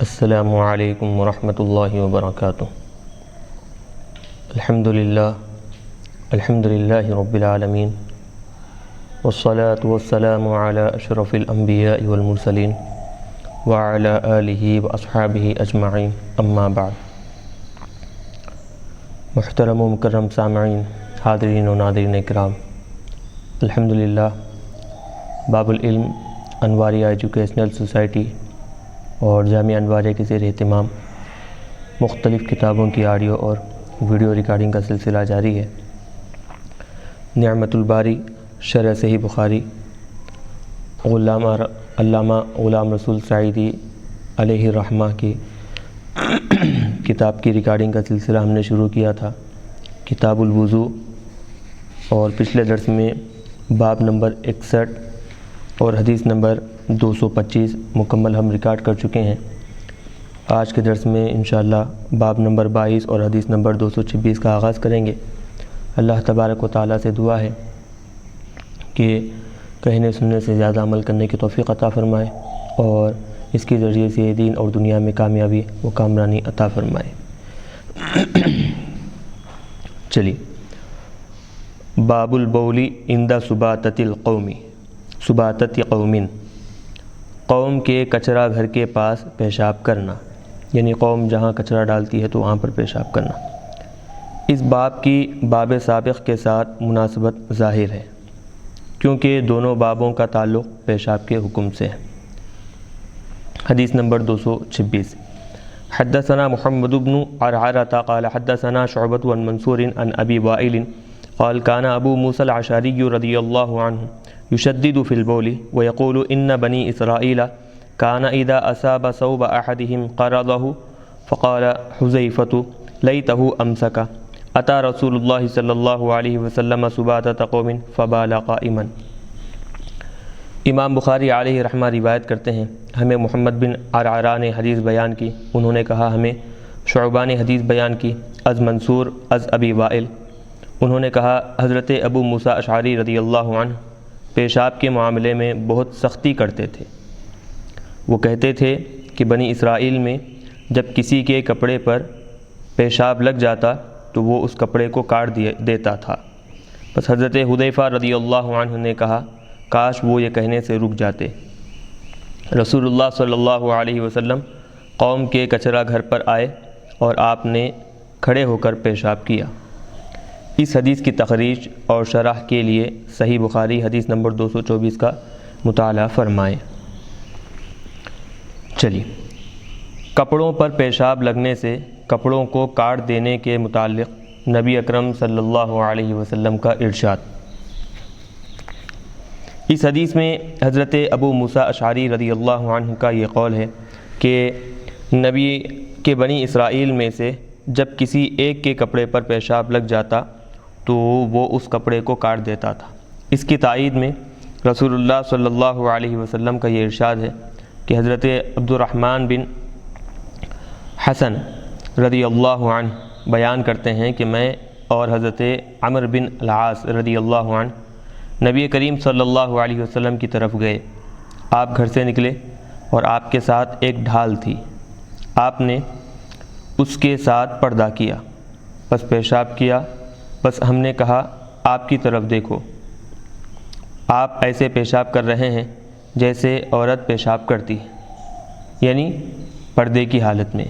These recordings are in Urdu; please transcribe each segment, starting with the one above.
السلام علیکم ورحمۃ اللہ وبرکاتہ۔ الحمدللہ رب العالمین، والصلاة والسلام علی اشرف الانبیاء والمرسلین وعلی آلہ واصحابہ اجمعین، اما بعد۔ محترم و مکرم سامعین، حاضرین و ناظرین اکرام، الحمدللہ باب العلم انواریہ ایجوکیشنل سوسائٹی اور جامعہ انواریہ کے زیر اہتمام مختلف کتابوں کی آڈیو اور ویڈیو ریکارڈنگ کا سلسلہ جاری ہے۔ نعمت الباری شرح صحیح بخاری علامہ غلام رسول سعیدی علیہ الرحمہ کی کتاب کی ریکارڈنگ کا سلسلہ ہم نے شروع کیا تھا، کتاب الوضو، اور پچھلے درس میں باب نمبر 61 اور حدیث نمبر 225 مکمل ہم ریکارڈ کر چکے ہیں۔ آج کے درس میں انشاءاللہ باب نمبر 22 اور حدیث نمبر 226 کا آغاز کریں گے۔ اللہ تبارک و تعالیٰ سے دعا ہے کہ کہنے سننے سے زیادہ عمل کرنے کی توفیق عطا فرمائے اور اس کے ذریعے سے دین اور دنیا میں کامیابی و کامرانی عطا فرمائے۔ چلیے، باب البول عند سباطۃ القوم، سباطۃ قوم، قوم کے کچرا گھر کے پاس پیشاب کرنا، یعنی قوم جہاں کچرا ڈالتی ہے تو وہاں پر پیشاب کرنا۔ اس باب کی باب سابق کے ساتھ مناسبت ظاہر ہے کیونکہ دونوں بابوں کا تعلق پیشاب کے حکم سے ہے۔ حدیث نمبر 226، حدثنا محمد بن عرعرة قال حدثنا شعبة عن منصور عن ابی وائل قال كان ابو موسى الاشعری رضی اللہ عنہ يشدد في البول ويقول ان بني اسرائيل كان اذا اصاب ثوب احدهم قرضه فقال حذيفة ليته امسك اتى رسول الله صلی اللہ علیہ وسلم سباطة قوم فبال قائما۔ امام بخاری علیہ رحمہ روایت کرتے ہیں، ہمیں محمد بن عرعرہ نے حدیث بیان کی، انہوں نے کہا ہمیں شعبہ نے حدیث بیان کی، از منصور از ابی وائل، انہوں نے کہا حضرت ابو موسیٰ اشعری رضی اللہ عنہ پیشاب کے معاملے میں بہت سختی کرتے تھے۔ وہ کہتے تھے کہ بنی اسرائیل میں جب کسی کے کپڑے پر پیشاب لگ جاتا تو وہ اس کپڑے کو کاٹ دیتا تھا۔ بس حضرت حذیفہ رضی اللہ عنہ نے کہا کاش وہ یہ کہنے سے رک جاتے۔ رسول اللہ صلی اللہ علیہ وسلم قوم کے کچرا گھر پر آئے اور آپ نے کھڑے ہو کر پیشاب کیا۔ اس حدیث کی تخریج اور شرح کے لیے صحیح بخاری حدیث نمبر 224 کا مطالعہ فرمائیں۔ چلیے، کپڑوں پر پیشاب لگنے سے کپڑوں کو کاٹ دینے کے متعلق نبی اکرم صلی اللہ علیہ وسلم کا ارشاد۔ اس حدیث میں حضرت ابو موسیٰ اشعری رضی اللہ عنہ کا یہ قول ہے کہ نبی کے بنی اسرائیل میں سے جب کسی ایک کے کپڑے پر پیشاب لگ جاتا تو وہ اس کپڑے کو کاٹ دیتا تھا۔ اس کی تائید میں رسول اللہ صلی اللہ علیہ وسلم کا یہ ارشاد ہے کہ حضرت عبد الرحمن بن حسن رضی اللہ عنہ بیان کرتے ہیں کہ میں اور حضرت عمر بن العاص رضی اللہ عنہ نبی کریم صلی اللہ علیہ وسلم کی طرف گئے۔ آپ گھر سے نکلے اور آپ کے ساتھ ایک ڈھال تھی، آپ نے اس کے ساتھ پردہ کیا، بس پیشاب کیا، بس ہم نے کہا آپ کی طرف دیکھو، آپ ایسے پیشاب کر رہے ہیں جیسے عورت پیشاب کرتی ہے، یعنی پردے کی حالت میں۔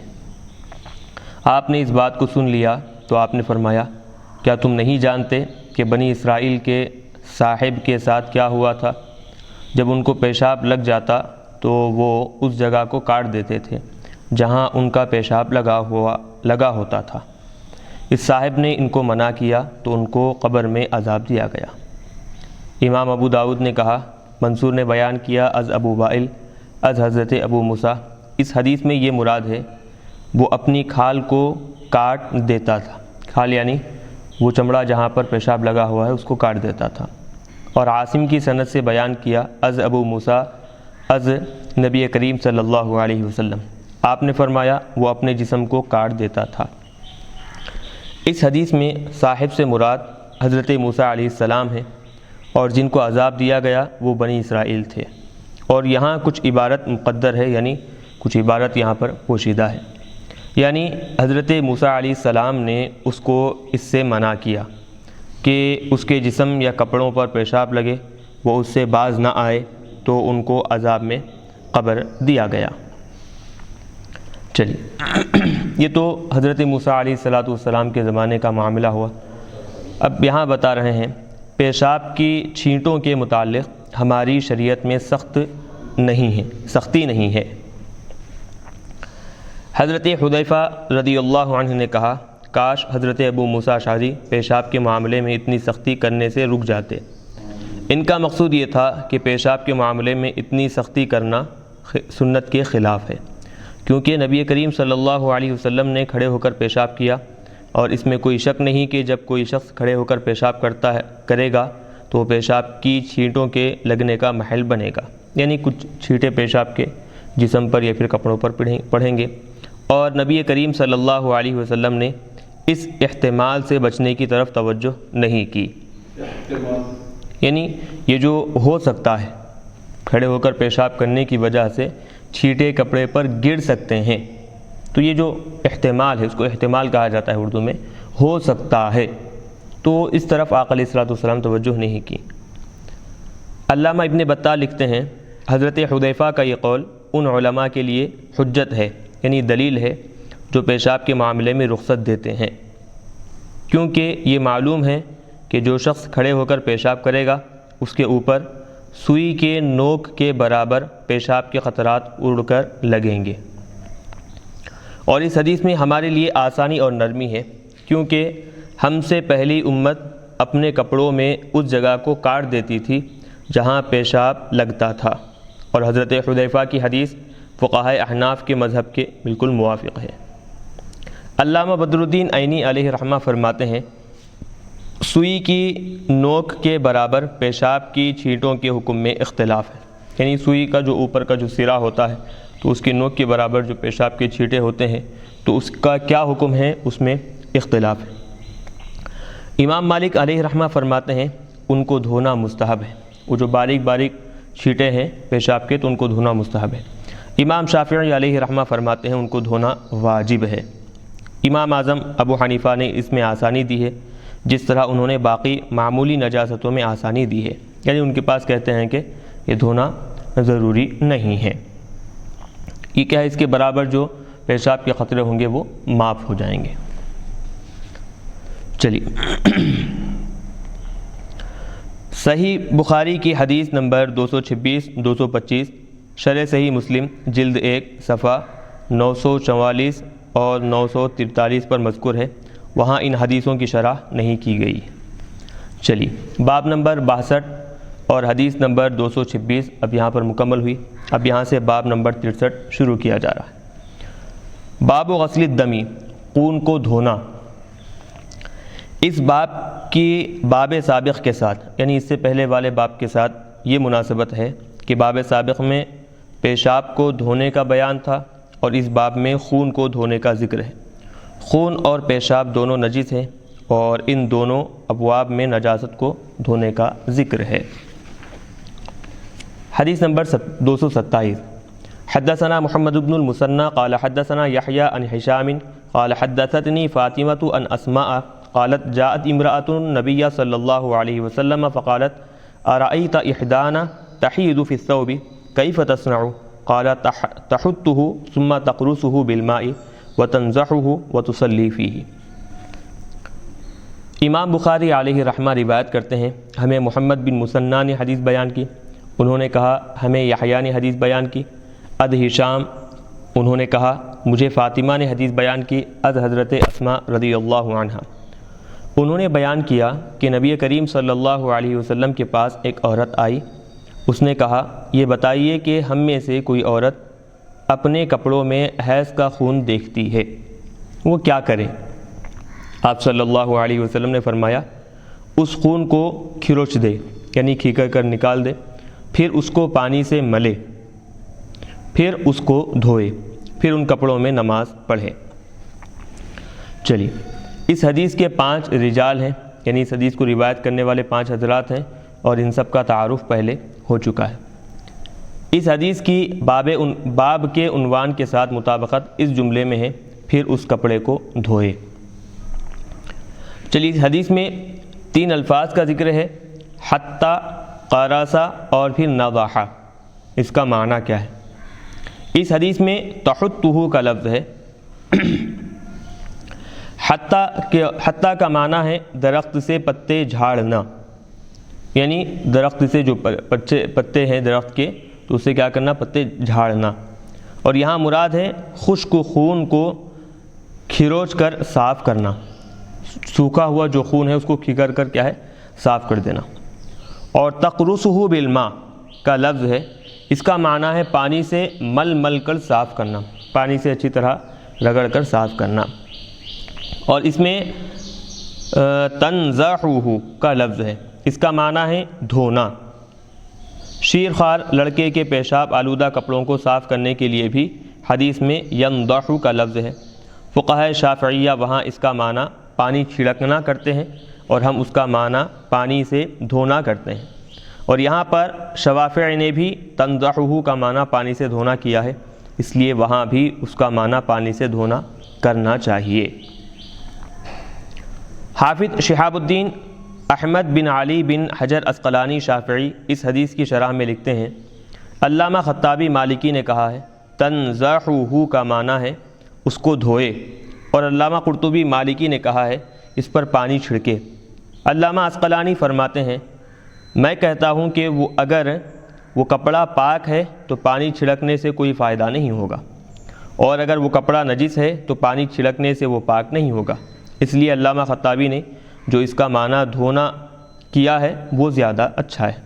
آپ نے اس بات کو سن لیا تو آپ نے فرمایا کیا تم نہیں جانتے کہ بنی اسرائیل کے صاحب کے ساتھ کیا ہوا تھا؟ جب ان کو پیشاب لگ جاتا تو وہ اس جگہ کو کاٹ دیتے تھے جہاں ان کا پیشاب لگا ہوتا تھا۔ اس صاحب نے ان کو منع کیا تو ان کو قبر میں عذاب دیا گیا۔ امام ابو داؤد نے کہا، منصور نے بیان کیا از ابو وائل از حضرت ابو موسیٰ، اس حدیث میں یہ مراد ہے وہ اپنی کھال کو کاٹ دیتا تھا، کھال یعنی وہ چمڑا جہاں پر پیشاب لگا ہوا ہے اس کو کاٹ دیتا تھا۔ اور عاصم کی سند سے بیان کیا از ابو موسیٰ از نبی کریم صلی اللہ علیہ وسلم، آپ نے فرمایا وہ اپنے جسم کو کاٹ دیتا تھا۔ اس حدیث میں صاحب سے مراد حضرت موسیٰ علیہ السلام ہیں اور جن کو عذاب دیا گیا وہ بنی اسرائیل تھے، اور یہاں کچھ عبارت مقدر ہے، یعنی کچھ عبارت یہاں پر پوشیدہ ہے، یعنی حضرت موسیٰ علیہ السلام نے اس کو اس سے منع کیا کہ اس کے جسم یا کپڑوں پر پیشاب لگے، وہ اس سے باز نہ آئے، تو ان کو عذاب میں قبر دیا گیا۔ چلیے یہ تو حضرت موسیٰ علیہ السلام کے زمانے کا معاملہ ہوا۔ اب یہاں بتا رہے ہیں پیشاب کی چھینٹوں کے متعلق ہماری شریعت میں سختی نہیں ہے۔ حضرت حذیفہ رضی اللہ عنہ نے کہا، کاش حضرت ابو موسیٰ اشعری پیشاب کے معاملے میں اتنی سختی کرنے سے رک جاتے۔ ان کا مقصود یہ تھا کہ پیشاب کے معاملے میں اتنی سختی کرنا سنت کے خلاف ہے، کیونکہ نبی کریم صلی اللہ علیہ وسلم نے کھڑے ہو کر پیشاب کیا، اور اس میں کوئی شک نہیں کہ جب کوئی شخص کھڑے ہو کر پیشاب کرے گا تو وہ پیشاب کی چھینٹوں کے لگنے کا محل بنے گا، یعنی کچھ چھینٹے پیشاب کے جسم پر یا پھر کپڑوں پر پڑیں گے، اور نبی کریم صلی اللہ علیہ وسلم نے اس احتمال سے بچنے کی طرف توجہ نہیں کی، یعنی یہ جو ہو سکتا ہے کھڑے ہو کر پیشاب کرنے کی وجہ سے چھینٹے کپڑے پر گر سکتے ہیں، تو یہ جو احتمال ہے اس کو احتمال کہا جاتا ہے اردو میں، ہو سکتا ہے، تو اس طرف آقا علیہ السلام توجہ نہیں کی۔ علامہ ابن بطال لکھتے ہیں حضرت حذیفہ کا یہ قول ان علماء کے لیے حجت ہے، یعنی دلیل ہے جو پیشاب کے معاملے میں رخصت دیتے ہیں، کیونکہ یہ معلوم ہے کہ جو شخص کھڑے ہو کر پیشاب کرے گا اس کے اوپر سوئی کے نوک کے برابر پیشاب کے قطرات اڑ کر لگیں گے، اور اس حدیث میں ہمارے لیے آسانی اور نرمی ہے، کیونکہ ہم سے پہلی امت اپنے کپڑوں میں اس جگہ کو کاٹ دیتی تھی جہاں پیشاب لگتا تھا، اور حضرت حذیفہ کی حدیث فقہائے احناف کے مذہب کے بالکل موافق ہے۔ علامہ بدر الدین عینی علیہ رحمہ فرماتے ہیں، سوئی کی نوک کے برابر پیشاب کی چھینٹوں کے حکم میں اختلاف ہے، یعنی سوئی کا جو اوپر کا جو سرا ہوتا ہے تو اس کی نوک کے برابر جو پیشاب کے چھینٹے ہوتے ہیں تو اس کا کیا حکم ہے، اس میں اختلاف ہے۔ امام مالک علیہ رحمہ فرماتے ہیں ان کو دھونا مستحب ہے، وہ جو باریک باریک چھینٹے ہیں پیشاب کے تو ان کو دھونا مستحب ہے۔ امام شافعی علیہ رحمہ فرماتے ہیں ان کو دھونا واجب ہے۔ امام اعظم ابو حنیفہ نے اس میں آسانی دی ہے، جس طرح انہوں نے باقی معمولی نجاستوں میں آسانی دی ہے، یعنی ان کے پاس کہتے ہیں کہ یہ دھونا ضروری نہیں ہے، یہ کیا ہے اس کے برابر جو پیشاب کے قطرے ہوں گے وہ معاف ہو جائیں گے۔ چلیے صحیح بخاری کی حدیث نمبر 226 225، شرح صحیح مسلم جلد 1 صفحہ 944 اور 943 پر مذکور ہے، وہاں ان حدیثوں کی شرح نہیں کی گئی۔ چلیے باب نمبر 62 اور حدیث نمبر 226 اب یہاں پر مکمل ہوئی، اب یہاں سے باب نمبر 63 شروع کیا جا رہا ہے۔ باب غسل الدم، خون کو دھونا۔ اس باب کی باب سابق کے ساتھ، یعنی اس سے پہلے والے باب کے ساتھ یہ مناسبت ہے کہ باب سابق میں پیشاب کو دھونے کا بیان تھا اور اس باب میں خون کو دھونے کا ذکر ہے۔ خون اور پیشاب دونوں نجس ہیں اور ان دونوں ابواب میں نجاست کو دھونے کا ذکر ہے۔ حدیث نمبر 227، حدثنا محمد بن المثنى قال حدثنا يحيى عن هشام قال حدثتني فاطمة عن أسماء قالت جاءت امرأة النبي صلى الله عليه وسلم فقالت أرأيت إحدانا تحيض في الثوب كيف تصنع؟ قال تحته ثم تقرصه بالماء وتنزحه وتصلي فيه۔ امام بخاری علیہ رحمہ روایت کرتے ہیں ہمیں محمد بن مثنیٰ نے حدیث بیان کی، انہوں نے کہا ہمیں یحییٰ نے حدیث بیان کی، از ہشام انہوں نے کہا مجھے فاطمہ نے حدیث بیان کی، از حضرت اسماء رضی اللہ عنہا انہوں نے بیان کیا کہ نبی کریم صلی اللہ علیہ وسلم کے پاس ایک عورت آئی، اس نے کہا یہ بتائیے کہ ہم میں سے کوئی عورت اپنے کپڑوں میں حیض کا خون دیکھتی ہے، وہ کیا کرے؟ آپ صلی اللہ علیہ وسلم نے فرمایا اس خون کو کھروچ دے، یعنی کھیکر کر نکال دے، پھر اس کو پانی سے ملے، پھر اس کو دھوئے، پھر ان کپڑوں میں نماز پڑھے۔ چلیے اس حدیث کے 5 رجال ہیں، یعنی اس حدیث کو روایت کرنے والے 5 حضرات ہیں اور ان سب کا تعارف پہلے ہو چکا ہے۔ اس حدیث کی باب کے عنوان کے ساتھ مطابقت اس جملے میں ہے، پھر اس کپڑے کو دھوئے۔ چلیے، اس حدیث میں 3 الفاظ کا ذکر ہے، حتی، قرص اور پھر نضح۔ اس کا معنی کیا ہے؟ اس حدیث میں تحتہ کا لفظ ہے۔ حتی کا معنی ہے درخت سے پتے جھاڑنا، یعنی درخت سے جو پتے ہیں درخت کے، تو اسے کیا کرنا؟ پتے جھاڑنا۔ اور یہاں مراد ہے خشک خون کو کھروچ کر صاف کرنا، سوکھا ہوا جو خون ہے اس کو کھگر کر کیا ہے؟ صاف کر دینا۔ اور تقرصہ بالماء کا لفظ ہے، اس کا معنی ہے پانی سے مل کر صاف کرنا، پانی سے اچھی طرح رگڑ کر صاف کرنا۔ اور اس میں تنضحہ کا لفظ ہے، اس کا معنی ہے دھونا۔ شیرخوار لڑکے کے پیشاب آلودہ کپڑوں کو صاف کرنے کے لیے بھی حدیث میں ینضح کا لفظ ہے۔ فقہاء شافعیہ وہاں اس کا معنی پانی چھڑکنا کرتے ہیں اور ہم اس کا معنی پانی سے دھونا کرتے ہیں، اور یہاں پر شوافع نے بھی تنضحہ کا معنی پانی سے دھونا کیا ہے، اس لیے وہاں بھی اس کا معنی پانی سے دھونا کرنا چاہیے۔ حافظ شہاب الدین احمد بن علی بن حجر عسقلانی شافعی اس حدیث کی شرح میں لکھتے ہیں، علامہ خطابی مالکی نے کہا ہے تنضحہ کا معنی ہے اس کو دھوئے، اور علامہ قرطبی مالکی نے کہا ہے اس پر پانی چھڑکے۔ علامہ عسقلانی فرماتے ہیں، میں کہتا ہوں کہ اگر وہ کپڑا پاک ہے تو پانی چھڑکنے سے کوئی فائدہ نہیں ہوگا، اور اگر وہ کپڑا نجس ہے تو پانی چھڑکنے سے وہ پاک نہیں ہوگا، اس لیے علامہ خطابی نے جو اس کا معنی دھونا کیا ہے وہ زیادہ اچھا ہے۔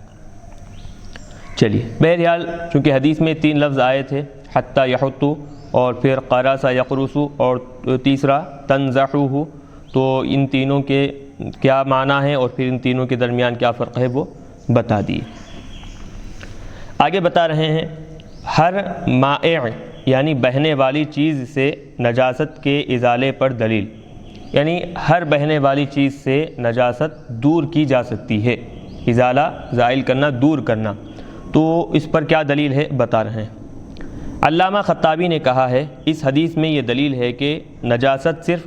چلیے، بہرحال چونکہ حدیث میں 3 لفظ آئے تھے، حتی یحط اور پھر قرص یقرص اور تیسرا تنضحہ، تو ان تینوں کے کیا معنی ہے اور پھر ان تینوں کے درمیان کیا فرق ہے وہ بتا دیے۔ آگے بتا رہے ہیں، ہر مائع یعنی بہنے والی چیز سے نجاست کے ازالے پر دلیل، یعنی ہر بہنے والی چیز سے نجاست دور کی جا سکتی ہے، ازالہ زائل کرنا، دور کرنا، تو اس پر کیا دلیل ہے بتا رہے ہیں۔ علامہ خطابی نے کہا ہے اس حدیث میں یہ دلیل ہے کہ نجاست صرف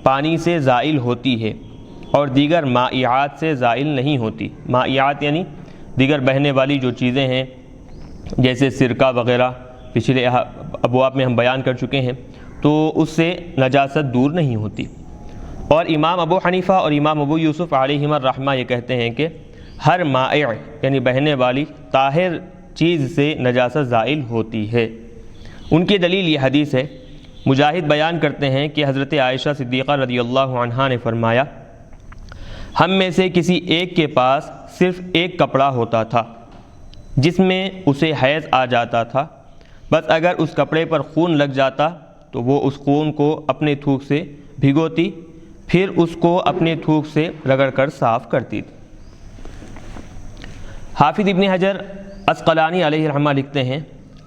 پانی سے زائل ہوتی ہے اور دیگر مائعات سے زائل نہیں ہوتی۔ مائعات یعنی دیگر بہنے والی جو چیزیں ہیں جیسے سرکہ وغیرہ، پچھلے ابواب میں ہم بیان کر چکے ہیں، تو اس سے نجاست دور نہیں ہوتی۔ اور امام ابو حنیفہ اور امام ابو یوسف علیہم الرحمہ یہ کہتے ہیں کہ ہر مائع یعنی بہنے والی طاہر چیز سے نجاست زائل ہوتی ہے۔ ان کی دلیل یہ حدیث ہے۔ مجاہد بیان کرتے ہیں کہ حضرت عائشہ صدیقہ رضی اللہ عنہا نے فرمایا، ہم میں سے کسی ایک کے پاس صرف ایک کپڑا ہوتا تھا جس میں اسے حیض آ جاتا تھا، بس اگر اس کپڑے پر خون لگ جاتا تو وہ اس خون کو اپنے تھوک سے بھگوتی، پھر اس کو اپنے تھوک سے رگڑ کر صاف کرتی تھی۔ حافظ ابن حجر عسقلانی علیہ رحمہ لکھتے ہیں،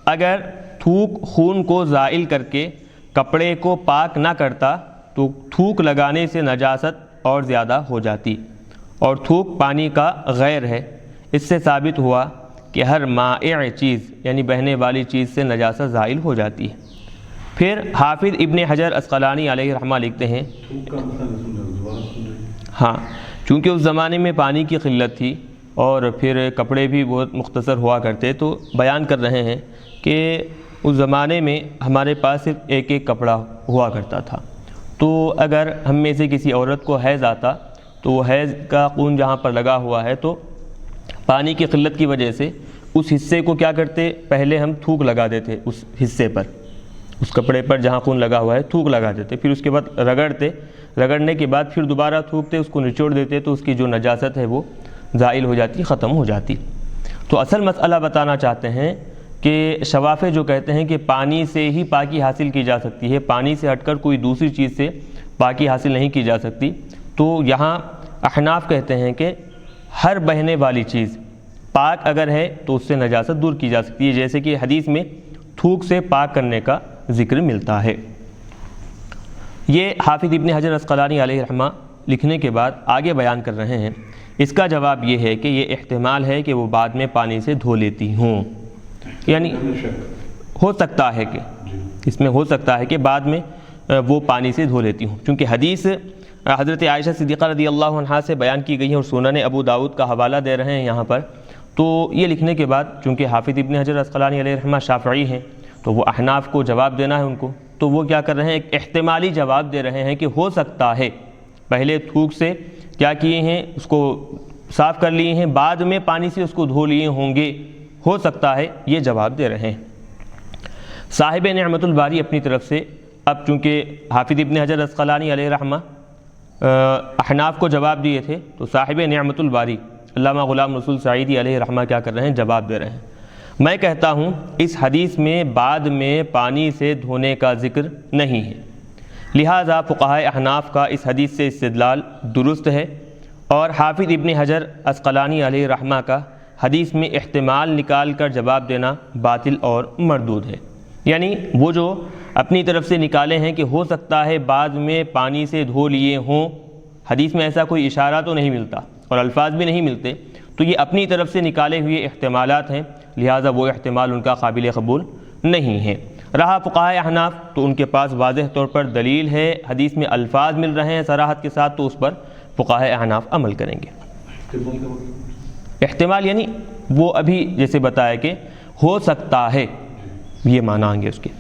اگر تھوک خون کو زائل کر کے کپڑے کو پاک نہ کرتا تو تھوک لگانے سے نجاست اور زیادہ ہو جاتی، اور تھوک پانی کا غیر ہے۔ اس سے ثابت ہوا کہ ہر مائع چیز یعنی بہنے والی چیز سے نجاست زائل ہو جاتی ہے۔ پھر حافظ ابن حجر عسقلانی علیہ رحمہ لکھتے ہیں، ہاں چونکہ اس زمانے میں پانی کی قلت تھی اور پھر کپڑے بھی بہت مختصر ہوا کرتے، تو بیان کر رہے ہیں کہ اس زمانے میں ہمارے پاس صرف ایک ایک کپڑا ہوا کرتا تھا، تو اگر ہم میں سے کسی عورت کو حیض آتا تو وہ حیض کا خون جہاں پر لگا ہوا ہے تو پانی کی قلت کی وجہ سے اس حصے کو کیا کرتے، پہلے ہم تھوک لگا دیتے اس حصے پر، اس کپڑے پر جہاں خون لگا ہوا ہے تھوک لگا دیتے، پھر اس کے بعد رگڑنے کے بعد پھر دوبارہ تھوکتے، اس کو نچوڑ دیتے، تو اس کی جو نجاست ہے وہ زائل ہو جاتی، ختم ہو جاتی۔ تو اصل مسئلہ بتانا چاہتے ہیں کہ شوافع جو کہتے ہیں کہ پانی سے ہی پاکی حاصل کی جا سکتی ہے، پانی سے ہٹ کر کوئی دوسری چیز سے پاکی حاصل نہیں کی جا سکتی، تو یہاں احناف کہتے ہیں کہ ہر بہنے والی چیز پاک اگر ہے تو اس سے نجاست دور کی جا سکتی ہے، جیسے کہ حدیث میں تھوک سے پاک کرنے کا ذکر ملتا ہے۔ یہ حافظ ابن حجر عسقلانی علیہ رحمہ لکھنے کے بعد آگے بیان کر رہے ہیں، اس کا جواب یہ ہے کہ یہ احتمال ہے کہ وہ بعد میں پانی سے دھو لیتی ہوں، یعنی ہو سکتا ہے کہ اس میں ہو سکتا ہے کہ بعد میں وہ پانی سے دھو لیتی ہوں، چونکہ حدیث حضرت عائشہ صدیقہ رضی اللہ عنہا سے بیان کی گئی ہے اور سنن ابو داؤد کا حوالہ دے رہے ہیں یہاں پر۔ تو یہ لکھنے کے بعد چونکہ حافظ ابن حجر عسقلانی علیہ رحمہ شافعی ہیں تو وہ احناف کو جواب دینا ہے ان کو، تو وہ کیا کر رہے ہیں، ایک احتمالی جواب دے رہے ہیں کہ ہو سکتا ہے پہلے تھوک سے کیا کیے ہیں، اس کو صاف کر لیے ہیں، بعد میں پانی سے اس کو دھو لیے ہوں گے، ہو سکتا ہے، یہ جواب دے رہے ہیں۔ صاحب نعمت الباری اپنی طرف سے اب چونکہ حافظ ابن حجر عسقلانی علیہ رحمہ احناف کو جواب دیے تھے، تو صاحب نعمت الباری علامہ غلام رسول سعیدی علیہ رحمہ کیا کر رہے ہیں، جواب دے رہے ہیں۔ میں کہتا ہوں اس حدیث میں بعد میں پانی سے دھونے کا ذکر نہیں ہے، لہٰذا فقہائے احناف کا اس حدیث سے استدلال درست ہے، اور حافظ ابن حجر عسقلانی علیہ رحمہ کا حدیث میں احتمال نکال کر جواب دینا باطل اور مردود ہے۔ یعنی وہ جو اپنی طرف سے نکالے ہیں کہ ہو سکتا ہے بعد میں پانی سے دھو لیے ہوں، حدیث میں ایسا کوئی اشارہ تو نہیں ملتا اور الفاظ بھی نہیں ملتے، تو یہ اپنی طرف سے نکالے ہوئے احتمالات ہیں، لہٰذا وہ احتمال ان کا قابل قبول نہیں ہے۔ رہا فقہائے احناف تو ان کے پاس واضح طور پر دلیل ہے، حدیث میں الفاظ مل رہے ہیں صراحت کے ساتھ، تو اس پر فقہائے احناف عمل کریں گے۔ احتمال یعنی وہ ابھی جیسے بتایا کہ ہو سکتا ہے، یہ معنی آئیں گے اس کے۔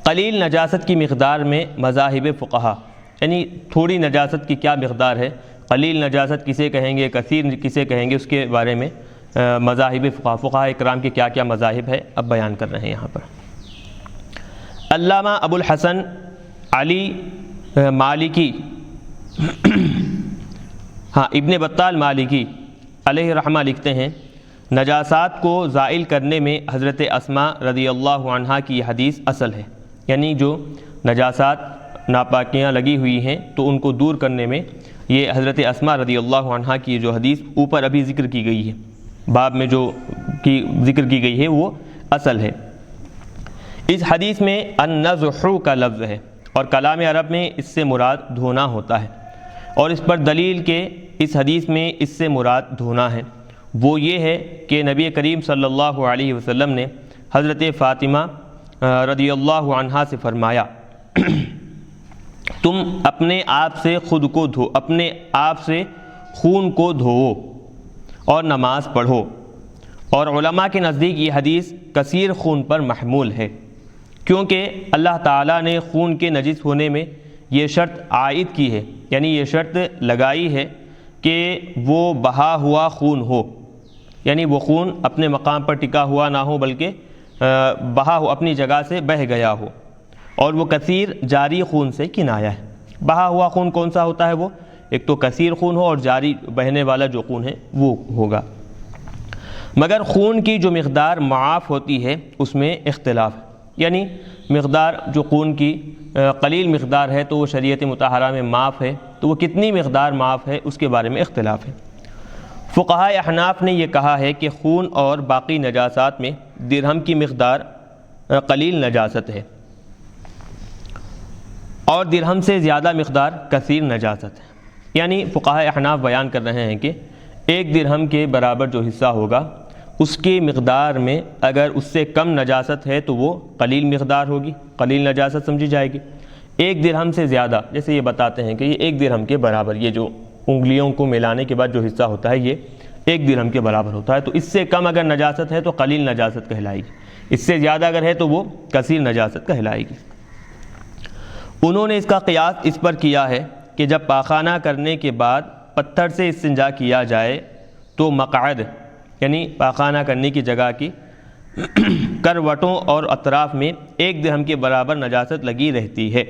قلیل نجاست کی مقدار میں مذاہب فقہا، یعنی تھوڑی نجاست کی کیا مقدار ہے، قلیل نجاست کسے کہیں گے، کثیر کسے کہیں گے، اس کے بارے میں مذاہب فقہاء اکرام کے کیا کیا مذاہب ہے اب بیان کر رہے ہیں یہاں پر۔ علامہ ابو الحسن علی مالکی ابن بطال مالکی علیہ رحمہ لکھتے ہیں، نجاسات کو زائل کرنے میں حضرت اسماء رضی اللہ عنہا کی یہ حدیث اصل ہے، یعنی جو نجاسات ناپاکیاں لگی ہوئی ہیں تو ان کو دور کرنے میں یہ حضرت اسماء رضی اللہ عنہا کی جو حدیث اوپر ابھی ذکر کی گئی ہے، باب میں جو کی ذکر کی گئی ہے وہ اصل ہے۔ اس حدیث میں النضح کا لفظ ہے اور کلام عرب میں اس سے مراد دھونا ہوتا ہے، اور اس پر دلیل کہ اس حدیث میں اس سے مراد دھونا ہے وہ یہ ہے کہ نبی کریم صلی اللہ علیہ وسلم نے حضرت فاطمہ رضی اللہ عنہا سے فرمایا، تم اپنے آپ سے خود کو دھو، اپنے آپ سے خون کو دھوؤ اور نماز پڑھو، اور علماء کے نزدیک یہ حدیث کثیر خون پر محمول ہے، کیونکہ اللہ تعالیٰ نے خون کے نجس ہونے میں یہ شرط عائد کی ہے، یعنی یہ شرط لگائی ہے کہ وہ بہا ہوا خون ہو، یعنی وہ خون اپنے مقام پر ٹکا ہوا نہ ہو بلکہ بہا ہو، اپنی جگہ سے بہہ گیا ہو، اور وہ کثیر جاری خون سے کنایا ہے۔ بہا ہوا خون کون سا ہوتا ہے، وہ ایک تو کثیر خون ہو اور جاری بہنے والا جو خون ہے وہ ہوگا، مگر خون کی جو مقدار معاف ہوتی ہے اس میں اختلاف ہے، یعنی مقدار جو خون کی قلیل مقدار ہے تو وہ شریعت مطہرہ میں معاف ہے، تو وہ کتنی مقدار معاف ہے اس کے بارے میں اختلاف ہے۔ فقہاء احناف نے یہ کہا ہے کہ خون اور باقی نجاسات میں درہم کی مقدار قلیل نجاست ہے اور درہم سے زیادہ مقدار کثیر نجاست ہے، یعنی فقہاء احناف بیان کر رہے ہیں کہ ایک درہم کے برابر جو حصہ ہوگا اس کی مقدار میں اگر اس سے کم نجاست ہے تو وہ قلیل مقدار ہوگی، قلیل نجاست سمجھی جائے گی۔ ایک درہم سے زیادہ، جیسے یہ بتاتے ہیں کہ یہ ایک درہم کے برابر، یہ جو انگلیوں کو ملانے کے بعد جو حصہ ہوتا ہے یہ ایک درہم کے برابر ہوتا ہے، تو اس سے کم اگر نجاست ہے تو قلیل نجاست کہلائے گی، اس سے زیادہ اگر ہے تو وہ کثیر نجاست کہلائے گی۔ انہوں نے اس کا قیاس اس پر کیا ہے کہ جب پاخانہ کرنے کے بعد پتھر سے استنجا کیا جائے تو مقعد یعنی پاخانہ کرنے کی جگہ کی کروٹوں اور اطراف میں ایک درہم کے برابر نجاست لگی رہتی ہے،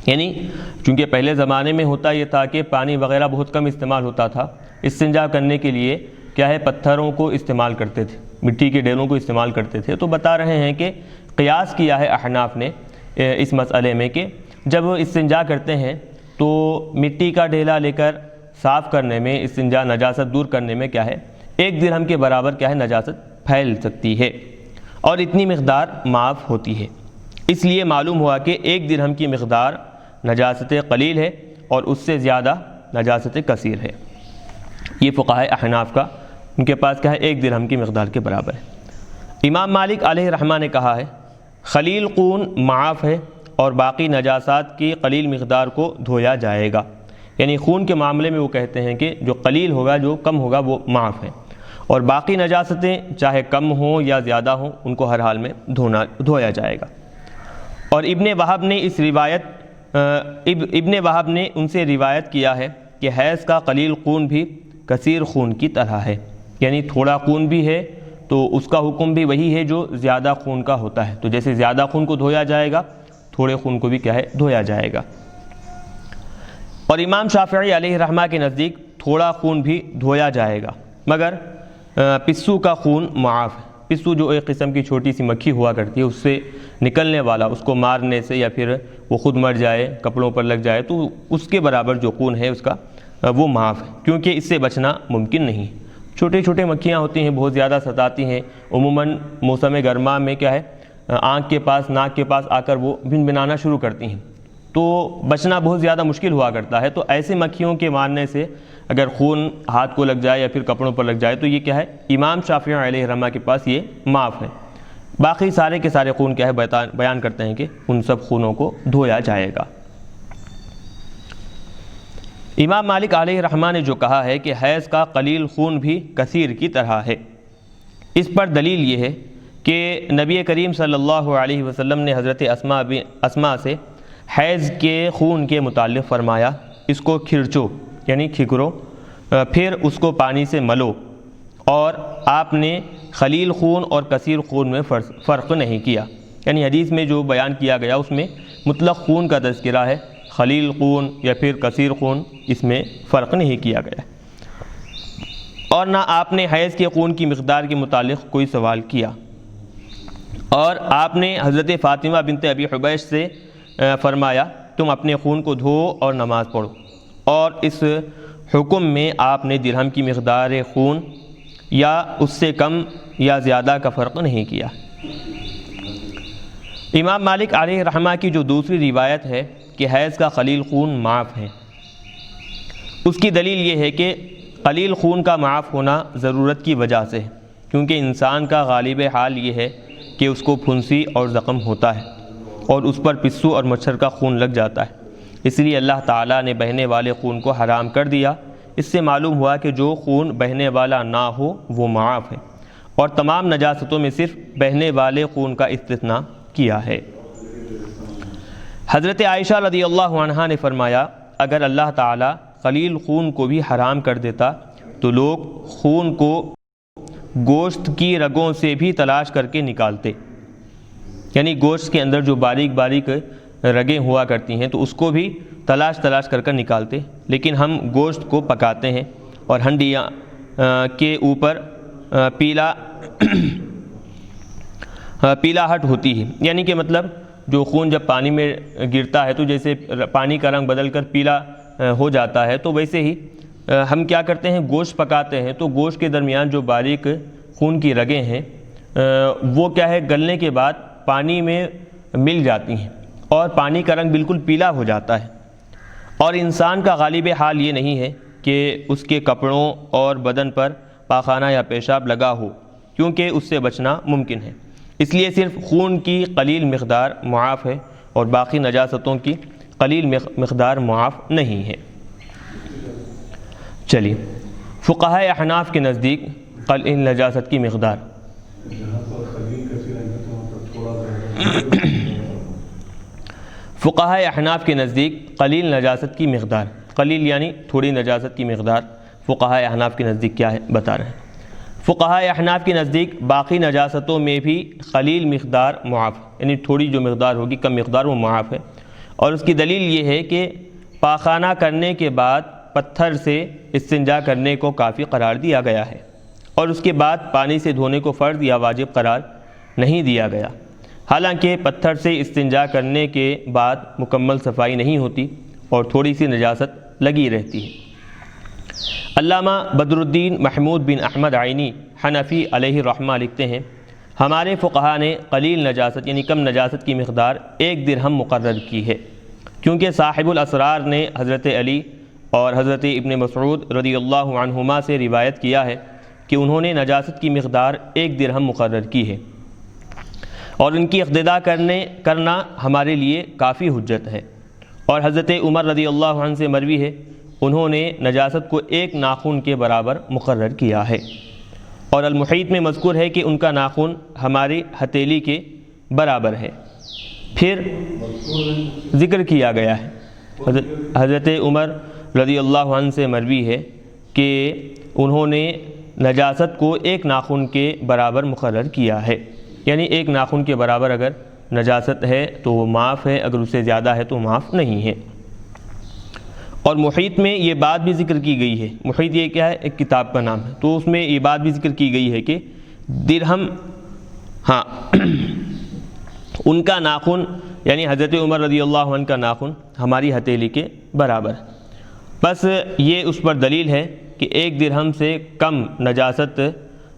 یعنی چونکہ پہلے زمانے میں ہوتا یہ تھا کہ پانی وغیرہ بہت کم استعمال ہوتا تھا، استنجا کرنے کے لیے کیا ہے پتھروں کو استعمال کرتے تھے، مٹی کے ڈیلوں کو استعمال کرتے تھے، تو بتا رہے ہیں کہ قیاس کیا ہے احناف نے اس مسئلے میں کہ جب استنجا کرتے ہیں تو مٹی کا ڈھیلا لے کر صاف کرنے میں، استنجا نجاست دور کرنے میں کیا ہے ایک درہم کے برابر کیا ہے نجاست پھیل سکتی ہے اور اتنی مقدار معاف ہوتی ہے، اس لیے معلوم ہوا کہ ایک درہم کی مقدار نجاست قلیل ہے اور اس سے زیادہ نجاست کثیر ہے۔ یہ فقہاء احناف کا ان کے پاس کیا ہے 1 درہم کی مقدار کے برابر ہے۔ امام مالک علیہ رحمہ نے کہا ہے خلیل خون معاف ہے اور باقی نجاسات کی قلیل مقدار کو دھویا جائے گا، یعنی خون کے معاملے میں وہ کہتے ہیں کہ جو قلیل ہوگا جو کم ہوگا وہ معاف ہے، اور باقی نجاستیں چاہے کم ہوں یا زیادہ ہوں ان کو ہر حال میں دھویا جائے گا۔ اور ابن وہب نے ان سے روایت کیا ہے کہ حیض کا قلیل خون بھی کثیر خون کی طرح ہے، یعنی تھوڑا خون بھی ہے تو اس کا حکم بھی وہی ہے جو زیادہ خون کا ہوتا ہے، تو جیسے زیادہ خون کو دھویا جائے گا تھوڑے خون کو بھی کیا ہے دھویا جائے گا۔ اور امام شافعی علیہ رحمہ کے نزدیک تھوڑا خون بھی دھویا جائے گا، مگر پسو کا خون معاف ہے۔ پسو جو ایک قسم کی چھوٹی سی مکھی ہوا کرتی ہے، اس سے نکلنے والا، اس کو مارنے سے یا پھر وہ خود مر جائے کپڑوں پر لگ جائے تو اس کے برابر جو خون ہے اس کا وہ معاف ہے، کیونکہ اس سے بچنا ممکن نہیں۔ چھوٹے چھوٹے مکھیاں ہوتی ہیں، بہت زیادہ ستاتی ہیں، عموماً موسم گرما میں کیا ہے آنکھ کے پاس ناک کے پاس آ کر وہ بنبنانا شروع کرتی ہیں، تو بچنا بہت زیادہ مشکل ہوا کرتا ہے۔ تو ایسے مکھیوں کے مارنے سے اگر خون ہاتھ کو لگ جائے یا پھر کپڑوں پر لگ جائے تو یہ کیا ہے امام شافعی علیہ رحمہ کے پاس یہ معاف ہے۔ باقی سارے کے سارے خون کیا ہے بیان کرتے ہیں کہ ان سب خونوں کو دھویا جائے گا۔ امام مالک علیہ رحمہ نے جو کہا ہے کہ حیض کا قلیل خون بھی کثیر کی طرح ہے، اس پر دلیل یہ ہے کہ نبی کریم صلی اللہ علیہ وسلم نے حضرت اسماء سے حیض کے خون کے متعلق فرمایا اس کو کھرچو یعنی کھکرو، پھر اس کو پانی سے ملو، اور آپ نے خلیل خون اور کثیر خون میں فرق نہیں کیا، یعنی حدیث میں جو بیان کیا گیا اس میں مطلق خون کا تذکرہ ہے، خلیل خون یا پھر کثیر خون اس میں فرق نہیں کیا گیا، اور نہ آپ نے حیض کے خون کی مقدار کے متعلق کوئی سوال کیا۔ اور آپ نے حضرت فاطمہ بنت ابی حبیش سے فرمایا تم اپنے خون کو دھو اور نماز پڑھو، اور اس حکم میں آپ نے درہم کی مقدار خون یا اس سے کم یا زیادہ کا فرق نہیں کیا۔ امام مالک علیہ رحمہ کی جو دوسری روایت ہے کہ حیض کا قلیل خون معاف ہے، اس کی دلیل یہ ہے کہ قلیل خون کا معاف ہونا ضرورت کی وجہ سے ہے، کیونکہ انسان کا غالب حال یہ ہے کہ اس کو پھنسی اور زخم ہوتا ہے اور اس پر پسو اور مچھر کا خون لگ جاتا ہے، اس لیے اللہ تعالیٰ نے بہنے والے خون کو حرام کر دیا۔ اس سے معلوم ہوا کہ جو خون بہنے والا نہ ہو وہ معاف ہے، اور تمام نجاستوں میں صرف بہنے والے خون کا استثناء کیا ہے۔ حضرت عائشہ رضی اللہ عنہا نے فرمایا اگر اللہ تعالیٰ قلیل خون کو بھی حرام کر دیتا تو لوگ خون کو گوشت کی رگوں سے بھی تلاش کر کے نکالتے، یعنی گوشت کے اندر جو باریک باریک رگیں ہوا کرتی ہیں تو اس کو بھی تلاش کر نکالتے، لیکن ہم گوشت کو پکاتے ہیں اور ہنڈیاں کے اوپر پیلا ہٹ ہوتی ہے، یعنی کہ مطلب جو خون جب پانی میں گرتا ہے تو جیسے پانی کا رنگ بدل کر پیلا ہو جاتا ہے، تو ویسے ہی ہم کیا کرتے ہیں گوشت پکاتے ہیں تو گوشت کے درمیان جو باریک خون کی رگیں ہیں وہ کیا ہے گلنے کے بعد پانی میں مل جاتی ہیں اور پانی کا رنگ بالکل پیلا ہو جاتا ہے۔ اور انسان کا غالب حال یہ نہیں ہے کہ اس کے کپڑوں اور بدن پر پاخانہ یا پیشاب لگا ہو، کیونکہ اس سے بچنا ممکن ہے، اس لیے صرف خون کی قلیل مقدار معاف ہے اور باقی نجاستوں کی قلیل مقدار معاف نہیں ہے۔ چلیے فقہائے احناف کے نزدیک قلیل نجاست کی مقدار فقہائے احناف کے نزدیک قلیل نجاست کی مقدار، قلیل یعنی تھوڑی نجاست کی مقدار فقہائے احناف کے نزدیک کیا ہے بتا رہے ہیں۔ فقہائے احناف کے نزدیک باقی نجاستوں میں بھی قلیل مقدار معاف، یعنی تھوڑی جو مقدار ہوگی کم مقدار وہ معاف ہے، اور اس کی دلیل یہ ہے کہ پاخانہ کرنے کے بعد پتھر سے استنجا کرنے کو کافی قرار دیا گیا ہے، اور اس کے بعد پانی سے دھونے کو فرض یا واجب قرار نہیں دیا گیا، حالانکہ پتھر سے استنجا کرنے کے بعد مکمل صفائی نہیں ہوتی اور تھوڑی سی نجاست لگی رہتی ہے۔ علامہ بدر الدین محمود بن احمد عینی حنفی علیہ الرحمہ لکھتے ہیں ہمارے فقہا نے قلیل نجاست یعنی کم نجاست کی مقدار 1 درہم مقرر کی ہے، کیونکہ صاحب الاسرار نے حضرت علی اور حضرت ابن مسعود رضی اللہ عنہما سے روایت کیا ہے کہ انہوں نے نجاست کی مقدار 1 درہم مقرر کی ہے، اور ان کی اقتداء کرنا ہمارے لیے کافی حجت ہے۔ اور حضرت عمر رضی اللہ عنہ سے مروی ہے، انہوں نے نجاست کو 1 ناخن کے برابر مقرر کیا ہے، اور المحیط میں مذکور ہے کہ ان کا ناخن ہماری ہتھیلی کے برابر ہے۔ پھر ذکر کیا گیا ہے، حضرت عمر رضی اللہ عنہ سے مروی ہے کہ انہوں نے نجاست کو 1 ناخن کے برابر مقرر کیا ہے، یعنی 1 ناخن کے برابر اگر نجاست ہے تو وہ معاف ہے، اگر اس سے زیادہ ہے تو معاف نہیں ہے۔ اور محیط میں یہ بات بھی ذکر کی گئی ہے، محیط یہ کیا ہے؟ ایک کتاب کا نام ہے، تو اس میں یہ بات بھی ذکر کی گئی ہے کہ درہم، ہاں ان کا ناخن یعنی حضرت عمر رضی اللہ عنہ کا ناخن ہماری ہتھیلی کے برابر ہے۔ بس یہ اس پر دلیل ہے کہ 1 درہم سے کم نجاست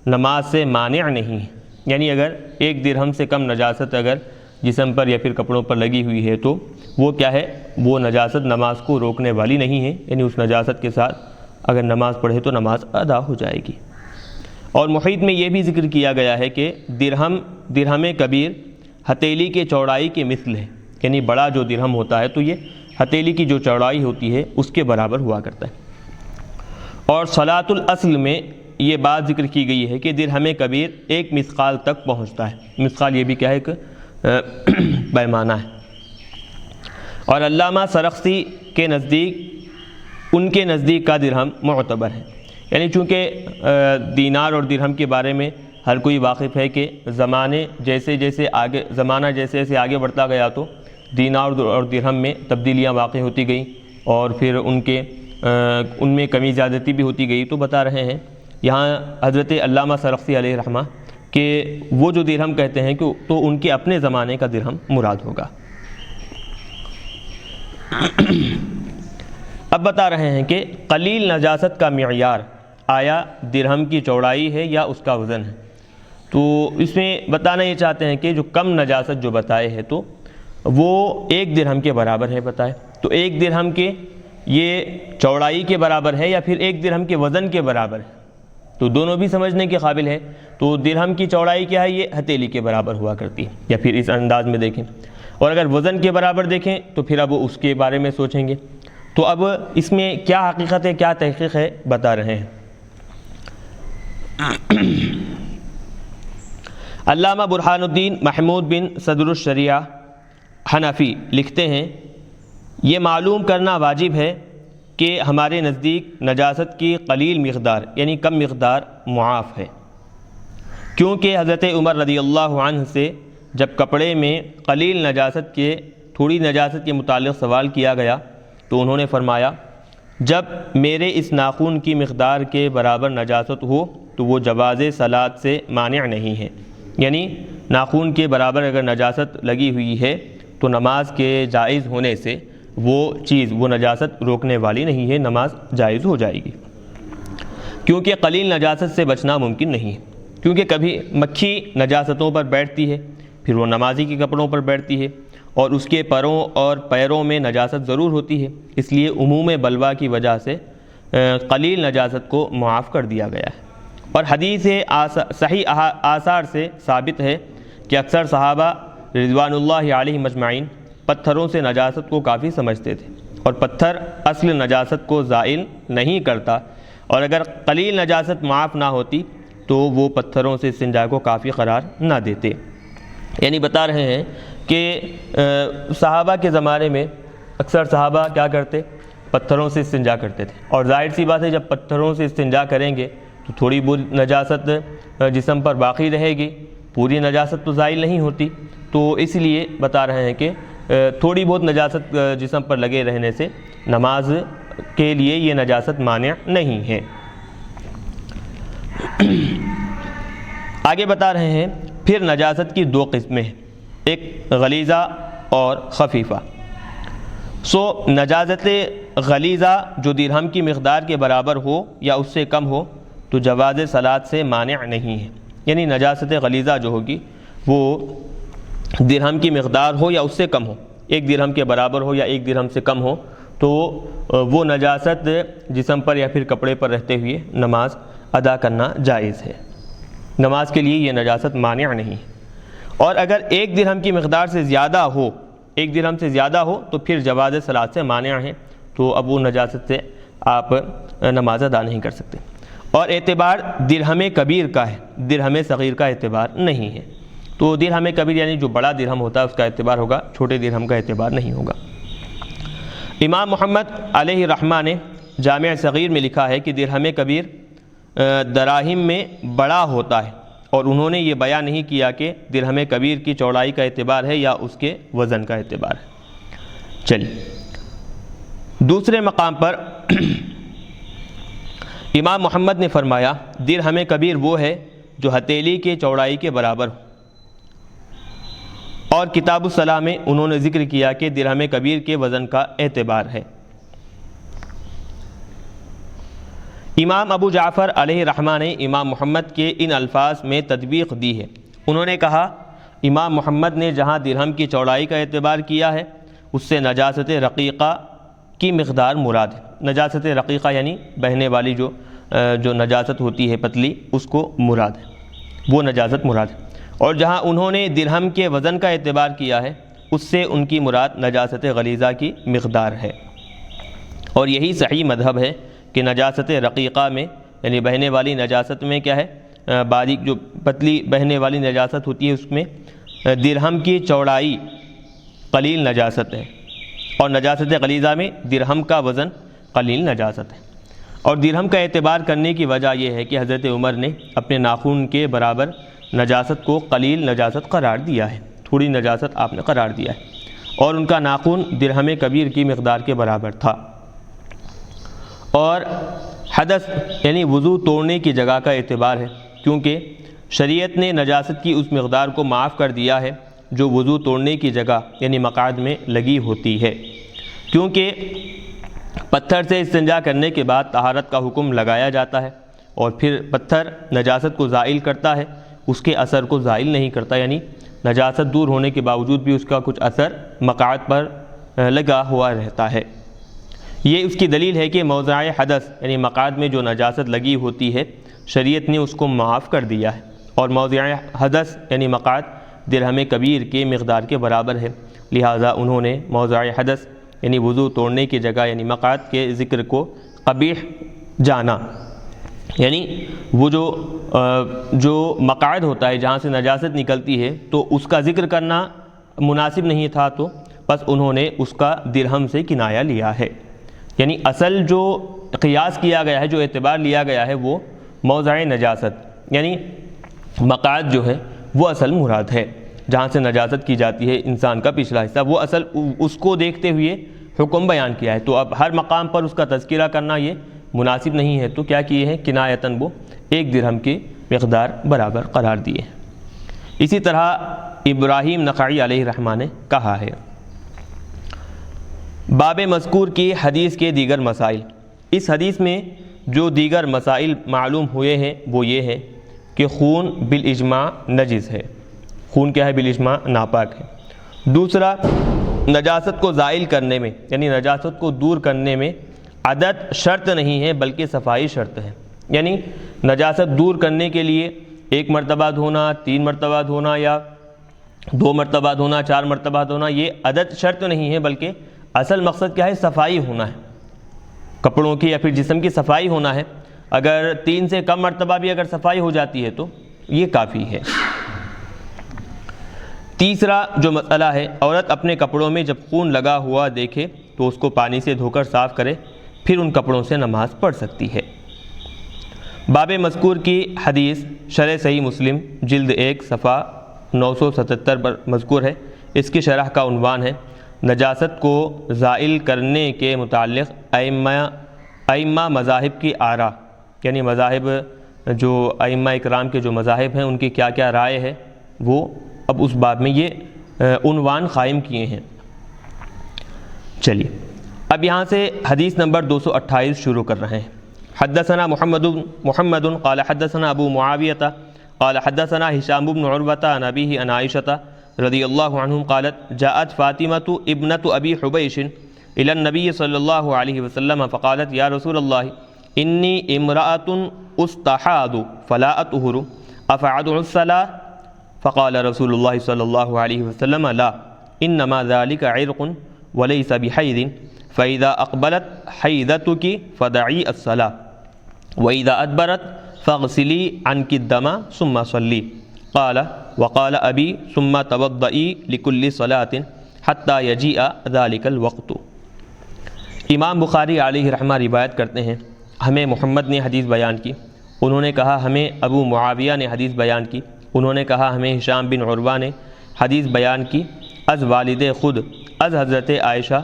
نماز سے مانع نہیں ہے، یعنی اگر 1 درہم سے کم نجاست اگر جسم پر یا پھر کپڑوں پر لگی ہوئی ہے تو وہ کیا ہے؟ وہ نجاست نماز کو روکنے والی نہیں ہے، یعنی اس نجاست کے ساتھ اگر نماز پڑھے تو نماز ادا ہو جائے گی۔ اور محیط میں یہ بھی ذکر کیا گیا ہے کہ درہم کبیر ہتھیلی کے چوڑائی کے مثل ہے، یعنی بڑا جو درہم ہوتا ہے تو یہ ہتھیلی کی جو چوڑائی ہوتی ہے اس کے برابر ہوا کرتا ہے۔ اور صلاۃ الاصل میں یہ بات ذکر کی گئی ہے کہ درہم کبیر 1 مثقال تک پہنچتا ہے، مثقال یہ بھی کیا ہے؟ ایک پیمانہ ہے۔ اور علامہ سرخسی کے نزدیک، ان کے نزدیک کا درہم معتبر ہے، یعنی چونکہ دینار اور درہم کے بارے میں ہر کوئی واقف ہے کہ زمانہ جیسے جیسے آگے بڑھتا گیا تو دینار اور درہم میں تبدیلیاں واقع ہوتی گئیں، اور پھر ان میں کمی زیادتی بھی ہوتی گئی۔ تو بتا رہے ہیں یہاں حضرت علامہ سرخسی علیہ رحمہ کہ وہ جو درہم کہتے ہیں کہ تو ان کے اپنے زمانے کا درہم مراد ہوگا۔ اب بتا رہے ہیں کہ قلیل نجاست کا معیار آیا درہم کی چوڑائی ہے یا اس کا وزن ہے؟ تو اس میں بتانا یہ چاہتے ہیں کہ جو کم نجاست جو بتائے ہے تو وہ 1 درہم کے برابر ہے بتائے، تو 1 درہم کے یہ چوڑائی کے برابر ہے یا پھر 1 درہم کے وزن کے برابر ہے؟ تو دونوں بھی سمجھنے کے قابل ہے۔ تو درہم کی چوڑائی کیا ہے؟ یہ ہتھیلی کے برابر ہوا کرتی ہے، یا پھر اس انداز میں دیکھیں، اور اگر وزن کے برابر دیکھیں تو پھر اب اس کے بارے میں سوچیں گے۔ تو اب اس میں کیا حقیقت ہے، کیا تحقیق ہے، بتا رہے ہیں۔ علامہ برہان الدین محمود بن صدر الشریعہ حنفی لکھتے ہیں، یہ معلوم کرنا واجب ہے کہ ہمارے نزدیک نجاست کی قلیل مقدار یعنی کم مقدار معاف ہے، کیونکہ حضرت عمر رضی اللہ عنہ سے جب کپڑے میں قلیل نجاست کے تھوڑی نجاست کے متعلق سوال کیا گیا تو انہوں نے فرمایا، جب میرے اس ناخن کی مقدار کے برابر نجاست ہو تو وہ جواز صلاۃ سے مانع نہیں ہے، یعنی ناخن کے برابر اگر نجاست لگی ہوئی ہے تو نماز کے جائز ہونے سے وہ نجاست روکنے والی نہیں ہے، نماز جائز ہو جائے گی، کیونکہ قلیل نجاست سے بچنا ممکن نہیں ہے، کیونکہ کبھی مکھی نجاستوں پر بیٹھتی ہے، پھر وہ نمازی کے کپڑوں پر بیٹھتی ہے، اور اس کے پروں اور پیروں میں نجاست ضرور ہوتی ہے، اس لیے عموم بلوا کی وجہ سے قلیل نجاست کو معاف کر دیا گیا ہے۔ اور حدیث صحیح آثار سے ثابت ہے کہ اکثر صحابہ رضوان اللہ علیہم اجمعین پتھروں سے نجاست کو کافی سمجھتے تھے، اور پتھر اصل نجاست کو زائل نہیں کرتا، اور اگر قلیل نجاست معاف نہ ہوتی تو وہ پتھروں سے استنجا کو کافی قرار نہ دیتے۔ یعنی بتا رہے ہیں کہ صحابہ کے زمانے میں اکثر صحابہ کیا کرتے؟ پتھروں سے استنجا کرتے تھے، اور ظاہر سی بات ہے جب پتھروں سے استنجا کریں گے تو تھوڑی بہت نجاست جسم پر باقی رہے گی، پوری نجاست تو زائل نہیں ہوتی، تو اس لیے بتا رہے ہیں کہ تھوڑی بہت نجاست جسم پر لگے رہنے سے نماز کے لیے یہ نجاست مانع نہیں ہے۔ آگے بتا رہے ہیں پھر نجاست کی 2 قسمیں ہیں، ایک غلیظہ اور خفیفہ۔ نجاست غلیظہ جو درہم کی مقدار کے برابر ہو یا اس سے کم ہو تو جواز صلاۃ سے مانع نہیں ہے، یعنی نجاست غلیظہ جو ہوگی وہ درہم کی مقدار ہو یا اس سے کم ہو، 1 درہم کے برابر ہو یا 1 درہم سے کم ہو، تو وہ نجاست جسم پر یا پھر کپڑے پر رہتے ہوئے نماز ادا کرنا جائز ہے۔ نماز کے لیے یہ نجاست مانع نہیں ہے۔ اور اگر 1 درہم کی مقدار سے زیادہ ہو، 1 درہم سے زیادہ ہو تو پھر جواز صلاۃ سے مانع ہے، تو اب وہ نجاست سے آپ نماز ادا نہیں کر سکتے۔ اور اعتبار درہم کبیر کا ہے، درہم صغیر کا اعتبار نہیں ہے۔ تو درہم کبیر یعنی جو بڑا درہم ہوتا ہے اس کا اعتبار ہوگا، چھوٹے درہم کا اعتبار نہیں ہوگا۔ امام محمد علیہ رحمہ نے جامع صغیر میں لکھا ہے کہ درہم کبیر دراہم میں بڑا ہوتا ہے، اور انہوں نے یہ بیان نہیں کیا کہ درہم کبیر کی چوڑائی کا اعتبار ہے یا اس کے وزن کا اعتبار ہے۔ چلیے دوسرے مقام پر امام محمد نے فرمایا درہم کبیر وہ ہے جو ہتھیلی کے چوڑائی کے برابر ہو، اور کتاب الصلاۃ میں انہوں نے ذکر کیا کہ درہم کبیر کے وزن کا اعتبار ہے۔ امام ابو جعفر علیہ رحمہ نے امام محمد کے ان الفاظ میں تطبیق دی ہے۔ انہوں نے کہا امام محمد نے جہاں درہم کی چوڑائی کا اعتبار کیا ہے اس سے نجاست رقیقہ کی مقدار مراد ہے۔ نجاست رقیقہ یعنی بہنے والی جو نجاست ہوتی ہے پتلی، اس کو مراد ہے، وہ نجاست مراد ہے۔ اور جہاں انہوں نے درہم کے وزن کا اعتبار کیا ہے اس سے ان کی مراد نجاست غلیظہ کی مقدار ہے۔ اور یہی صحیح مذہب ہے کہ نجاست رقیقہ میں یعنی بہنے والی نجاست میں کیا ہے، باریک جو پتلی بہنے والی نجاست ہوتی ہے اس میں درہم کی چوڑائی قلیل نجاست ہے، اور نجاست غلیظہ میں درہم کا وزن قلیل نجاست ہے۔ اور درہم کا اعتبار کرنے کی وجہ یہ ہے کہ حضرت عمر نے اپنے ناخن کے برابر نجاست کو قلیل نجاست قرار دیا ہے، تھوڑی نجاست آپ نے قرار دیا ہے، اور ان کا ناخن درہم کبیر کی مقدار کے برابر تھا۔ اور حدث یعنی وضو توڑنے کی جگہ کا اعتبار ہے، کیونکہ شریعت نے نجاست کی اس مقدار کو معاف کر دیا ہے جو وضو توڑنے کی جگہ یعنی مقعد میں لگی ہوتی ہے، کیونکہ پتھر سے استنجا کرنے کے بعد طہارت کا حکم لگایا جاتا ہے، اور پھر پتھر نجاست کو زائل کرتا ہے، اس کے اثر کو زائل نہیں کرتا، یعنی نجاست دور ہونے کے باوجود بھی اس کا کچھ اثر مقعد پر لگا ہوا رہتا ہے۔ یہ اس کی دلیل ہے کہ موضع حدث یعنی مقعد میں جو نجاست لگی ہوتی ہے شریعت نے اس کو معاف کر دیا ہے، اور موضع حدث یعنی مقعد درہم کبیر کے مقدار کے برابر ہے، لہٰذا انہوں نے موضع حدث یعنی وضو توڑنے کی جگہ یعنی مقعد کے ذکر کو قبیح جانا، یعنی وہ جو مقعد ہوتا ہے جہاں سے نجاست نکلتی ہے تو اس کا ذکر کرنا مناسب نہیں تھا، تو بس انہوں نے اس کا درہم سے کنایہ لیا ہے۔ یعنی اصل جو قیاس کیا گیا ہے، جو اعتبار لیا گیا ہے وہ موضع نجاست یعنی مقعد جو ہے وہ اصل مراد ہے، جہاں سے نجاست کی جاتی ہے انسان کا پچھلا حصہ، وہ اصل اس کو دیکھتے ہوئے حکم بیان کیا ہے۔ تو اب ہر مقام پر اس کا تذکرہ کرنا یہ مناسب نہیں ہے، تو کیا کیے ہیں، کنایتاً وہ 1 درہم کی مقدار برابر قرار دیے۔ اسی طرح ابراہیم نخعی علیہ رحمہ نے کہا ہے۔ باب مذکور کی حدیث کے دیگر مسائل۔ اس حدیث میں جو دیگر مسائل معلوم ہوئے ہیں وہ یہ ہے کہ خون بالاجماع نجس ہے، خون کیا ہے، بالاجماع ناپاک ہے۔ دوسرا، نجاست کو زائل کرنے میں یعنی نجاست کو دور کرنے میں عدد شرط نہیں ہے بلکہ صفائی شرط ہے، یعنی نجاست دور کرنے کے لیے 1 مرتبہ دھونا، 3 مرتبہ دھونا، یا 2 مرتبہ دھونا، 4 مرتبہ دھونا، یہ عدد شرط نہیں ہے، بلکہ اصل مقصد کیا ہے، صفائی ہونا ہے، کپڑوں کی یا پھر جسم کی صفائی ہونا ہے۔ اگر 3 سے کم مرتبہ بھی اگر صفائی ہو جاتی ہے تو یہ کافی ہے۔ تیسرا جو مسئلہ ہے، عورت اپنے کپڑوں میں جب خون لگا ہوا دیکھے تو اس کو پانی سے دھو کر صاف کرے، پھر ان کپڑوں سے نماز پڑھ سکتی ہے۔ باب مذکور کی حدیث شرح صحیح مسلم جلد 1 صفحہ 977 پر مذکور ہے۔ اس کی شرح کا عنوان ہے نجاست کو زائل کرنے کے متعلق ائمہ مذاہب کی آراء، یعنی مذاہب جو ائمہ اکرام کے جو مذاہب ہیں ان کی کیا کیا رائے ہے، وہ اب اس باب میں یہ عنوان قائم کیے ہیں۔ چلیے اب یہاں سے حدیث نمبر 228 شروع کر رہے ہیں۔ حدثنا محمد قال حدثنا ابو معاویہ قال حدثنا هشام بن عروة عن أبيه عن عائشة رضی اللہ عنہم قالت جاءت فاطمة ابنة أبي حبيش إلى النبي صلى الله عليه وسلم فقالت يا رسول الله انی امرأۃ استحاض فلا اطہر افأدع الصلاۃ؟ فقال رسول اللہ صلی اللہ علیہ وسلم لا انما ذلك عرق وليس بحیض فإذا اقبلت حیضتك فدعی الصلاۃ وإذا ادبرت فاغسلی عنک الدم ثم صلی قال وقال ابی ثم توضئی لكل صلاۃ حتی یجیء ذلك الوقت۔ امام بخاری علیہ رحمہ روایت کرتے ہیں ہمیں محمد نے حدیث بیان کی، انہوں نے کہا ہمیں ابو معاویہ نے حدیث بیان کی، انہوں نے کہا ہمیں ہشام بن عروہ نے حدیث بیان کی از والد خود از حضرت عائشہ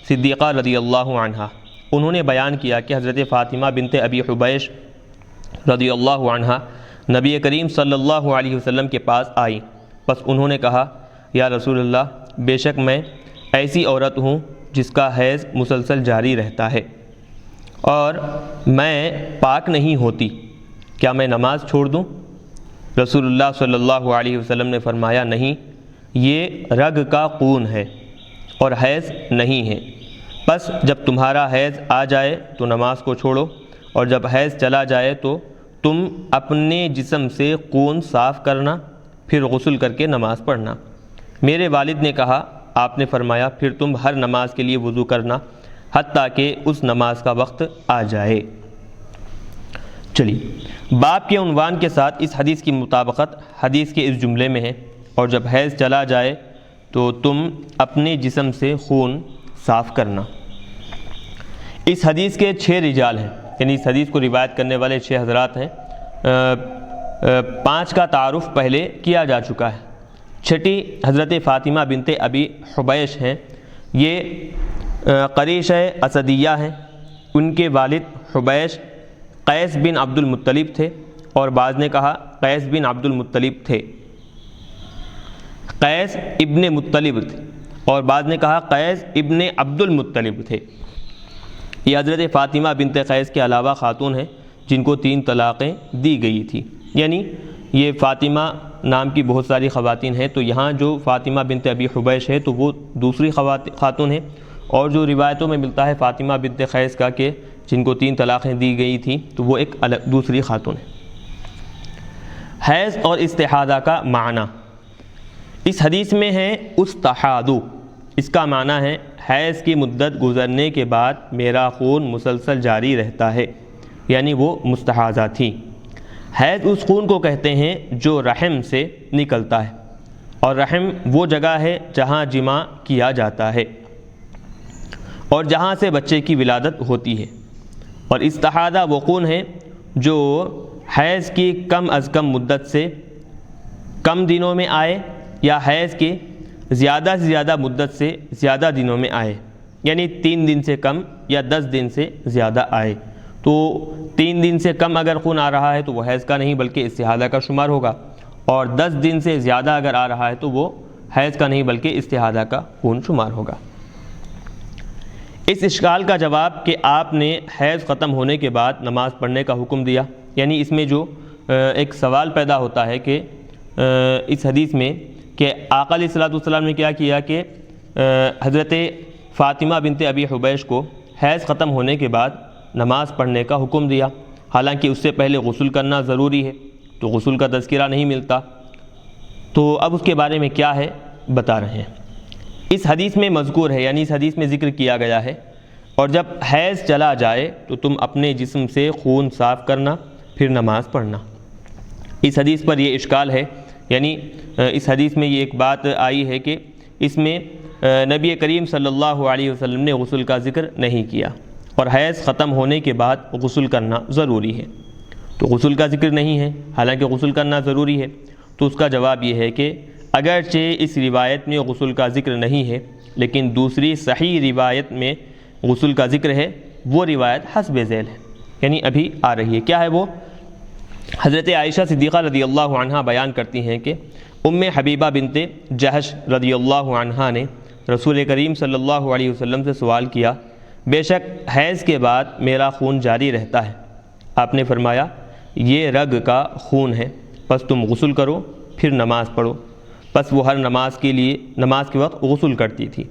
صدیقہ رضی اللہ عنہا۔ انہوں نے بیان کیا کہ حضرت فاطمہ بنت ابی حبیش رضی اللہ عنہا نبی کریم صلی اللہ علیہ وسلم کے پاس آئی، بس انہوں نے کہا یا رسول اللہ بے شک میں ایسی عورت ہوں جس کا حیض مسلسل جاری رہتا ہے اور میں پاک نہیں ہوتی، کیا میں نماز چھوڑ دوں؟ رسول اللہ صلی اللہ علیہ وسلم نے فرمایا نہیں، یہ رگ کا خون ہے اور حیض نہیں ہے، بس جب تمہارا حیض آ جائے تو نماز کو چھوڑو، اور جب حیض چلا جائے تو تم اپنے جسم سے خون صاف کرنا، پھر غسل کر کے نماز پڑھنا۔ میرے والد نے کہا، آپ نے فرمایا پھر تم ہر نماز کے لیے وضو کرنا حتیٰ کہ اس نماز کا وقت آ جائے۔ چلیے باب کے عنوان کے ساتھ اس حدیث کی مطابقت حدیث کے اس جملے میں ہے، اور جب حیض چلا جائے تو تم اپنے جسم سے خون صاف کرنا۔ اس حدیث کے 6 رجال ہیں، یعنی اس حدیث کو روایت کرنے والے 6 حضرات ہیں۔ 5 کا تعارف پہلے کیا جا چکا ہے۔ چھٹی حضرت فاطمہ بنت ابی حبیش ہیں، یہ قریشہ اسدیہ ہیں، ان کے والد حبیش قیس بن عبد المطلب تھے، اور بعض نے کہا قیس بن عبد المطلب تھے، قیس ابن مطلب تھے، اور بعض نے کہا قیس ابن عبد المطلب تھے۔ یہ حضرت فاطمہ بنت قیس کے علاوہ خاتون ہیں جن کو 3 طلاقیں دی گئی تھی، یعنی یہ فاطمہ نام کی بہت ساری خواتین ہیں، تو یہاں جو فاطمہ بنت ابی حبیش ہے تو وہ دوسری خاتون ہیں، اور جو روایتوں میں ملتا ہے فاطمہ بنت قیس کا کہ جن کو 3 طلاقیں دی گئی تھیں تو وہ ایک دوسری خاتون ہے۔ حیض اور استحاضہ کا معنی اس حدیث میں ہے استحاضو، اس کا معنی ہے حیض کی مدت گزرنے کے بعد میرا خون مسلسل جاری رہتا ہے، یعنی وہ مستحاضہ تھی۔ حیض اس خون کو کہتے ہیں جو رحم سے نکلتا ہے، اور رحم وہ جگہ ہے جہاں جماع کیا جاتا ہے اور جہاں سے بچے کی ولادت ہوتی ہے، اور استحاضہ وہ خون ہے جو حیض کی کم از کم مدت سے کم دنوں میں آئے یا حیض کے زیادہ سے زیادہ مدت سے زیادہ دنوں میں آئے، یعنی 3 دن سے کم یا 10 دن سے زیادہ آئے۔ تو 3 دن سے کم اگر خون آ رہا ہے تو وہ حیض کا نہیں بلکہ استحاضہ کا شمار ہوگا، اور 10 دن سے زیادہ اگر آ رہا ہے تو وہ حیض کا نہیں بلکہ استحاضہ کا خون شمار ہوگا۔ اس اشکال کا جواب کہ آپ نے حیض ختم ہونے کے بعد نماز پڑھنے کا حکم دیا، یعنی اس میں جو ایک سوال پیدا ہوتا ہے کہ اس حدیث میں کہ آقا علیہ الصلوۃ والسلام نے کیا کیا کہ حضرت فاطمہ بنت ابی حبیش کو حیض ختم ہونے کے بعد نماز پڑھنے کا حکم دیا، حالانکہ اس سے پہلے غسل کرنا ضروری ہے، تو غسل کا تذکرہ نہیں ملتا، تو اب اس کے بارے میں کیا ہے بتا رہے ہیں۔ اس حدیث میں مذکور ہے، یعنی اس حدیث میں ذکر کیا گیا ہے، اور جب حیض چلا جائے تو تم اپنے جسم سے خون صاف کرنا پھر نماز پڑھنا۔ اس حدیث پر یہ اشکال ہے، یعنی اس حدیث میں یہ ایک بات آئی ہے کہ اس میں نبی کریم صلی اللہ علیہ وسلم نے غسل کا ذکر نہیں کیا، اور حیض ختم ہونے کے بعد غسل کرنا ضروری ہے، تو غسل کا ذکر نہیں ہے حالانکہ غسل کرنا ضروری ہے۔ تو اس کا جواب یہ ہے کہ اگرچہ اس روایت میں غسل کا ذکر نہیں ہے، لیکن دوسری صحیح روایت میں غسل کا ذکر ہے، وہ روایت حسب ذیل ہے، یعنی ابھی آ رہی ہے۔ کیا ہے وہ؟ حضرت عائشہ صدیقہ رضی اللہ عنہا بیان کرتی ہیں کہ حبیبہ بنت جہش رضی اللہ عنہا نے رسول کریم صلی اللہ علیہ وسلم سے سوال کیا، بے شک حیض کے بعد میرا خون جاری رہتا ہے، آپ نے فرمایا یہ رگ کا خون ہے، پس تم غسل کرو پھر نماز پڑھو۔ پس وہ ہر نماز کے وقت غسل کرتی تھی،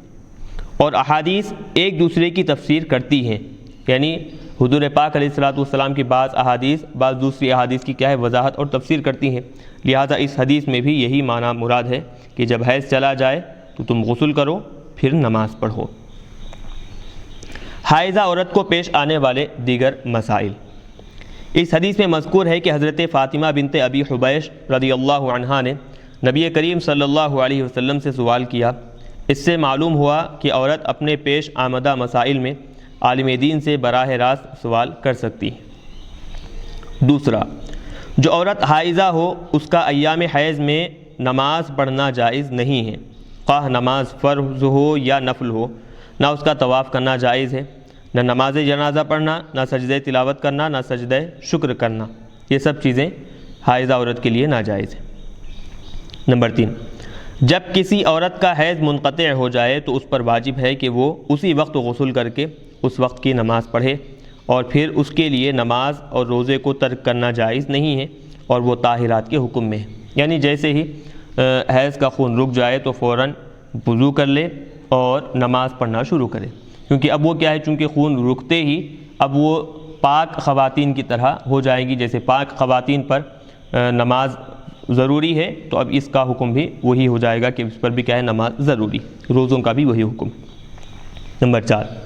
اور احادیث ایک دوسرے کی تفسیر کرتی ہیں، یعنی حضور پاک علیہ الصلوۃ والسلام کی بعض احادیث بعض دوسری احادیث کی کیا ہے وضاحت اور تفسیر کرتی ہیں، لہٰذا اس حدیث میں بھی یہی معنی مراد ہے کہ جب حیض چلا جائے تو تم غسل کرو پھر نماز پڑھو۔ حائضہ عورت کو پیش آنے والے دیگر مسائل۔ اس حدیث میں مذکور ہے کہ حضرت فاطمہ بنت ابی حبیش رضی اللہ عنہا نے نبی کریم صلی اللہ علیہ وسلم سے سوال کیا۔ اس سے معلوم ہوا کہ عورت اپنے پیش آمدہ مسائل میں عالم دین سے براہ راست سوال کر سکتی ہے۔ دوسرا، جو عورت حائضہ ہو اس کا ایام حیض میں نماز پڑھنا جائز نہیں ہے، خواہ نماز فرض ہو یا نفل ہو، نہ اس کا طواف کرنا جائز ہے، نہ نماز جنازہ پڑھنا، نہ سجدہ تلاوت کرنا، نہ سجدہ شکر کرنا، یہ سب چیزیں حائضہ عورت کے لیے ناجائز ہیں۔ نمبر 3، جب کسی عورت کا حیض منقطع ہو جائے تو اس پر واجب ہے کہ وہ اسی وقت غسل کر کے اس وقت کی نماز پڑھے، اور پھر اس کے لیے نماز اور روزے کو ترک کرنا جائز نہیں ہے، اور وہ طاہرات کے حکم میں ہے۔ یعنی جیسے ہی حیض کا خون رک جائے تو فوراً وضو کر لے اور نماز پڑھنا شروع کرے، کیونکہ اب وہ کیا ہے، چونکہ خون رکتے ہی اب وہ پاک خواتین کی طرح ہو جائیں گی، جیسے پاک خواتین پر نماز ضروری ہے تو اب اس کا حکم بھی وہی ہو جائے گا کہ اس پر بھی کیا ہے نماز ضروری، روزوں کا بھی وہی حکم۔ نمبر 4،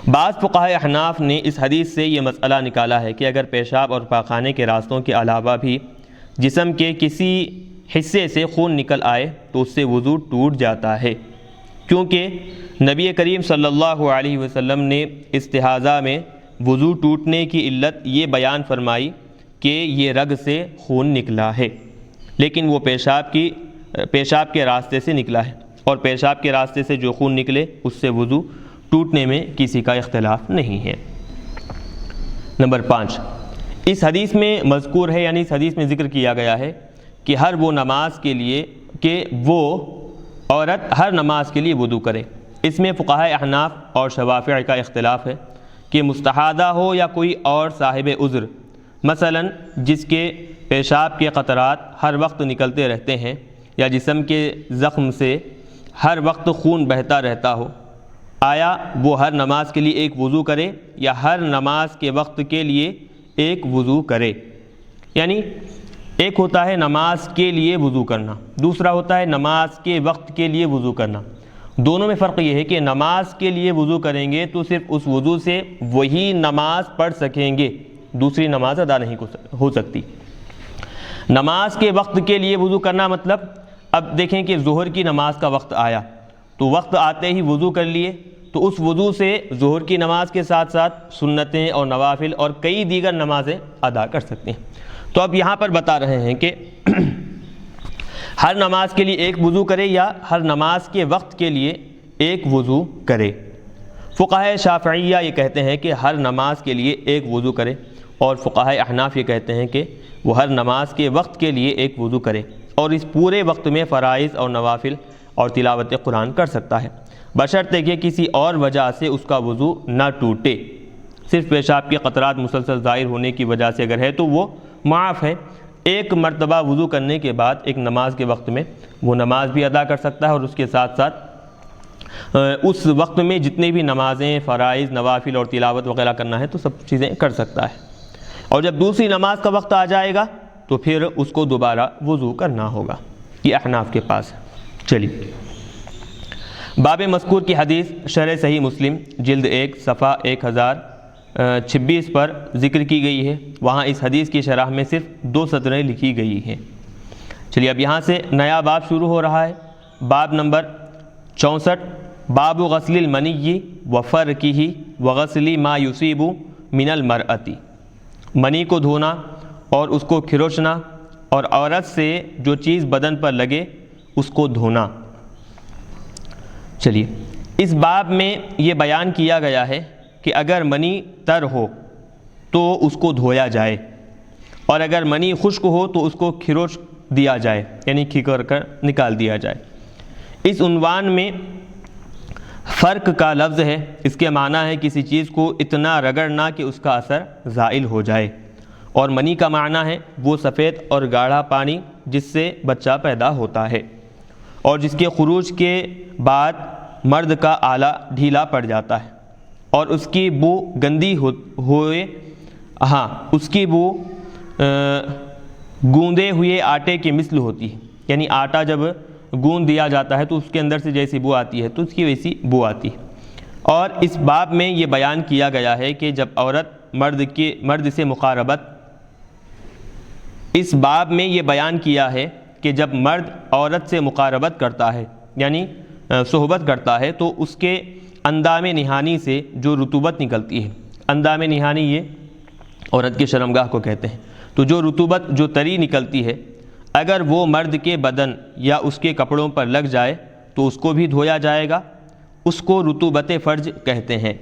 بعض فقہائے احناف نے اس حدیث سے یہ مسئلہ نکالا ہے کہ اگر پیشاب اور پاخانے کے راستوں کے علاوہ بھی جسم کے کسی حصے سے خون نکل آئے تو اس سے وضو ٹوٹ جاتا ہے، کیونکہ نبی کریم صلی اللہ علیہ وسلم نے استحاضہ میں وضو ٹوٹنے کی علت یہ بیان فرمائی کہ یہ رگ سے خون نکلا ہے، لیکن وہ پیشاب کے راستے سے نکلا ہے، اور پیشاب کے راستے سے جو خون نکلے اس سے وضو ٹوٹنے میں کسی کا اختلاف نہیں ہے۔ نمبر 5، اس حدیث میں مذکور ہے، یعنی اس حدیث میں ذکر کیا گیا ہے کہ ہر وہ نماز کے لیے کہ وہ عورت ہر نماز کے لیے وضو کرے۔ اس میں فقہائے احناف اور شوافع کا اختلاف ہے کہ مستحاضہ ہو یا کوئی اور صاحب عذر، مثلا جس کے پیشاب کے قطرات ہر وقت نکلتے رہتے ہیں یا جسم کے زخم سے ہر وقت خون بہتا رہتا ہو، آیا وہ ہر نماز کے لیے ایک وضو کرے یا ہر نماز کے وقت کے لیے ایک وضو کرے؟ یعنی ایک ہوتا ہے نماز کے لیے وضو کرنا، دوسرا ہوتا ہے نماز کے وقت کے لیے وضو کرنا۔ دونوں میں فرق یہ ہے کہ نماز کے لیے وضو کریں گے تو صرف اس وضو سے وہی نماز پڑھ سکیں گے، دوسری نماز ادا نہیں ہو سکتی۔ نماز کے وقت کے لیے وضو کرنا مطلب اب دیکھیں کہ ظہر کی نماز کا وقت آیا تو وقت آتے ہی وضو کر لیے، تو اس وضو سے ظہر کی نماز کے ساتھ ساتھ سنتیں اور نوافل اور کئی دیگر نمازیں ادا کر سکتے ہیں۔ تو اب یہاں پر بتا رہے ہیں کہ ہر نماز کے لیے ایک وضو کرے یا ہر نماز کے وقت کے لیے ایک وضو کرے۔ فقہائے شافعیہ یہ کہتے ہیں کہ ہر نماز کے لیے ایک وضو کرے، اور فقہائے احناف یہ کہتے ہیں کہ وہ ہر نماز کے وقت کے لیے ایک وضو کرے، اور اس پورے وقت میں فرائض اور نوافل اور تلاوت قرآن کر سکتا ہے، بشرطے کہ کسی اور وجہ سے اس کا وضو نہ ٹوٹے۔ صرف پیشاب کے قطرات مسلسل ظاہر ہونے کی وجہ سے اگر ہے تو وہ معاف ہے، ایک مرتبہ وضو کرنے کے بعد ایک نماز کے وقت میں وہ نماز بھی ادا کر سکتا ہے، اور اس کے ساتھ ساتھ اس وقت میں جتنے بھی نمازیں فرائض نوافل اور تلاوت وغیرہ کرنا ہے تو سب چیزیں کر سکتا ہے، اور جب دوسری نماز کا وقت آ جائے گا تو پھر اس کو دوبارہ وضو کرنا ہوگا۔ یہ احناف کے پاس ہے۔ چلیے، باب مذکور کی حدیث شرح صحیح مسلم جلد 1 صفحہ 1026 پر ذکر کی گئی ہے، وہاں اس حدیث کی شرح میں صرف 2 سطریں لکھی گئی ہیں۔ چلیے اب یہاں سے نیا باب شروع ہو رہا ہے، باب نمبر 64، باب غسل المنی وفرکہ وغسل ما یصیب من المرأۃ، منی کو دھونا اور اس کو کھروچنا، اور عورت سے جو چیز بدن پر لگے اس کو دھونا۔ چلیے، اس باب میں یہ بیان کیا گیا ہے کہ اگر منی تر ہو تو اس کو دھویا جائے، اور اگر منی خشک ہو تو اس کو کھروچ دیا جائے، یعنی کھکر کر نکال دیا جائے۔ اس عنوان میں فرق کا لفظ ہے، اس کے معنی ہے کسی چیز کو اتنا رگڑنا کہ اس کا اثر زائل ہو جائے، اور منی کا معنی ہے وہ سفید اور گاڑھا پانی جس سے بچہ پیدا ہوتا ہے، اور جس کے خروج کے بعد مرد کا آلہ ڈھیلا پڑ جاتا ہے، اور اس کی بو گندی ہوئے اس کی بو گوندے ہوئے آٹے کی مثل ہوتی ہے، یعنی آٹا جب گوند دیا جاتا ہے تو اس کے اندر سے جیسی بو آتی ہے تو اس کی ویسی بو آتی ہے۔ اور اس باب میں یہ بیان کیا گیا ہے کہ جب عورت مرد سے مقاربت، اس باب میں یہ بیان کیا ہے کہ جب مرد عورت سے مقاربت کرتا ہے یعنی صحبت کرتا ہے تو اس کے اندام نہانی سے جو رطوبت نکلتی ہے، اندام نہانی یہ عورت کے شرمگاہ کو کہتے ہیں، تو جو رطوبت جو تری نکلتی ہے اگر وہ مرد کے بدن یا اس کے کپڑوں پر لگ جائے تو اس کو بھی دھویا جائے گا، اس کو رطوبت فرج کہتے ہیں۔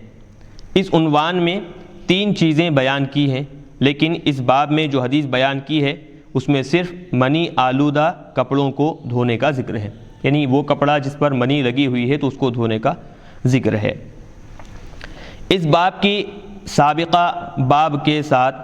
اس عنوان میں 3 چیزیں بیان کی ہیں، لیکن اس باب میں جو حدیث بیان کی ہے اس میں صرف منی آلودہ کپڑوں کو دھونے کا ذکر ہے، یعنی وہ کپڑا جس پر منی لگی ہوئی ہے تو اس کو دھونے کا ذکر ہے۔ اس باب کی سابقہ باب کے ساتھ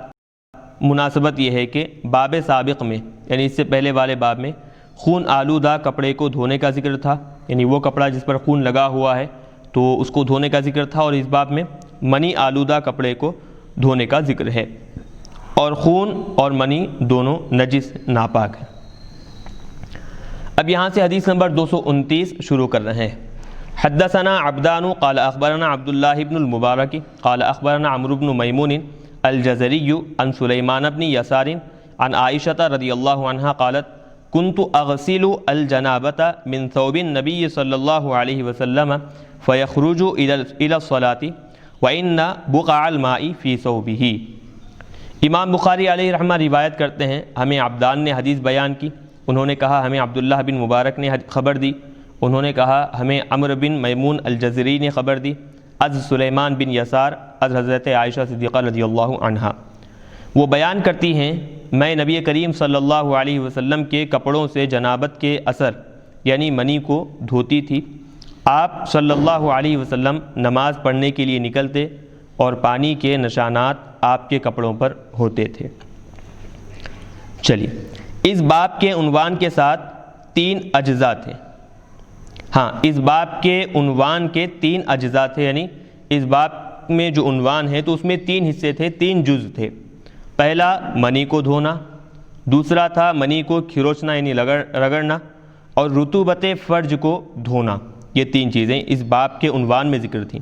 مناسبت یہ ہے کہ باب سابق میں یعنی اس سے پہلے والے باب میں خون آلودہ کپڑے کو دھونے کا ذکر تھا، یعنی وہ کپڑا جس پر خون لگا ہوا ہے تو اس کو دھونے کا ذکر تھا، اور اس باب میں منی آلودہ کپڑے کو دھونے کا ذکر ہے، اور خون اور منی دونوں نجس ناپاک ہیں۔ اب یہاں سے حدیث نمبر 229 شروع کر رہے ہیں۔ حدثنا عبدان قال اخبرنا عبد الله بن المبارك قال اخبرنا عمرو بن میمون الجزری عن سلیمان بن یسار عن عائشة رضی اللہ عنہا قالت كنت اغسل الجنابة من ثوب النبي صلی اللہ علیہ وسلم فيخرج الى الصلاة وان بقع الماء في ثوبه۔ امام بخاری علیہ رحمہ روایت کرتے ہیں، ہمیں عبدان نے حدیث بیان کی، انہوں نے کہا ہمیں عبداللہ بن مبارک نے خبر دی، انہوں نے کہا ہمیں عمرو بن میمون الجزری نے خبر دی، از سلیمان بن یسار از حضرت عائشہ صدیقہ رضی اللہ عنہا، وہ بیان کرتی ہیں میں نبی کریم صلی اللہ علیہ وسلم کے کپڑوں سے جنابت کے اثر یعنی منی کو دھوتی تھی۔ آپ صلی اللہ علیہ وسلم نماز پڑھنے کے لیے نکلتے اور پانی کے نشانات آپ کے کپڑوں پر ہوتے تھے۔ چلیے، اس باب کے عنوان کے ساتھ 3 اجزاء تھے۔ اس باب کے عنوان کے 3 اجزاء تھے، یعنی اس باب میں جو عنوان ہے تو اس میں 3 حصے تھے، 3 جز تھے۔ پہلا منی کو دھونا، دوسرا تھا منی کو کھروچنا یعنی رگڑنا، اور رطوبت فرج کو دھونا۔ یہ 3 چیزیں اس باب کے عنوان میں ذکر تھیں،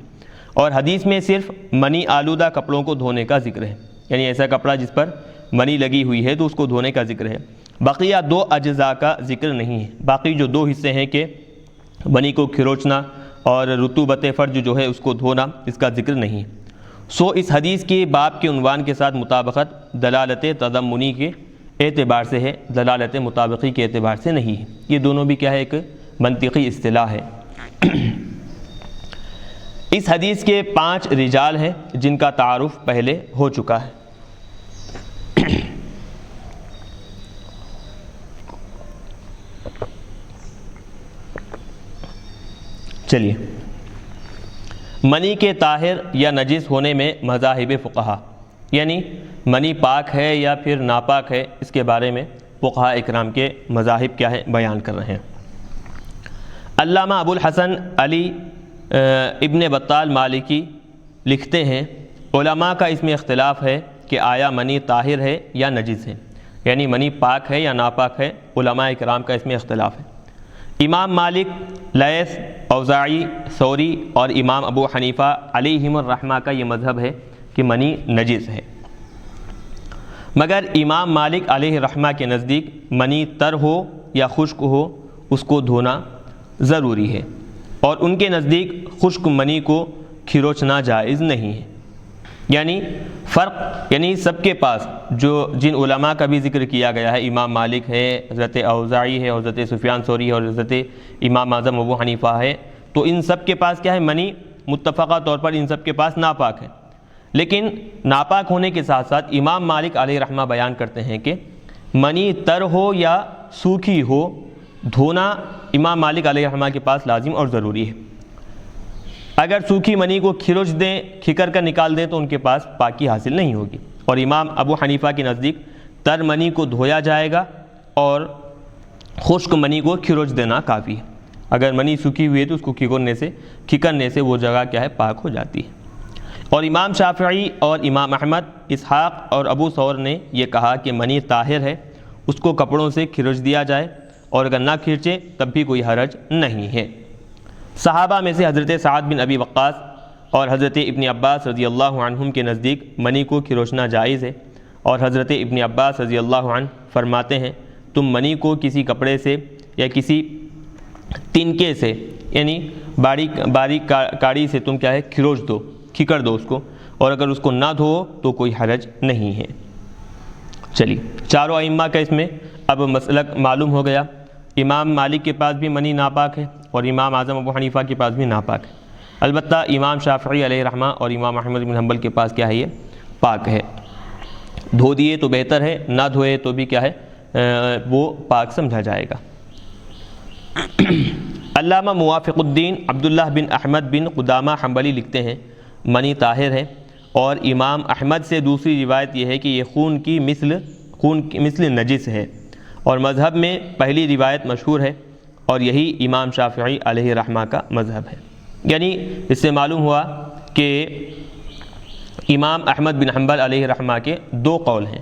اور حدیث میں صرف منی آلودہ کپڑوں کو دھونے کا ذکر ہے، یعنی ایسا کپڑا جس پر منی لگی ہوئی ہے تو اس کو دھونے کا ذکر ہے۔ بقیہ 2 اجزاء کا ذکر نہیں ہے، باقی جو 2 حصے ہیں کہ منی کو کھروچنا اور رطوبت فرج جو ہے اس کو دھونا، اس کا ذکر نہیں۔ اس حدیث کی باب کے عنوان کے ساتھ مطابقت دلالت تضمنی کے اعتبار سے ہے، دلالت مطابقی کے اعتبار سے نہیں ہے۔ یہ دونوں بھی کیا ہے، ایک منطقی اصطلاح ہے۔ اس حدیث کے 5 رجال ہیں جن کا تعارف پہلے ہو چکا ہے۔ چلیے، منی کے طاہر یا نجس ہونے میں مذاہب فقہا، یعنی منی پاک ہے یا پھر ناپاک ہے، اس کے بارے میں فقہا اکرام کے مذاہب کیا ہے بیان کر رہے ہیں۔ علامہ ابو الحسن علی ابن بطال مالکی لکھتے ہیں علماء کا اس میں اختلاف ہے کہ آیا منی طاہر ہے یا نجس ہے، یعنی منی پاک ہے یا ناپاک ہے، علماء اکرام کا اس میں اختلاف ہے۔ امام مالک، لیث، اوزاعی، ثوری اور امام ابو حنیفہ علیہم الرحمہ کا یہ مذہب ہے کہ منی نجس ہے، مگر امام مالک علیہ الرحمہ کے نزدیک منی تر ہو یا خشک ہو اس کو دھونا ضروری ہے، اور ان کے نزدیک خشک منی کو کھروچنا جائز نہیں ہے۔ یعنی سب کے پاس جن علماء کا بھی ذکر کیا گیا ہے، امام مالک ہے، حضرت اوزاعی ہے، حضرت سفیان ثوری ہے اور حضرت امام اعظم ابو حنیفہ ہے، تو ان سب کے پاس کیا ہے، منی متفقہ طور پر ان سب کے پاس ناپاک ہے۔ لیکن ناپاک ہونے کے ساتھ ساتھ امام مالک علیہ رحمہ بیان کرتے ہیں کہ منی تر ہو یا سوکھی ہو، دھونا امام مالک علیہ رحمہ کے پاس لازم اور ضروری ہے۔ اگر سوکھی منی کو کھروچ دیں، کھکر کر نکال دیں تو ان کے پاس پاکی حاصل نہیں ہوگی، اور امام ابو حنیفہ کے نزدیک تر منی کو دھویا جائے گا اور خشک منی کو کھروچ دینا کافی ہے۔ اگر منی سوکھی ہوئی ہے تو اس کو کھکرنے سے وہ جگہ کیا ہے، پاک ہو جاتی ہے۔ اور امام شافعی اور امام احمد، اسحاق اور ابو ثور نے یہ کہا کہ منی طاہر ہے، اس کو کپڑوں سے کھرچ دیا جائے، اور اگر نہ کھرچے تب بھی کوئی حرج نہیں ہے۔ صحابہ میں سے حضرت سعد بن ابی وقاص اور حضرت ابن عباس رضی اللہ عنہم کے نزدیک منی کو کھروچنا جائز ہے، اور حضرت ابن عباس رضی اللہ عنہ فرماتے ہیں تم منی کو کسی کپڑے سے یا کسی تنکے سے، یعنی باریک کاڑی سے تم کیا ہے کھروچ دو، کھکر دو اس کو، اور اگر اس کو نہ دھو تو کوئی حرج نہیں ہے۔ چلیے چاروں ائمہ کا اس میں اب مسلک معلوم ہو گیا۔ امام مالک کے پاس بھی منی ناپاک ہے، اور امام اعظم ابو حنیفہ کے پاس بھی ناپاک ہے، البتہ امام شافعی علیہ رحمہ اور امام احمد بن حنبل کے پاس کیا ہے یہ پاک ہے، دھو دیے تو بہتر ہے، نہ دھوئے تو بھی کیا ہے وہ پاک سمجھا جائے گا۔ علامہ موافق الدین عبداللہ بن احمد بن قدامہ حنبلی لکھتے ہیں منی طاہر ہے، اور امام احمد سے دوسری روایت یہ ہے کہ یہ خون کی مثل نجس ہے، اور مذہب میں پہلی روایت مشہور ہے، اور یہی امام شافعی علیہ رحمہ کا مذہب ہے۔ یعنی اس سے معلوم ہوا کہ امام احمد بن حنبل علیہ رحمہ کے دو قول ہیں،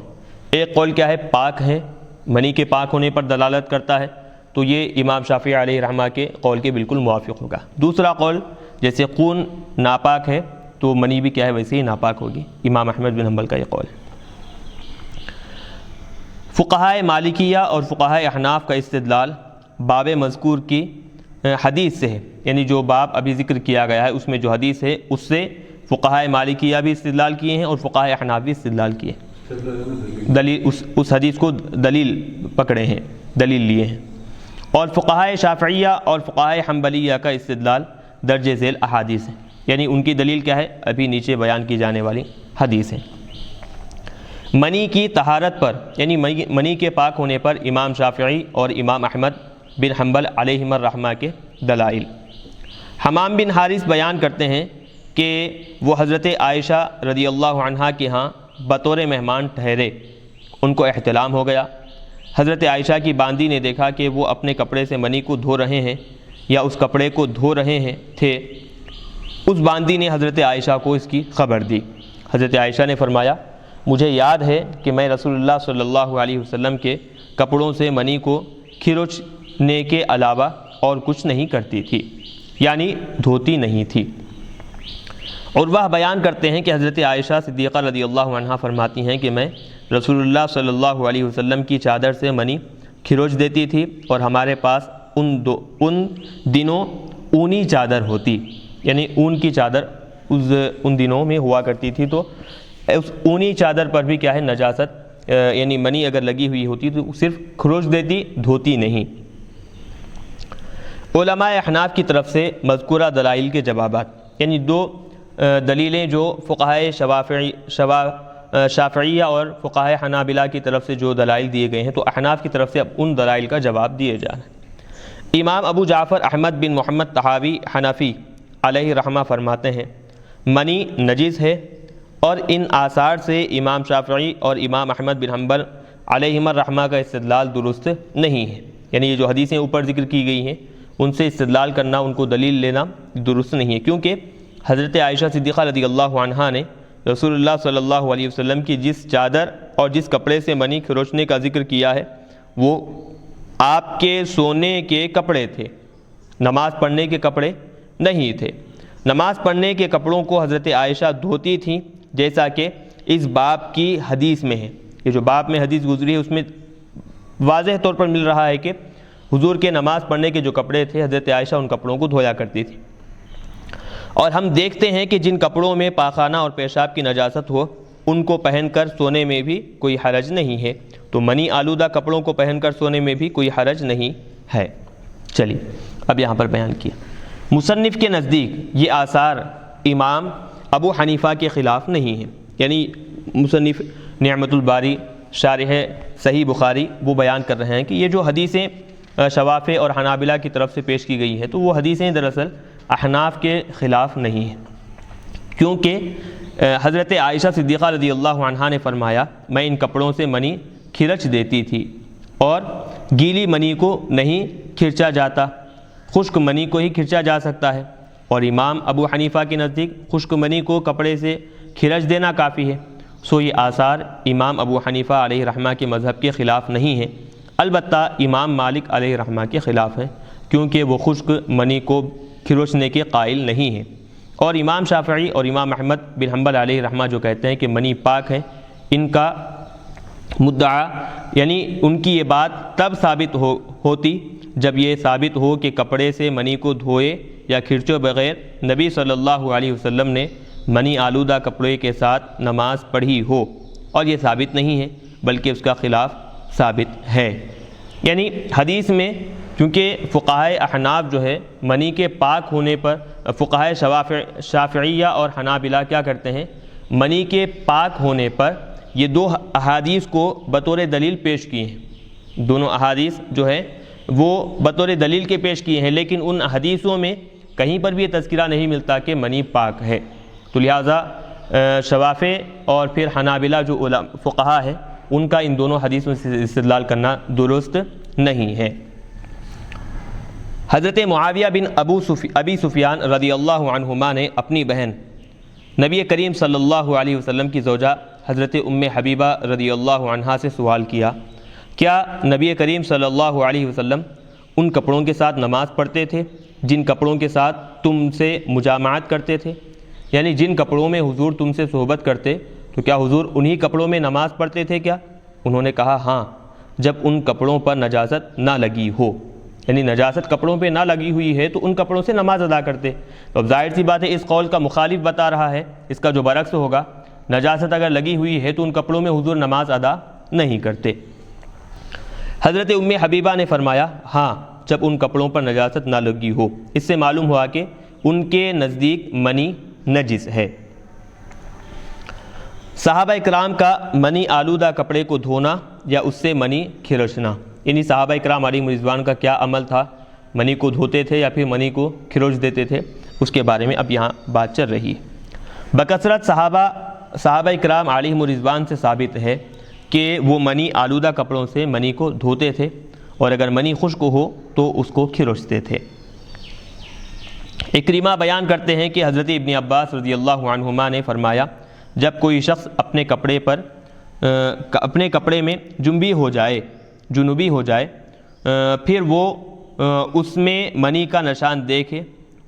ایک قول کیا ہے پاک ہے، منی کے پاک ہونے پر دلالت کرتا ہے، تو یہ امام شافعی علیہ رحمہ کے قول کے بالکل موافق ہوگا۔ دوسرا قول جیسے خون ناپاک ہے تو منی بھی کیا ہے ویسے ہی ناپاک ہوگی، امام احمد بن حنبل کا یہ قول ہے۔ فقہائے مالکیہ اور فقہائے احناف کا استدلال باب مذکور کی حدیث سے ہے، یعنی جو باب ابھی ذکر کیا گیا ہے اس میں جو حدیث ہے اس سے فقہائے مالکیہ بھی استدلال کیے ہیں اور فقہائے احناف بھی استدلال کیے ہیں، دلیل اس حدیث کو دلیل پکڑے ہیں، دلیل لیے ہیں۔ اور فقہائے شافعیہ اور فقہائے حنبلیہ کا استدلال درج ذیل احادیث ہیں، یعنی ان کی دلیل کیا ہے ابھی نیچے بیان کی جانے والی حدیث ہیں۔ منی کی طہارت پر یعنی منی کے پاک ہونے پر امام شافعی اور امام احمد بن حنبل علیہم الرحمہ کے دلائل۔ حمام بن حارث بیان کرتے ہیں کہ وہ حضرت عائشہ رضی اللہ عنہا کے ہاں بطور مہمان ٹھہرے، ان کو احتلام ہو گیا۔ حضرت عائشہ کی باندی نے دیکھا کہ وہ اپنے کپڑے سے منی کو دھو رہے ہیں یا اس کپڑے کو دھو رہے تھے، اس باندی نے حضرت عائشہ کو اس کی خبر دی۔ حضرت عائشہ نے فرمایا مجھے یاد ہے کہ میں رسول اللہ صلی اللہ علیہ وسلم کے کپڑوں سے منی کو کھروچنے کے علاوہ اور کچھ نہیں کرتی تھی، یعنی دھوتی نہیں تھی۔ عروہ بیان کرتے ہیں کہ حضرت عائشہ صدیقہ رضی اللہ عنہا فرماتی ہیں کہ میں رسول اللہ صلی اللہ علیہ وسلم کی چادر سے منی کھروچ دیتی تھی، اور ہمارے پاس ان دنوں اونی چادر ہوتی، یعنی اون کی چادر ان دنوں میں ہوا کرتی تھی، تو اس اونی چادر پر بھی کیا ہے نجاست، یعنی منی اگر لگی ہوئی ہوتی تو صرف کھروچ دیتی، دھوتی نہیں۔ علماء احناف کی طرف سے مذکورہ دلائل کے جوابات، یعنی دو دلیلیں جو فقہائے شافعیہ اور فقہائے حنابلہ کی طرف سے جو دلائل دیے گئے ہیں، تو احناف کی طرف سے اب ان دلائل کا جواب دیے جا رہے ہیں۔ امام ابو جعفر احمد بن محمد طحاوی حنفی علیہ رحمہ فرماتے ہیں منی نجس ہے، اور ان آثار سے امام شافعی اور امام احمد بن حنبل علیہم الرحمہ کا استدلال درست نہیں ہے، یعنی یہ جو حدیثیں اوپر ذکر کی گئی ہیں ان سے استدلال کرنا، ان کو دلیل لینا درست نہیں ہے، کیونکہ حضرت عائشہ صدیقہ رضی اللہ عنہا نے رسول اللہ صلی اللہ علیہ وسلم کی جس چادر اور جس کپڑے سے منی کھروچنے کا ذکر کیا ہے وہ آپ کے سونے کے کپڑے تھے، نماز پڑھنے کے کپڑے نہیں تھے۔ نماز پڑھنے کے کپڑوں کو حضرت عائشہ دھوتی تھیں، جیسا کہ اس باب کی حدیث میں ہے، یہ جو باب میں حدیث گزری ہے اس میں واضح طور پر مل رہا ہے کہ حضور کے نماز پڑھنے کے جو کپڑے تھے حضرت عائشہ ان کپڑوں کو دھویا کرتی تھی، اور ہم دیکھتے ہیں کہ جن کپڑوں میں پاخانہ اور پیشاب کی نجاست ہو ان کو پہن کر سونے میں بھی کوئی حرج نہیں ہے، تو منی آلودہ کپڑوں کو پہن کر سونے میں بھی کوئی حرج نہیں ہے۔ چلیے اب یہاں پر بیان کیا، مصنف کے نزدیک یہ آثار امام ابو حنیفہ کے خلاف نہیں ہیں، یعنی مصنف نعمت الباری شارح صحیح بخاری وہ بیان کر رہے ہیں کہ یہ جو حدیثیں شوافع اور حنابلہ کی طرف سے پیش کی گئی ہیں تو وہ حدیثیں دراصل احناف کے خلاف نہیں ہیں، کیونکہ حضرت عائشہ صدیقہ رضی اللہ عنہا نے فرمایا میں ان کپڑوں سے منی کھرچ دیتی تھی، اور گیلی منی کو نہیں کھرچا جاتا، خشک منی کو ہی کھرچا جا سکتا ہے، اور امام ابو حنیفہ کے نزدیک خشک منی کو کپڑے سے کھرچ دینا کافی ہے۔ سو یہ آثار امام ابو حنیفہ علیہ رحمہ کے مذہب کے خلاف نہیں ہیں، البتہ امام مالک علیہ رحمہ کے خلاف ہیں، کیونکہ وہ خشک منی کو کھرچنے کے قائل نہیں ہیں۔ اور امام شافعی اور امام احمد بن حنبل علیہ رحمہ جو کہتے ہیں کہ منی پاک ہے، ان کا مدعا یعنی ان کی یہ بات تب ثابت ہوتی جب یہ ثابت ہو کہ کپڑے سے منی کو دھوئے یا کھرچے بغیر نبی صلی اللہ علیہ وسلم نے منی آلودہ کپڑے کے ساتھ نماز پڑھی ہو، اور یہ ثابت نہیں ہے بلکہ اس کا خلاف ثابت ہے۔ یعنی حدیث میں کیونکہ فقہائے احناف جو ہے منی کے پاک ہونے پر، فقہائے شافعیہ اور حنابلہ کیا کرتے ہیں، منی کے پاک ہونے پر یہ دو احادیث کو بطور دلیل پیش کیے ہیں، دونوں احادیث جو ہے وہ بطور دلیل کے پیش کیے ہیں، لیکن ان حدیثوں میں کہیں پر بھی یہ تذکرہ نہیں ملتا کہ منی پاک ہے، تو لہٰذا شوافع اور پھر حنابلہ جو فقہا ہے ان کا ان دونوں حدیثوں سے استدلال کرنا درست نہیں ہے۔ حضرت معاویہ بن ابی سفیان رضی اللہ عنہما نے اپنی بہن نبی کریم صلی اللہ علیہ وسلم کی زوجہ حضرت ام حبیبہ رضی اللہ عنہا سے سوال کیا، کیا نبی کریم صلی اللہ علیہ وسلم ان کپڑوں کے ساتھ نماز پڑھتے تھے جن کپڑوں کے ساتھ تم سے مجامعات کرتے تھے؟ یعنی جن کپڑوں میں حضور تم سے صحبت کرتے تو کیا حضور انہی کپڑوں میں نماز پڑھتے تھے کیا؟ انہوں نے کہا ہاں، جب ان کپڑوں پر نجاست نہ لگی ہو، یعنی نجاست کپڑوں پہ نہ لگی ہوئی ہے تو ان کپڑوں سے نماز ادا کرتے۔ تو اب ظاہر سی بات ہے اس قول کا مخالف بتا رہا ہے، اس کا جو برعکس ہوگا، نجاست اگر لگی ہوئی ہے تو ان کپڑوں میں حضور نماز ادا نہیں کرتے۔ حضرت ام حبیبہ نے فرمایا ہاں، جب ان کپڑوں پر نجاست نہ لگی ہو۔ اس سے معلوم ہوا کہ ان کے نزدیک منی نجس ہے۔ صحابہ اکرام کا منی آلودہ کپڑے کو دھونا یا اس سے منی کھرچنا، یعنی صحابہ اکرام علیہم رضوان کا کیا عمل تھا، منی کو دھوتے تھے یا پھر منی کو کھرچ دیتے تھے، اس کے بارے میں اب یہاں بات چل رہی ہے۔ بکثرت صحابہ اکرام علیہم رضوان سے ثابت ہے کہ وہ منی آلودہ کپڑوں سے منی کو دھوتے تھے، اور اگر منی خشک ہو تو اس کو کھرچتے تھے۔ اکرمہ بیان کرتے ہیں کہ حضرت ابن عباس رضی اللہ عنہما نے فرمایا، جب کوئی شخص اپنے کپڑے میں جنوبی ہو جائے پھر وہ اس میں منی کا نشان دیکھے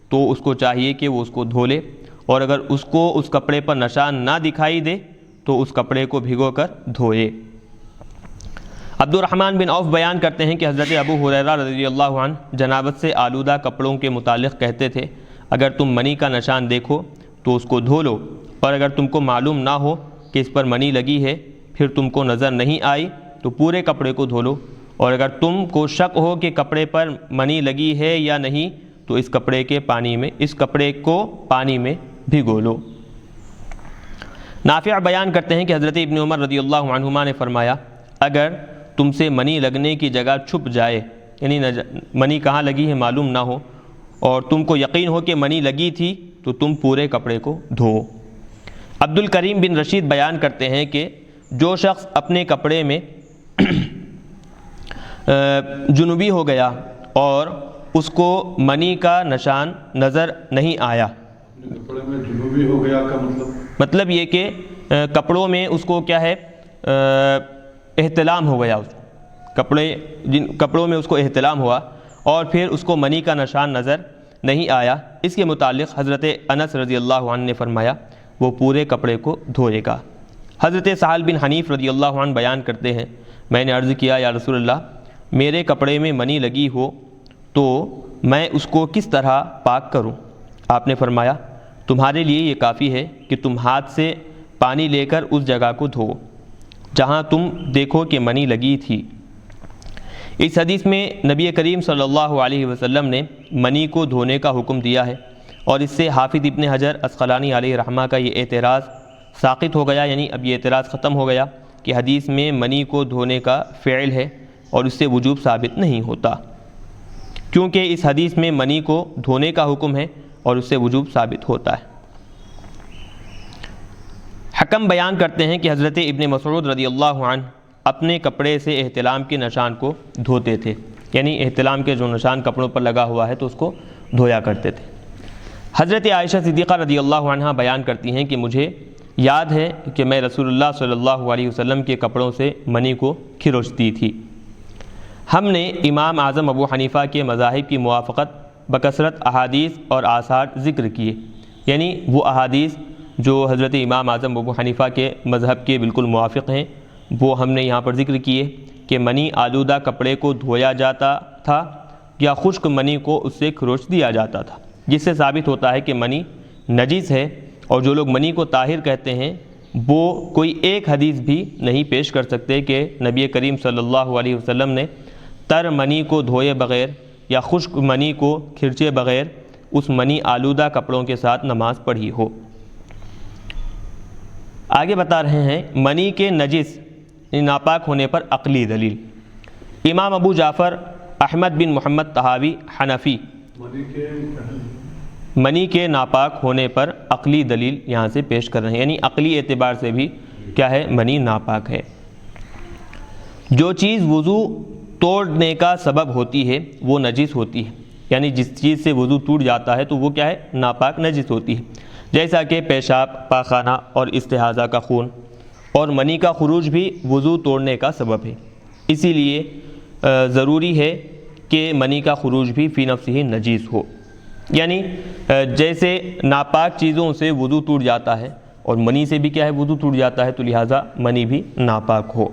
تو اس کو چاہیے کہ وہ اس کو دھو لے، اور اگر اس کو اس کپڑے پر نشان نہ دکھائی دے تو اس کپڑے کو بھگو کر دھوئے۔ عبد الرحمن بن عوف بیان کرتے ہیں کہ حضرت ابو ہریرہ رضی اللہ عنہ جنابت سے آلودہ کپڑوں کے متعلق کہتے تھے، اگر تم منی کا نشان دیکھو تو اس کو دھو لو، اور اگر تم کو معلوم نہ ہو کہ اس پر منی لگی ہے، پھر تم کو نظر نہیں آئی تو پورے کپڑے کو دھو لو، اور اگر تم کو شک ہو کہ کپڑے پر منی لگی ہے یا نہیں تو اس کپڑے کو پانی میں بھگو لو۔ نافع بیان کرتے ہیں کہ حضرت ابن عمر رضی اللہ عنہما نے فرمایا، اگر تم سے منی لگنے کی جگہ چھپ جائے، یعنی منی کہاں لگی ہے معلوم نہ ہو، اور تم کو یقین ہو کہ منی لگی تھی تو تم پورے کپڑے کو دھو۔ عبد الکریم بن رشید بیان کرتے ہیں کہ جو شخص اپنے کپڑے میں جنوبی ہو گیا اور اس کو منی کا نشان نظر نہیں آیا، کپڑے میں جنوبی ہو گیا کا مطلب یہ کہ کپڑوں میں اس کو کیا ہے احتلام ہو گیا، کپڑوں میں اس کو احتلام ہوا اور پھر اس کو منی کا نشان نظر نہیں آیا، اس کے متعلق حضرت انس رضی اللہ عنہ نے فرمایا وہ پورے کپڑے کو دھوئے گا۔ حضرت سہل بن حنیف رضی اللہ عنہ بیان کرتے ہیں، میں نے عرض کیا یا رسول اللہ، میرے کپڑے میں منی لگی ہو تو میں اس کو کس طرح پاک کروں؟ آپ نے فرمایا تمہارے لیے یہ کافی ہے کہ تم ہاتھ سے پانی لے کر اس جگہ کو دھو جہاں تم دیکھو کہ منی لگی تھی۔ اس حدیث میں نبی کریم صلی اللہ علیہ وسلم نے منی کو دھونے کا حکم دیا ہے، اور اس سے حافظ ابن حجر عسقلانی علیہ رحمہ کا یہ اعتراض ساقط ہو گیا، یعنی اب یہ اعتراض ختم ہو گیا کہ حدیث میں منی کو دھونے کا فعل ہے اور اس سے وجوب ثابت نہیں ہوتا، کیونکہ اس حدیث میں منی کو دھونے کا حکم ہے اور اس سے وجوب ثابت ہوتا ہے۔ حکم بیان کرتے ہیں کہ حضرت ابن مسعود رضی اللہ عنہ اپنے کپڑے سے احتلام کے نشان کو دھوتے تھے، یعنی احتلام کے جو نشان کپڑوں پر لگا ہوا ہے تو اس کو دھویا کرتے تھے۔ حضرت عائشہ صدیقہ رضی اللہ عنہا بیان کرتی ہیں کہ مجھے یاد ہے کہ میں رسول اللہ صلی اللہ علیہ وسلم کے کپڑوں سے منی کو کھروچتی تھی۔ ہم نے امام اعظم ابو حنیفہ کے مذاہب کی موافقت بکثرت احادیث اور آثار ذکر کیے، یعنی وہ احادیث جو حضرت امام اعظم ابو حنیفہ کے مذہب کے بالکل موافق ہیں وہ ہم نے یہاں پر ذکر کیے کہ منی آلودہ کپڑے کو دھویا جاتا تھا یا خشک منی کو اس سے کھروچ دیا جاتا تھا، جس سے ثابت ہوتا ہے کہ منی نجس ہے، اور جو لوگ منی کو طاہر کہتے ہیں وہ کوئی ایک حدیث بھی نہیں پیش کر سکتے کہ نبی کریم صلی اللہ علیہ وسلم نے تر منی کو دھوئے بغیر یا خشک منی کو کھرچے بغیر اس منی آلودہ کپڑوں کے ساتھ نماز پڑھی ہو۔ آگے بتا رہے ہیں منی کے نجس ناپاک ہونے پر عقلی دلیل۔ امام ابو جعفر احمد بن محمد طحاوی حنفی منی کے ناپاک ہونے پر عقلی دلیل یہاں سے پیش کر رہے ہیں، یعنی عقلی اعتبار سے بھی کیا ہے، منی ناپاک ہے۔ جو چیز وضو توڑنے کا سبب ہوتی ہے وہ نجس ہوتی ہے، یعنی جس چیز سے وضو ٹوٹ جاتا ہے تو وہ کیا ہے، ناپاک نجس ہوتی ہے، جیسا کہ پیشاب، پاخانہ اور استحاضہ کا خون، اور منی کا خروج بھی وضو توڑنے کا سبب ہے، اسی لیے ضروری ہے کہ منی کا خروج بھی فی نفسہ ہی نجیس ہو، یعنی جیسے ناپاک چیزوں سے وضو ٹوٹ جاتا ہے اور منی سے بھی کیا ہے، وضو ٹوٹ جاتا ہے، تو لہٰذا منی بھی ناپاک ہو۔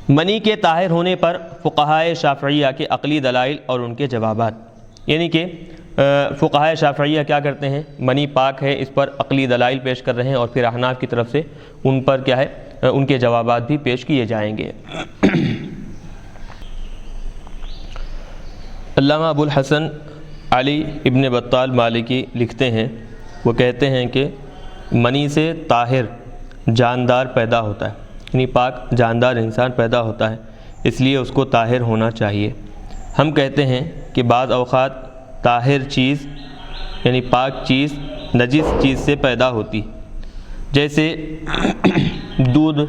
منی کے طاہر ہونے پر فقہائے شافعیہ کے عقلی دلائل اور ان کے جوابات، یعنی کہ فقہائے شافعیہ کیا کرتے ہیں، منی پاک ہے اس پر عقلی دلائل پیش کر رہے ہیں، اور پھر احناف کی طرف سے ان پر کیا ہے، ان کے جوابات بھی پیش کیے جائیں گے۔ علامہ ابو الحسن علی ابن بطال مالکی لکھتے ہیں، وہ کہتے ہیں کہ منی سے طاہر جاندار پیدا ہوتا ہے، یعنی پاک جاندار انسان پیدا ہوتا ہے، اس لیے اس کو طاہر ہونا چاہیے۔ ہم کہتے ہیں کہ بعض اوقات طاہر چیز یعنی پاک چیز نجس چیز سے پیدا ہوتی، جیسے دودھ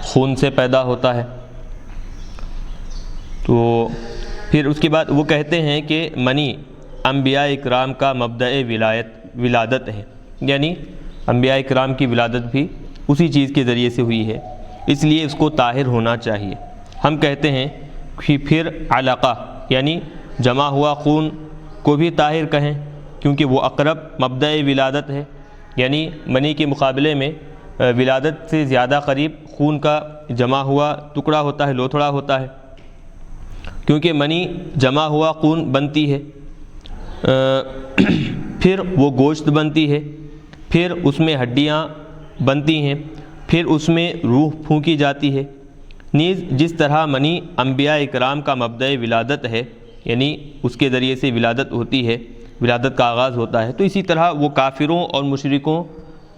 خون سے پیدا ہوتا ہے، تو پھر اس کے بعد وہ کہتے ہیں کہ منی انبیاء اکرام کا مبدأ ولادت ہے، یعنی انبیاء اکرام کی ولادت بھی اسی چیز کے ذریعے سے ہوئی ہے، اس لیے اس کو طاہر ہونا چاہیے۔ ہم کہتے ہیں کہ پھر علقہ یعنی جمع ہوا خون کو بھی طاہر کہیں، کیونکہ وہ اقرب مبدأ ولادت ہے، یعنی منی کے مقابلے میں ولادت سے زیادہ قریب خون کا جمع ہوا ٹکڑا ہوتا ہے، لوتھڑا ہوتا ہے، کیونکہ منی جمع ہوا خون بنتی ہے، پھر وہ گوشت بنتی ہے، پھر اس میں ہڈیاں بنتی ہیں، پھر اس میں روح پھونکی جاتی ہے۔ نیز جس طرح منی انبیاء اکرام کا مبدأ ولادت ہے، یعنی اس کے ذریعے سے ولادت ہوتی ہے، ولادت کا آغاز ہوتا ہے، تو اسی طرح وہ کافروں اور مشرکوں،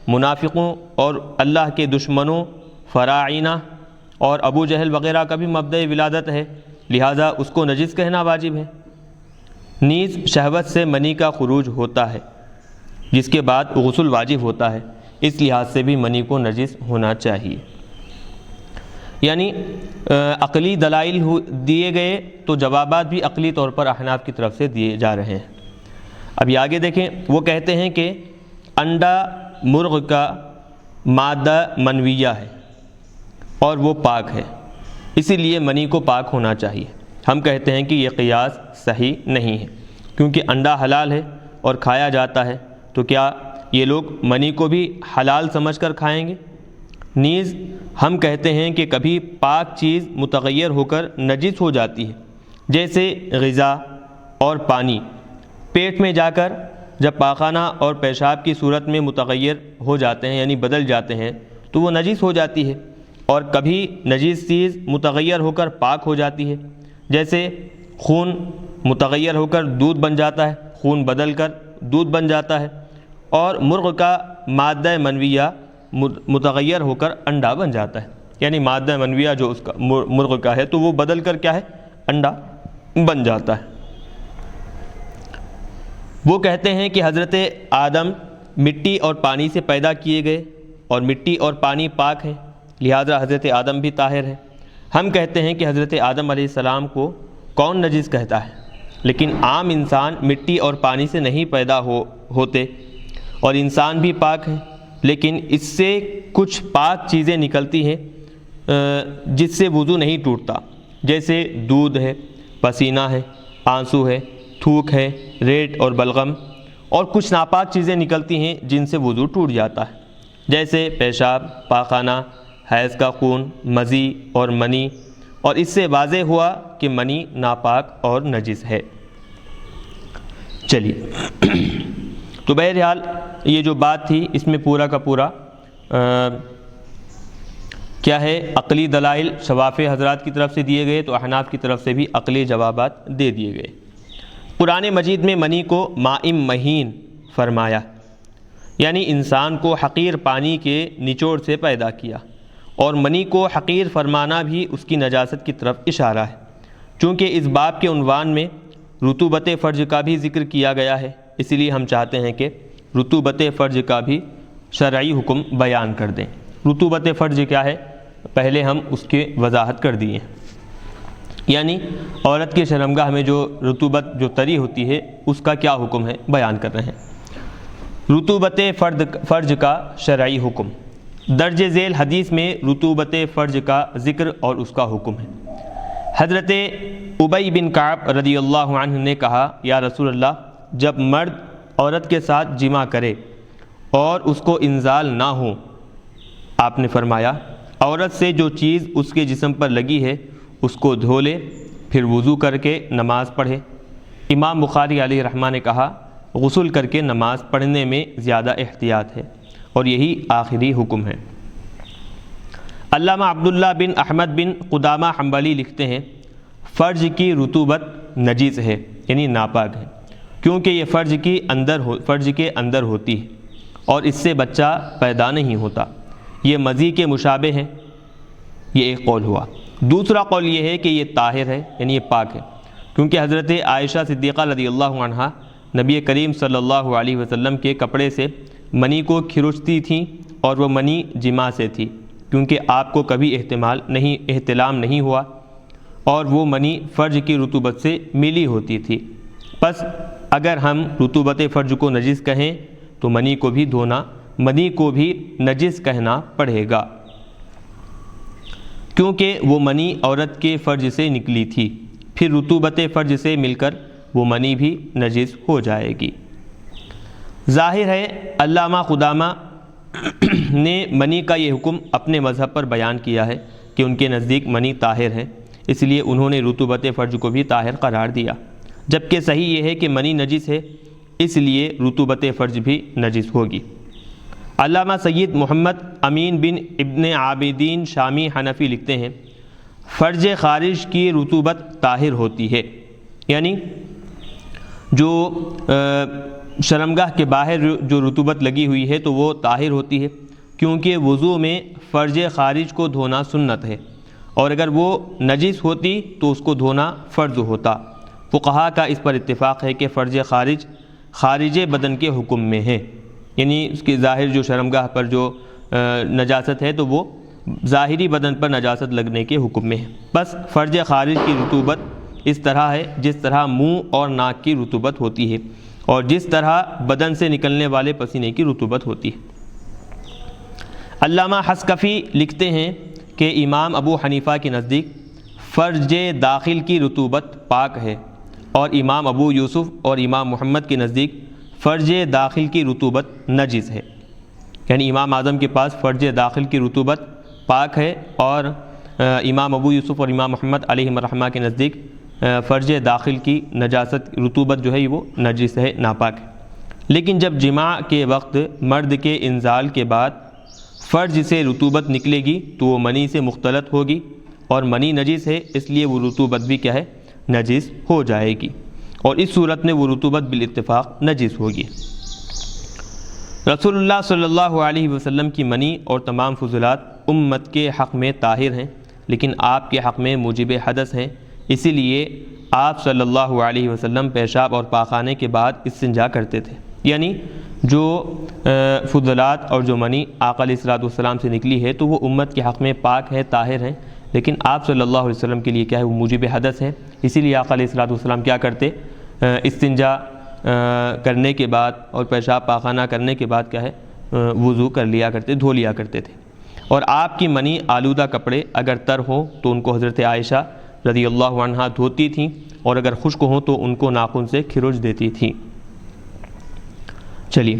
منافقوں اور اللہ کے دشمنوں، فراعنہ اور ابو جہل وغیرہ کا بھی مبدأ ولادت ہے، لہٰذا اس کو نجس کہنا واجب ہے۔ نیز شہوت سے منی کا خروج ہوتا ہے، جس کے بعد غسل واجب ہوتا ہے، اس لحاظ سے بھی منی کو نجس ہونا چاہیے۔ یعنی عقلی دلائل دیے گئے تو جوابات بھی عقلی طور پر احناف کی طرف سے دیے جا رہے ہیں۔ ابھی آگے دیکھیں، وہ کہتے ہیں کہ انڈا مرغ کا مادہ منویہ ہے اور وہ پاک ہے، اسی لیے منی کو پاک ہونا چاہیے۔ ہم کہتے ہیں کہ یہ قیاس صحیح نہیں ہے، کیونکہ انڈا حلال ہے اور کھایا جاتا ہے، تو کیا یہ لوگ منی کو بھی حلال سمجھ کر کھائیں گے؟ نیز ہم کہتے ہیں کہ کبھی پاک چیز متغیر ہو کر نجس ہو جاتی ہے، جیسے غذا اور پانی پیٹ میں جا کر جب پاخانہ اور پیشاب کی صورت میں متغیر ہو جاتے ہیں، یعنی بدل جاتے ہیں، تو وہ نجس ہو جاتی ہے، اور کبھی نجس چیز متغیر ہو کر پاک ہو جاتی ہے، جیسے خون متغیر ہو کر دودھ بن جاتا ہے، خون بدل کر دودھ بن جاتا ہے، اور مرغ کا مادہ منویہ متغیر ہو کر انڈا بن جاتا ہے، یعنی مادہ منویہ جو اس کا مرغ کا ہے تو وہ بدل کر کیا ہے، انڈا بن جاتا ہے۔ وہ کہتے ہیں کہ حضرت آدم مٹی اور پانی سے پیدا کیے گئے، اور مٹی اور پانی پاک ہیں، لہذا حضرت آدم بھی طاہر ہے۔ ہم کہتے ہیں کہ حضرت آدم علیہ السلام کو کون نجس کہتا ہے؟ لیکن عام انسان مٹی اور پانی سے نہیں پیدا ہوتے، اور انسان بھی پاک ہیں، لیکن اس سے کچھ پاک چیزیں نکلتی ہیں جس سے وضو نہیں ٹوٹتا، جیسے دودھ ہے، پسینہ ہے، آنسو ہے، تھوک ہے، ریٹ اور بلغم، اور کچھ ناپاک چیزیں نکلتی ہیں جن سے وضو ٹوٹ جاتا ہے، جیسے پیشاب، پاخانہ، حیض کا خون، مزی اور منی، اور اس سے واضح ہوا کہ منی ناپاک اور نجس ہے۔ چلیے تو بہرحال یہ جو بات تھی اس میں پورا کا پورا کیا ہے، عقلی دلائل شوافع حضرات کی طرف سے دیے گئے، تو احناف کی طرف سے بھی عقلی جوابات دے دیے گئے۔ قرآن مجید میں منی کو ماء مہین فرمایا، یعنی انسان کو حقیر پانی کے نچوڑ سے پیدا کیا، اور منی کو حقیر فرمانا بھی اس کی نجاست کی طرف اشارہ ہے، چونکہ اس باب کے عنوان میں رطوبت فرج کا بھی ذکر کیا گیا ہے، اس لیے ہم چاہتے ہیں کہ رطوبت فرج کا بھی شرعی حکم بیان کر دیں۔ رطوبت فرج کیا ہے، پہلے ہم اس کی وضاحت کر دیے، یعنی عورت کے شرمگاہ میں جو رطوبت جو طری ہوتی ہے اس کا کیا حکم ہے بیان کر رہے ہیں۔ رطوبت فرج کا شرعی حکم، درج ذیل حدیث میں رطوبت فرج کا ذکر اور اس کا حکم ہے۔ حضرت ابی بن کعب رضی اللہ عنہ نے کہا، یا رسول اللہ، جب مرد عورت کے ساتھ جمع کرے اور اس کو انزال نہ ہو، آپ نے فرمایا عورت سے جو چیز اس کے جسم پر لگی ہے اس کو دھو لے، پھر وضو کر کے نماز پڑھے۔ امام بخاری علیہ رحمہ نے کہا غسل کر کے نماز پڑھنے میں زیادہ احتیاط ہے، اور یہی آخری حکم ہے۔ علامہ عبداللہ بن احمد بن قدامہ حنبلی لکھتے ہیں فرج کی رطوبت نجیس ہے، یعنی ناپاک ہے، کیونکہ یہ فرج کے اندر ہوتی ہے اور اس سے بچہ پیدا نہیں ہوتا، یہ مزی کے مشابہ ہے، یہ ایک قول ہوا۔ دوسرا قول یہ ہے کہ یہ طاہر ہے، یعنی یہ پاک ہے، کیونکہ حضرت عائشہ صدیقہ رضی اللہ عنہا نبی کریم صلی اللہ علیہ وسلم کے کپڑے سے منی کو کھرچتی تھیں، اور وہ منی جماع سے تھی، کیونکہ آپ کو کبھی احتلام نہیں ہوا، اور وہ منی فرج کی رطوبت سے ملی ہوتی تھی۔ پس اگر ہم رطوبت فرج کو نجس کہیں تو منی کو بھی نجس کہنا پڑے گا، کیونکہ وہ منی عورت کے فرج سے نکلی تھی، پھر رطوبت فرج سے مل کر وہ منی بھی نجس ہو جائے گی۔ ظاہر ہے علامہ قدامہ نے منی کا یہ حکم اپنے مذہب پر بیان کیا ہے کہ ان کے نزدیک منی طاہر ہے، اس لیے انہوں نے رطوبت فرج کو بھی طاہر قرار دیا، جبکہ صحیح یہ ہے کہ منی نجس ہے، اس لیے رطوبت فرج بھی نجس ہوگی۔ علامہ سید محمد امین بن ابن عابدین شامی حنفی لکھتے ہیں فرج خارج کی رطوبت طاہر ہوتی ہے، یعنی جو شرمگاہ کے باہر جو رطوبت لگی ہوئی ہے تو وہ طاہر ہوتی ہے، کیونکہ وضو میں فرج خارج کو دھونا سنت ہے، اور اگر وہ نجس ہوتی تو اس کو دھونا فرض ہوتا۔ فقہا کا اس پر اتفاق ہے کہ فرج خارج بدن کے حکم میں ہے، یعنی اس کی ظاہر جو شرمگاہ پر جو نجاست ہے تو وہ ظاہری بدن پر نجاست لگنے کے حکم میں ہے۔ بس فرج خارج کی رطوبت اس طرح ہے جس طرح منہ اور ناک کی رطوبت ہوتی ہے، اور جس طرح بدن سے نکلنے والے پسینے کی رطوبت ہوتی ہے۔ علامہ حسکفی لکھتے ہیں کہ امام ابو حنیفہ کے نزدیک فرج داخل کی رطوبت پاک ہے، اور امام ابو یوسف اور امام محمد کے نزدیک فرج داخل کی رطوبت نجس ہے، یعنی امام اعظم کے پاس فرج داخل کی رطوبت پاک ہے، اور امام ابو یوسف اور امام محمد علیہ الرحمہ کے نزدیک فرج داخل کی نجاست رطوبت جو ہے وہ نجس ہے، ناپاک ہے۔ لیکن جب جماع کے وقت مرد کے انزال کے بعد فرج سے رطوبت نکلے گی تو وہ منی سے مختلط ہوگی، اور منی نجس ہے، اس لیے وہ رطوبت بھی کیا ہے، نجس ہو جائے گی، اور اس صورت میں وہ رطوبت بالاتفاق نجس ہوگی۔ رسول اللہ صلی اللہ علیہ وسلم کی منی اور تمام فضلات امت کے حق میں طاہر ہیں، لیکن آپ کے حق میں موجب حدث ہیں، اسی لیے آپ صلی اللہ علیہ وسلم پیشاب اور پاخانے کے بعد استنجا کرتے تھے، یعنی جو فضلات اور جو منی آقا علیہ الصلوۃ والسلام سے نکلی ہے تو وہ امت کے حق میں پاک ہے، طاہر ہیں، لیکن آپ صلی اللہ علیہ وسلم کے لیے کیا ہے، وہ موجب حدث ہے، اسی لیے آقا علیہ الصلوۃ والسلام کیا کرتے، استنجا کرنے کے بعد اور پیشاب پاخانہ کرنے کے بعد کیا ہے وضو کر لیا کرتے، دھو لیا کرتے تھے۔ اور آپ کی منی آلودہ کپڑے اگر تر ہوں تو ان کو حضرت عائشہ رضی اللہ عنہا دھوتی تھیں، اور اگر خشک ہوں تو ان کو ناخن سے کھرچ دیتی تھیں۔ چلیے،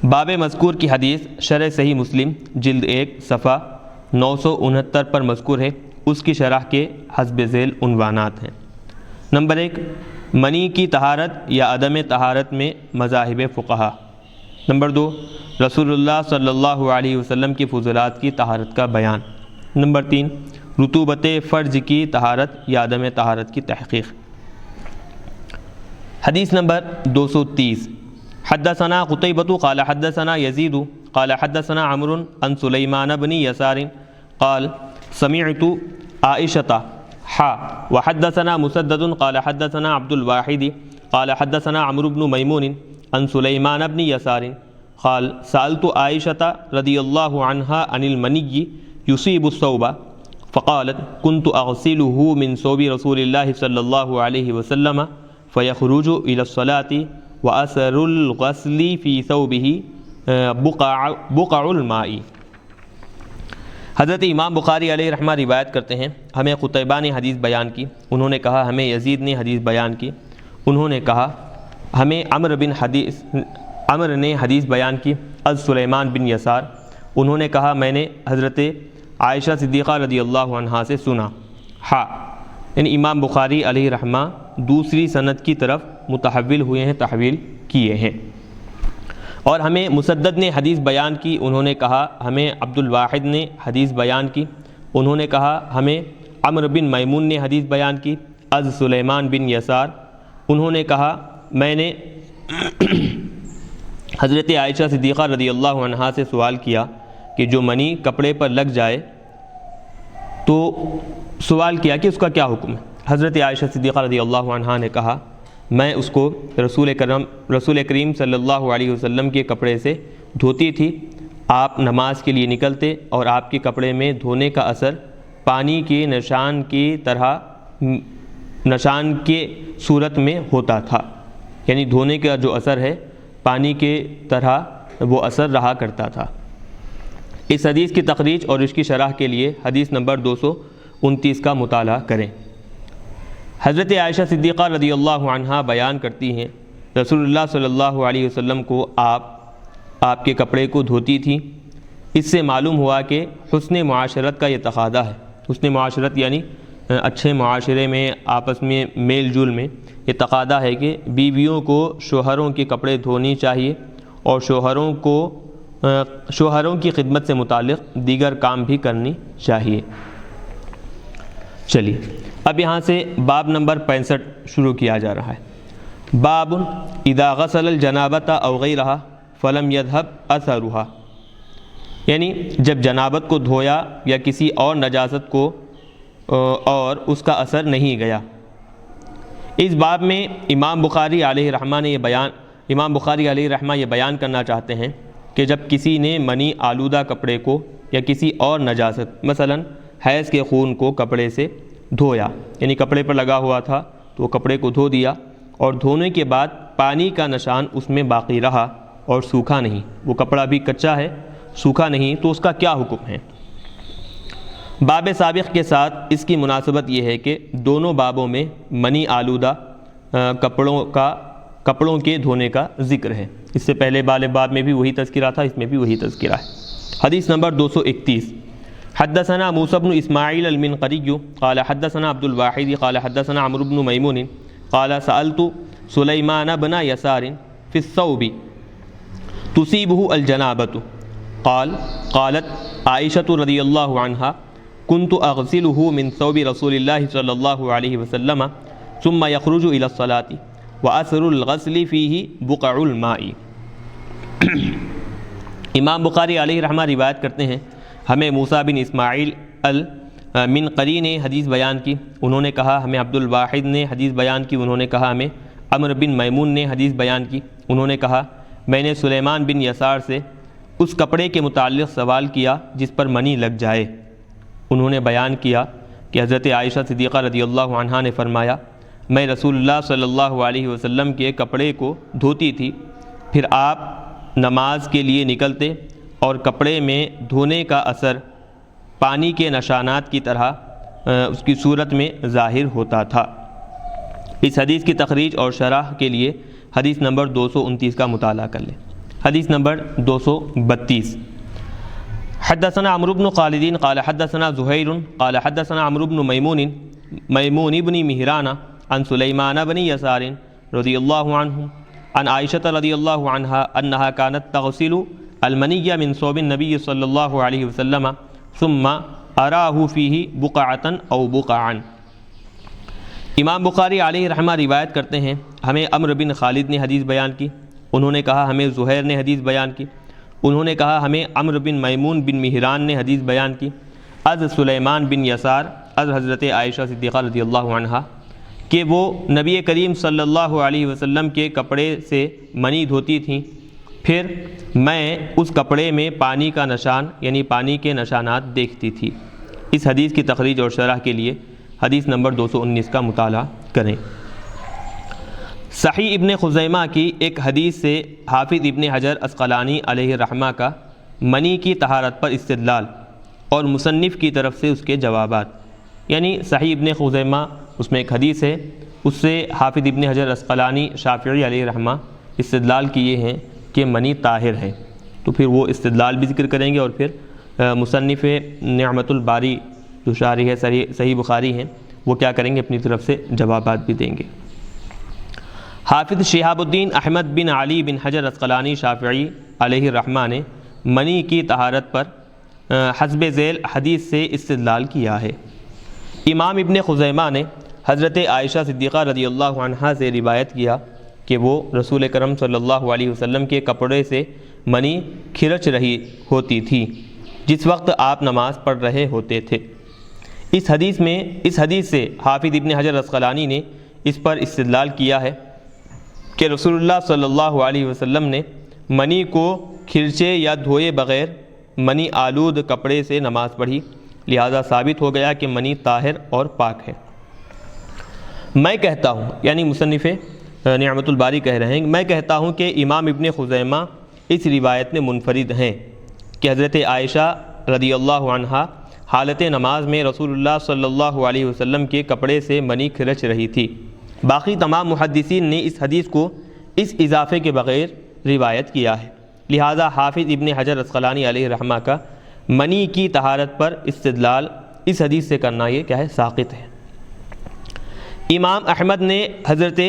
باب مذکور کی حدیث شرح صحیح مسلم جلد 1 صفحہ 969 پر مذکور ہے، اس کی شرح کے حسب ذیل عنوانات ہیں۔ نمبر 1، منی کی طہارت یا عدم طہارت میں مذاہب فقہا۔ نمبر 2، رسول اللہ صلی اللہ علیہ وسلم کی فضلات کی طہارت کا بیان۔ نمبر 3، رطوبت فرج کی طہارت یا عدم طہارت کی تحقیق۔ حدیث نمبر 230، حدثنا قتيبة قال حدثنا يزيد قال حدثنا عمرو عن سليمان بن يسار قال سمعت عائشة وحدثنا مسدد قال حدثنا عبد الواحد قال حدثنا عمرو بن ميمون عن سليمان بن يسار قال سألت عائشة رضي الله عنها عن المني يصيب الثوب فقالت كنت أغسله من ثوب رسول الله صلى الله عليه وسلم فيخرج إلى الصلاة وأثر الغسل في ثوبه بقع الماء۔ حضرت امام بخاری علیہ رحمہ روایت کرتے ہیں، ہمیں قتیبہ نے حدیث بیان کی، انہوں نے کہا ہمیں یزید نے حدیث بیان کی، انہوں نے کہا ہمیں عمر نے حدیث بیان کی از سلیمان بن یسار، انہوں نے کہا میں نے حضرت عائشہ صدیقہ رضی اللہ عنہا سے سنا۔ یعنی امام بخاری علیہ رحمہ دوسری سند کی طرف متحول ہوئے ہیں، تحویل کیے ہیں۔ اور ہمیں مسدد نے حدیث بیان کی، انہوں نے کہا ہمیں عبد الواحد نے حدیث بیان کی، انہوں نے کہا ہمیں عمرو بن میمون نے حدیث بیان کی از سلیمان بن یسار، انہوں نے کہا میں نے حضرت عائشہ صدیقہ رضی اللہ عنہا سے سوال کیا کہ جو منی کپڑے پر لگ جائے تو سوال کیا کہ اس کا کیا حکم ہے۔ حضرت عائشہ صدیقہ رضی اللہ عنہا نے کہا میں اس کو رسول کریم صلی اللہ علیہ وسلم کے کپڑے سے دھوتی تھی، آپ نماز کے لیے نکلتے اور آپ کے کپڑے میں دھونے کا اثر پانی کے نشان کی طرح نشان کے صورت میں ہوتا تھا، یعنی دھونے کا جو اثر ہے پانی کے طرح وہ اثر رہا کرتا تھا۔ اس حدیث کی تخریج اور اس کی شرح کے لیے حدیث نمبر 229 کا مطالعہ کریں۔ حضرت عائشہ صدیقہ رضی اللہ عنہا بیان کرتی ہیں رسول اللہ صلی اللہ علیہ وسلم کو آپ کے کپڑے کو دھوتی تھیں، اس سے معلوم ہوا کہ حسن معاشرت کا یہ تقاضا ہے۔ حسن معاشرت یعنی اچھے معاشرے میں آپس میں میل جول میں یہ تقاضا ہے کہ بیویوں کو شوہروں کے کپڑے دھونی چاہیے اور شوہروں کی خدمت سے متعلق دیگر کام بھی کرنی چاہیے۔ چلیے اب یہاں سے باب نمبر 65 شروع کیا جا رہا ہے۔ باب اذا غسل الجنابۃ او غیرہا فلم یذھب اثرھا، یعنی جب جنابت کو دھویا یا کسی اور نجاست کو اور اس کا اثر نہیں گیا۔ اس باب میں امام بخاری علیہ رحمہ یہ بیان کرنا چاہتے ہیں کہ جب کسی نے منی آلودہ کپڑے کو یا کسی اور نجاست مثلا حیض کے خون کو کپڑے سے دھویا، یعنی کپڑے پر لگا ہوا تھا تو وہ کپڑے کو دھو دیا اور دھونے کے بعد پانی کا نشان اس میں باقی رہا اور سوکھا نہیں، وہ کپڑا بھی کچا ہے سوکھا نہیں، تو اس کا کیا حکم ہے؟ باب سابق کے ساتھ اس کی مناسبت یہ ہے کہ دونوں بابوں میں منی آلودہ کپڑوں کے دھونے کا ذکر ہے۔ اس سے پہلے والے باب میں بھی وہی تذکرہ تھا، اس میں بھی وہی تذکرہ ہے۔ حدیث نمبر 231، حدثنا موسى بن اسماعیل المنقری قال حدثنا عبد الواحد قال حدثنا عمرو بن میمون قال سألت سلیمان بن یسار فی الثوب تصیبه الجنابۃ قالت عائشة رضی اللہ عنہا كنت اغسله من ثوب رسول اللہ صلی اللہ علیہ وسلم ثم يخرج الى الصلاة واثر الغسل فيه بقع الماء۔ امام بخاری علیہ رحمہ روایت کرتے ہیں ہمیں موسیٰ بن اسماعیل المنقری نے حدیث بیان کی، انہوں نے کہا ہمیں عبد الواحد نے حدیث بیان کی، انہوں نے کہا ہمیں عمرو بن میمون نے حدیث بیان کی، انہوں نے کہا میں نے سلیمان بن یسار سے اس کپڑے کے متعلق سوال کیا جس پر منی لگ جائے۔ انہوں نے بیان کیا کہ حضرت عائشہ صدیقہ رضی اللہ عنہا نے فرمایا میں رسول اللہ صلی اللہ علیہ وسلم کے کپڑے کو دھوتی تھی، پھر آپ نماز کے لیے نکلتے اور کپڑے میں دھونے کا اثر پانی کے نشانات کی طرح اس کی صورت میں ظاہر ہوتا تھا۔ اس حدیث کی تخریج اور شرح کے لیے حدیث نمبر 229 کا مطالعہ کر لیں۔ حدیث نمبر 232، حدثنا عمرو بن خالد قال حدثنا زہیر قال حدثنا عمرو بن میمون بن مہران عن سلیمان بن یسار رضی اللہ عنہ عن عائشہ رضی اللہ عنہا انہا كانت تغسل المنی من ثوب النبی صلی اللہ علیہ وسلم ثم اراہ فیہ بقعۃ او بقعا۔ امام بخاری علیہ رحمہ روایت کرتے ہیں، ہمیں عمرو بن خالد نے حدیث بیان کی، انہوں نے کہا ہمیں زہیر نے حدیث بیان کی، انہوں نے کہا ہمیں عمرو بن میمون بن مہران نے حدیث بیان کی، از سلیمان بن یسار از حضرت عائشہ صدیقہ رضی اللہ عنہا کہ وہ نبی کریم صلی اللہ علیہ وسلم کے کپڑے سے منی دھوتی تھیں، پھر میں اس کپڑے میں پانی کا نشان یعنی پانی کے نشانات دیکھتی تھی۔ اس حدیث کی تخریج اور شرح کے لیے حدیث نمبر 219 کا مطالعہ کریں۔ صحیح ابن خزیمہ کی ایک حدیث سے حافظ ابن حجر عسقلانی علیہ رحمہ کا منی کی طہارت پر استدلال اور مصنف کی طرف سے اس کے جوابات، یعنی صحیح ابن خزیمہ اس میں ایک حدیث ہے، اس سے حافظ ابن حجر عسقلانی شافعی علیہ رحمہ استدلال کیے ہیں کہ منی طاہر ہے، تو پھر وہ استدلال بھی ذکر کریں گے اور پھر مصنف نعمت الباری جو شارح ہے صحیح بخاری ہیں وہ کیا کریں گے، اپنی طرف سے جوابات بھی دیں گے۔ حافظ شہاب الدین احمد بن علی بن حجر عسقلانی شافعی علیہ الرحمہ نے منی کی طہارت پر حسب ذیل حدیث سے استدلال کیا ہے۔ امام ابن خزیمہ نے حضرت عائشہ صدیقہ رضی اللہ عنہا سے روایت کیا کہ وہ رسول کرم صلی اللہ علیہ وسلم کے کپڑے سے منی کھرچ رہی ہوتی تھی جس وقت آپ نماز پڑھ رہے ہوتے تھے۔ اس حدیث سے حافظ ابن حجر عسقلانی نے اس پر استدلال کیا ہے کہ رسول اللہ صلی اللہ علیہ وسلم نے منی کو کھرچے یا دھوئے بغیر منی آلود کپڑے سے نماز پڑھی، لہذا ثابت ہو گیا کہ منی طاہر اور پاک ہے۔ میں کہتا ہوں، یعنی مصنف نعمت الباری کہہ رہے ہیں، میں کہتا ہوں کہ امام ابن خزیمہ اس روایت میں منفرد ہیں کہ حضرت عائشہ رضی اللہ عنہا حالت نماز میں رسول اللہ صلی اللہ علیہ وسلم کے کپڑے سے منی کھرچ رہی تھی۔ باقی تمام محدثین نے اس حدیث کو اس اضافے کے بغیر روایت کیا ہے، لہذا حافظ ابن حجر عسقلانی علیہ رحمہ کا منی کی طہارت پر استدلال اس حدیث سے کرنا یہ کیا ہے، ساقط ہے۔ امام احمد نے حضرت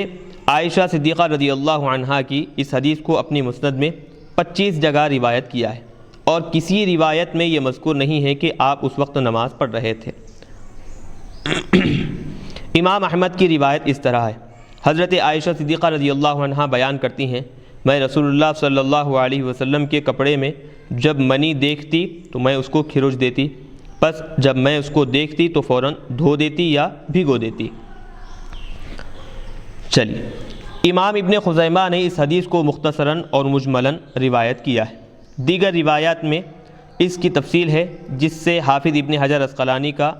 عائشہ صدیقہ رضی اللہ عنہا کی اس حدیث کو اپنی مسند میں 25 جگہ روایت کیا ہے، اور کسی روایت میں یہ مذکور نہیں ہے کہ آپ اس وقت نماز پڑھ رہے تھے۔ امام احمد کی روایت اس طرح ہے، حضرت عائشہ صدیقہ رضی اللہ عنہا بیان کرتی ہیں، میں رسول اللہ صلی اللہ علیہ وسلم کے کپڑے میں جب منی دیکھتی تو میں اس کو کھرچ دیتی، پس جب میں اس کو دیکھتی تو فوراً دھو دیتی یا بھگو دیتی۔ چلیے، امام ابن خزیمہ نے اس حدیث کو مختصراً اور مجملاً روایت کیا ہے۔ دیگر روایات میں اس کی تفصیل ہے جس سے حافظ ابن حجر عسقلانی کا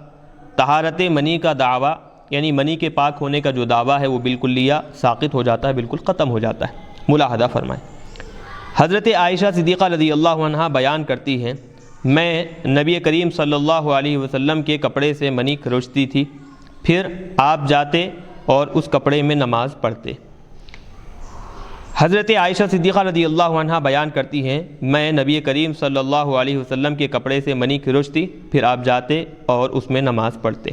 طہارت منی کا دعویٰ، یعنی منی کے پاک ہونے کا جو دعویٰ ہے وہ بالکلیہ ساقط ہو جاتا ہے، بالکل ختم ہو جاتا ہے۔ ملاحظہ فرمائیں، حضرت عائشہ صدیقہ رضی اللہ عنہا بیان کرتی ہیں، میں نبی کریم صلی اللہ علیہ وسلم کے کپڑے سے منی کھرچتی تھی، پھر آپ جاتے اور اس کپڑے میں نماز پڑھتے۔ حضرت عائشہ صدیقہ رضی اللہ عنہا بیان کرتی ہیں، میں نبی کریم صلی اللہ علیہ وسلم کے کپڑے سے منی کھرچتی، پھر آپ جاتے اور اس میں نماز پڑھتے۔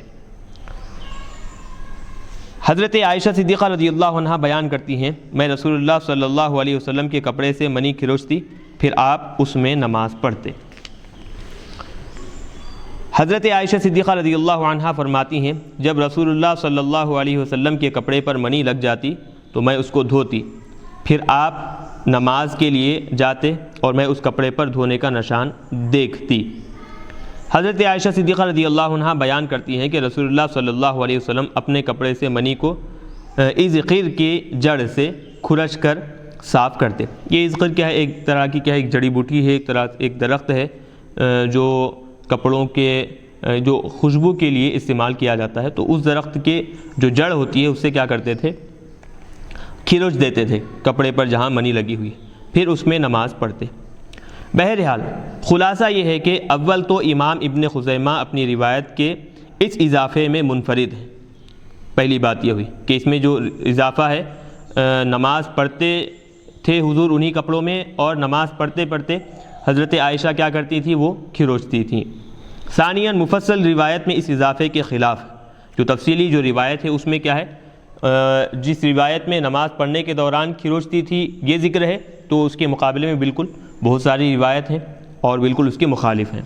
حضرت عائشہ صدیقہ رضی اللہ عنہا بیان کرتی ہیں، میں رسول اللہ صلی اللہ علیہ وسلم کے کپڑے سے منی کھرچتی، پھر آپ اس میں نماز پڑھتے۔ حضرت عائشہ صدیقہ رضی اللہ عنہا فرماتی ہیں، جب رسول اللہ صلی اللہ علیہ وسلم کے کپڑے پر منی لگ جاتی تو میں اس کو دھوتی، پھر آپ نماز کے لیے جاتے اور میں اس کپڑے پر دھونے کا نشان دیکھتی۔ حضرت عائشہ صدیقہ رضی اللہ عنہا بیان کرتی ہیں کہ رسول اللہ صلی اللہ علیہ وسلم اپنے کپڑے سے منی کو ازقیر کی جڑ سے کھرچ کر صاف کرتے۔ یہ ازقیر کیا ہے؟ ایک طرح کی کیا ہے، ایک جڑی بوٹی ہے، ایک درخت ہے جو کپڑوں کے جو خوشبو کے لیے استعمال کیا جاتا ہے، تو اس درخت کے جو جڑ ہوتی ہے اس سے کیا کرتے تھے، کھروچ دیتے تھے کپڑے پر جہاں منی لگی ہوئی، پھر اس میں نماز پڑھتے۔ بہرحال خلاصہ یہ ہے کہ اول تو امام ابن خزیمہ اپنی روایت کے اس اضافے میں منفرد ہے۔ پہلی بات یہ ہوئی کہ اس میں جو اضافہ ہے، نماز پڑھتے تھے حضور انہی کپڑوں میں، اور نماز پڑھتے پڑھتے حضرت عائشہ کیا کرتی تھی، وہ کھروچتی تھیں۔ ثانیاً مفصل روایت میں اس اضافے کے خلاف جو تفصیلی جو روایت ہے اس میں کیا ہے، جس روایت میں نماز پڑھنے کے دوران کھروچتی تھی یہ ذکر ہے، تو اس کے مقابلے میں بالکل بہت ساری روایت ہیں اور بالکل اس کے مخالف ہیں۔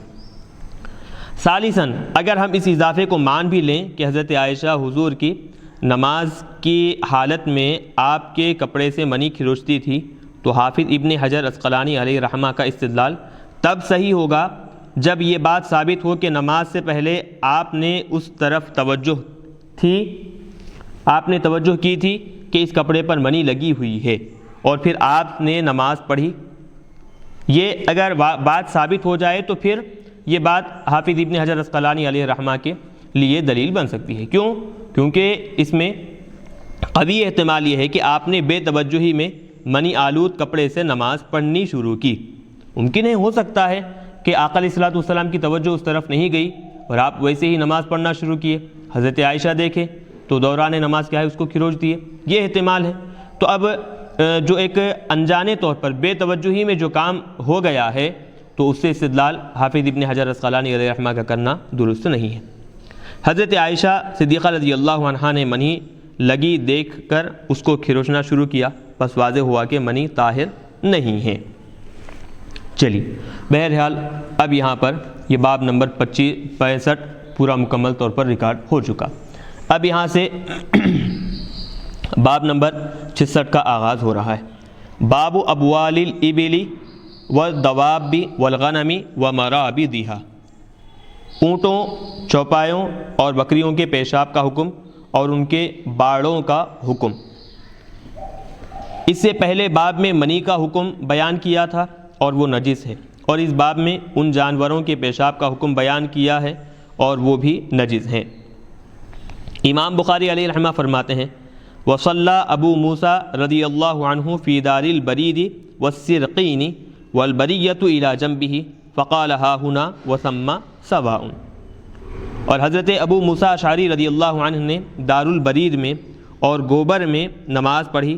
ثالثاً اگر ہم اس اضافے کو مان بھی لیں کہ حضرت عائشہ حضور کی نماز کی حالت میں آپ کے کپڑے سے منی کھروچتی تھی، تو حافظ ابن حجر عسقلانی علیہ رحمہ کا استدلال تب صحیح ہوگا جب یہ بات ثابت ہو کہ نماز سے پہلے آپ نے اس طرف توجہ کی تھی کہ اس کپڑے پر منی لگی ہوئی ہے، اور پھر آپ نے نماز پڑھی۔ یہ اگر بات ثابت ہو جائے تو پھر یہ بات حافظ ابن حجر عسقلانی علیہ رحمہ کے لیے دلیل بن سکتی ہے۔ کیوں؟ کیونکہ اس میں قوی احتمال یہ ہے کہ آپ نے بے توجہی میں منی آلود کپڑے سے نماز پڑھنی شروع کی۔ ممکن ہے، ہو سکتا ہے کہ آقا علیہ الصلوۃ والسلام کی توجہ اس طرف نہیں گئی اور آپ ویسے ہی نماز پڑھنا شروع کیے، حضرت عائشہ دیکھے تو دوران نماز کیا ہے، اس کو کھروچ دیے، یہ احتمال ہے۔ تو اب جو ایک انجانے طور پر بے توجہی میں جو کام ہو گیا ہے، تو اس سے استدلال حافظ ابن حجر عسقلانی علیہ رحمہ کا کرنا درست نہیں ہے۔ حضرت عائشہ صدیقہ رضی اللہ عنہا نے منی لگی دیکھ کر اس کو کھروچنا شروع کیا، بس واضح ہوا کہ منی طاہر نہیں ہے۔ چلیے، بہرحال اب یہاں پر یہ باب نمبر 65 پورا مکمل طور پر ریکارڈ ہو چکا۔ اب یہاں سے باب نمبر 66 کا آغاز ہو رہا ہے۔ باب ابوال الابل والدواب والغنم ومرابضها، اونٹوں، چوپایوں اور بکریوں کے پیشاب کا حکم اور ان کے باڑوں کا حکم۔ اس سے پہلے باب میں منی کا حکم بیان کیا تھا اور وہ نجس ہے، اور اس باب میں ان جانوروں کے پیشاب کا حکم بیان کیا ہے اور وہ بھی نجس ہیں۔ امام بخاری علیہ رحمہ فرماتے ہیں، وصلی ابو موسیٰ رضی اللہ عنہ فی دار البرید والسرقین والبریۃ الی جنبہ فقال ہا ہنا وثم سواء۔ اور حضرت ابو موسیٰ اشعری رضی اللہ عنہ نے دار البرید میں اور گوبر میں نماز پڑھی،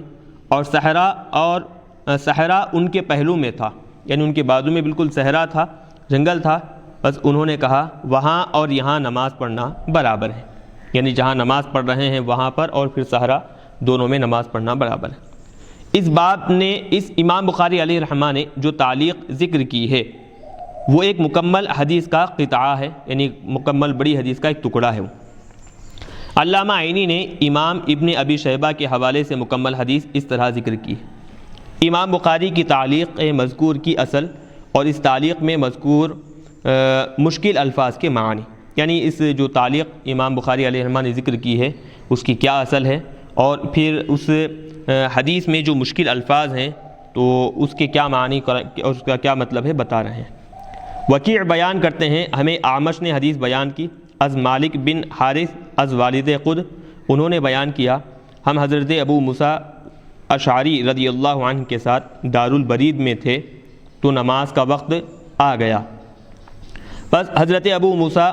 اور صحرا ان کے پہلو میں تھا، یعنی ان کے بازو میں بالکل صحرا تھا، جنگل تھا، بس انہوں نے کہا وہاں اور یہاں نماز پڑھنا برابر ہے، یعنی جہاں نماز پڑھ رہے ہیں وہاں پر اور پھر صحرا، دونوں میں نماز پڑھنا برابر ہے۔ اس باب نے، اس امام بخاری علیہ رحمہ نے جو تعلیق ذکر کی ہے وہ ایک مکمل حدیث کا قطعہ ہے، یعنی مکمل بڑی حدیث کا ایک ٹکڑا ہے وہ۔ علامہ عینی نے امام ابن ابی شیبہ کے حوالے سے مکمل حدیث اس طرح ذکر کی ہے۔ امام بخاری کی تعلیق مذکور کی اصل اور اس تعلیق میں مذکور مشکل الفاظ کے معنی، یعنی اس جو تعلیق امام بخاری علیہ رحمہ نے ذکر کی ہے اس کی کیا اصل ہے، اور پھر اس حدیث میں جو مشکل الفاظ ہیں تو اس کے کیا معنی اور اس کا کیا مطلب ہے بتا رہے ہیں۔ وکیع بیان کرتے ہیں، ہمیں اعمش نے حدیث بیان کی از مالک بن حارث از والد خود، انہوں نے بیان کیا ہم حضرت ابو موسیٰ اشعری رضی اللہ عنہ کے ساتھ دار البرید میں تھے تو نماز کا وقت آ گیا، بس حضرت ابو موسیٰ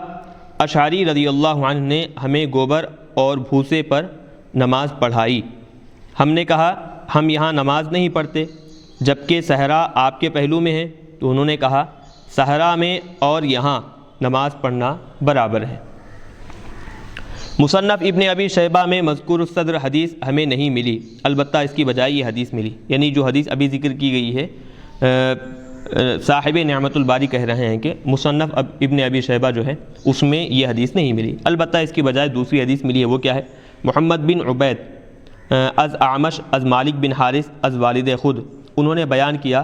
اشعری رضی اللہ عنہ نے ہمیں گوبر اور بھوسے پر نماز پڑھائی۔ ہم نے کہا ہم یہاں نماز نہیں پڑھتے جبکہ صحرا آپ کے پہلو میں ہے، تو انہوں نے کہا صحرا میں اور یہاں نماز پڑھنا برابر ہے۔ مصنف ابن ابی شیبہ میں مذکور الصدر حدیث ہمیں نہیں ملی، البتہ اس کی بجائے یہ حدیث ملی، یعنی جو حدیث ابھی ذکر کی گئی ہے صاحب نعمت الباری کہہ رہے ہیں کہ مصنف ابن ابی شیبہ جو ہے اس میں یہ حدیث نہیں ملی، البتہ اس کی بجائے دوسری حدیث ملی ہے۔ وہ کیا ہے؟ محمد بن عبید از اعمش از مالک بن حارث از والد خود، انہوں نے بیان کیا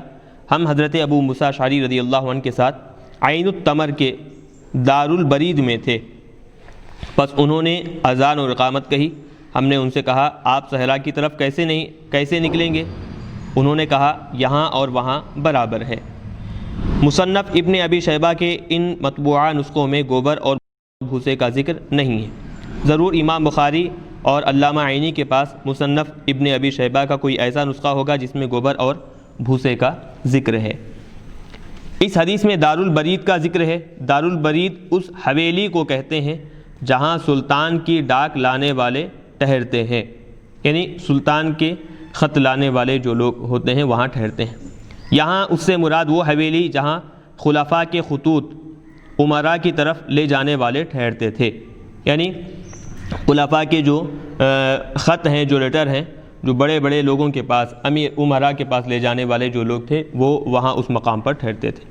ہم حضرت ابو موسیٰ اشعری رضی اللہ عنہ کے ساتھ عین التمر کے دار البرید میں تھے، بس انہوں نے اذان اور اقامت کہی، ہم نے ان سے کہا آپ صحرا کی طرف کیسے نکلیں گے؟ انہوں نے کہا یہاں اور وہاں برابر ہے۔ مصنف ابن ابی شیبہ کے ان مطبوعہ نسخوں میں گوبر اور بھوسے کا ذکر نہیں ہے۔ ضرور امام بخاری اور علامہ عینی کے پاس مصنف ابن ابی شیبہ کا کوئی ایسا نسخہ ہوگا جس میں گوبر اور بھوسے کا ذکر ہے۔ اس حدیث میں دار البرید کا ذکر ہے۔ دار البرید اس حویلی کو کہتے ہیں جہاں سلطان کی ڈاک لانے والے ٹھہرتے ہیں، یعنی سلطان کے خط لانے والے جو لوگ ہوتے ہیں وہاں ٹھہرتے ہیں۔ یہاں اس سے مراد وہ حویلی جہاں خلفاء کے خطوط امراء کی طرف لے جانے والے ٹھہرتے تھے، یعنی خلفاء کے جو خط ہیں، جو لیٹر ہیں، جو بڑے بڑے لوگوں کے پاس، امیر امراء کے پاس لے جانے والے جو لوگ تھے وہ وہاں اس مقام پر ٹھہرتے تھے۔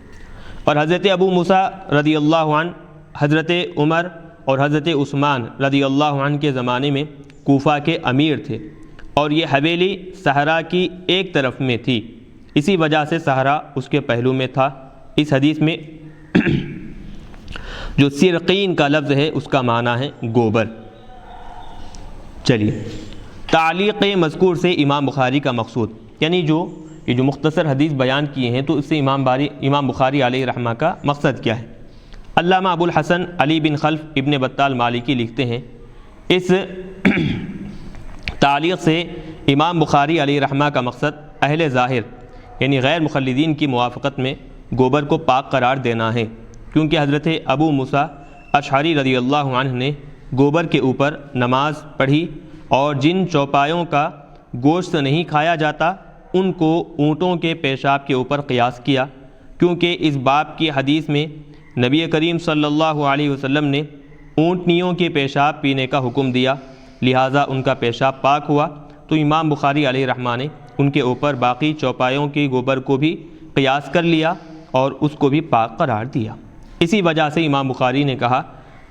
اور حضرت ابو موسیٰ رضی اللہ عنہ، حضرت عمر اور حضرت عثمان رضی اللہ عنہ کے زمانے میں کوفہ کے امیر تھے، اور یہ حویلی صحرا کی ایک طرف میں تھی، اسی وجہ سے صحرا اس کے پہلو میں تھا۔ اس حدیث میں جو سرقین کا لفظ ہے اس کا معنی ہے گوبر۔ چلیے، تعلیق مذکور سے امام بخاری کا مقصود، یعنی یہ جو مختصر حدیث بیان کیے ہیں تو اس سے امام بخاری علیہ رحمہ کا مقصد کیا ہے؟ علامہ ابو الحسن علی بن خلف ابن بطال مالکی لکھتے ہیں، اس تعلیق سے امام بخاری علیہ رحمہ کا مقصد اہل ظاہر یعنی غیر مخلدین کی موافقت میں گوبر کو پاک قرار دینا ہے، کیونکہ حضرت ابو موسیٰ اشعری رضی اللہ عنہ نے گوبر کے اوپر نماز پڑھی، اور جن چوپایوں کا گوشت نہیں کھایا جاتا ان کو اونٹوں کے پیشاب کے اوپر قیاس کیا، کیونکہ اس باب کی حدیث میں نبی کریم صلی اللہ علیہ وسلم نے اونٹنیوں کے پیشاب پینے کا حکم دیا، لہٰذا ان کا پیشاب پاک ہوا، تو امام بخاری علیہ رحمہ نے ان کے اوپر باقی چوپایوں کے گوبر کو بھی قیاس کر لیا اور اس کو بھی پاک قرار دیا۔ اسی وجہ سے امام بخاری نے کہا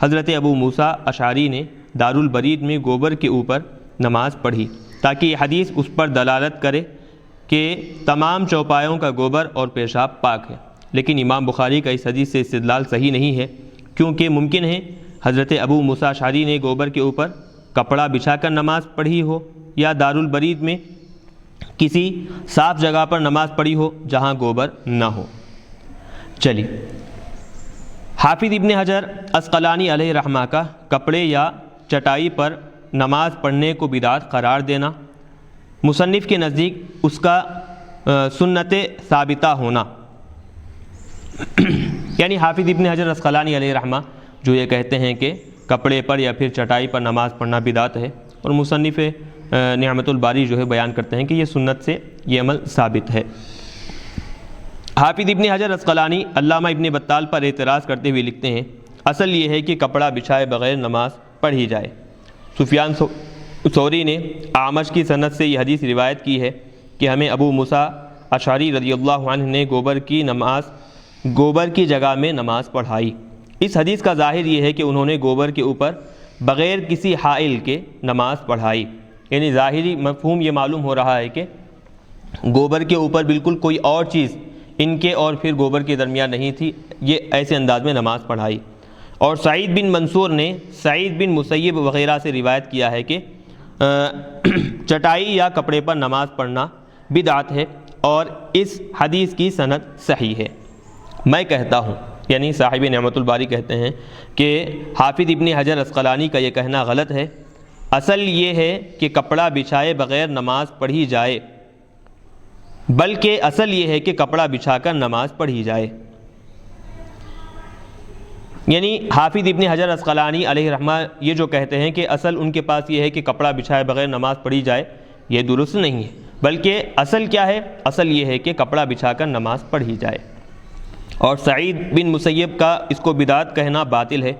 حضرت ابو موسیٰ اشعری نے دار البرید میں گوبر کے اوپر نماز پڑھی، تاکہ یہ حدیث اس پر دلالت کرے کہ تمام چوپایوں کا گوبر اور پیشاب پاک ہے۔ لیکن امام بخاری کا اس حدیث سے استدلال صحیح نہیں ہے، کیونکہ ممکن ہے حضرت ابو موسیٰ اشعری نے گوبر کے اوپر کپڑا بچھا کر نماز پڑھی ہو، یا دار البرید میں کسی صاف جگہ پر نماز پڑھی ہو جہاں گوبر نہ ہو۔ چلیے، حافظ ابن حجر عسقلانی علیہ رحمہ کا کپڑے یا چٹائی پر نماز پڑھنے کو بدعت قرار دینا، مصنف کے نزدیک اس کا سنت ثابتہ ہونا، یعنی حافظ ابن حجر عسقلانی علیہ رحمہ جو یہ کہتے ہیں کہ کپڑے پر یا پھر چٹائی پر نماز پڑھنا بدعت ہے، اور مصنف نعمت الباری جو ہے بیان کرتے ہیں کہ یہ سنت سے یہ عمل ثابت ہے۔ حافظ ابن حجر عسقلانی علامہ ابن بطال پر اعتراض کرتے ہوئے لکھتے ہیں، اصل یہ ہے کہ کپڑا بچھائے بغیر نماز پڑھی جائے۔ سفیان ثوری نے اعمش کی سند سے یہ حدیث روایت کی ہے کہ ہمیں ابو موسیٰ اشعری رضی اللہ عنہ نے گوبر کی جگہ میں نماز پڑھائی۔ اس حدیث کا ظاہر یہ ہے کہ انہوں نے گوبر کے اوپر بغیر کسی حائل کے نماز پڑھائی، یعنی ظاہری مفہوم یہ معلوم ہو رہا ہے کہ گوبر کے اوپر بالکل کوئی اور چیز ان کے اور پھر گوبر کے درمیان نہیں تھی، یہ ایسے انداز میں نماز پڑھائی۔ اور سعید بن منصور نے سعید بن مسیب وغیرہ سے روایت کیا ہے کہ چٹائی یا کپڑے پر نماز پڑھنا بدعت ہے، اور اس حدیث کی سند صحیح ہے۔ میں کہتا ہوں، یعنی صاحب نعمت الباری کہتے ہیں کہ حافظ ابن حجر عسقلانی کا یہ کہنا غلط ہے۔ اصل یہ ہے کہ کپڑا بچھائے بغیر نماز پڑھی جائے، بلکہ اصل یہ ہے کہ کپڑا بچھا کر نماز پڑھی جائے۔ یعنی حافظ ابن حجر عسقلانی علیہ رحمہ یہ جو کہتے ہیں کہ اصل ان کے پاس یہ ہے کہ کپڑا بچھائے بغیر نماز پڑھی جائے، یہ درست نہیں ہے، بلکہ اصل کیا ہے؟ اصل یہ ہے کہ کپڑا بچھا کر نماز پڑھی جائے۔ اور سعید بن مسیب کا اس کو بدعت کہنا باطل ہے،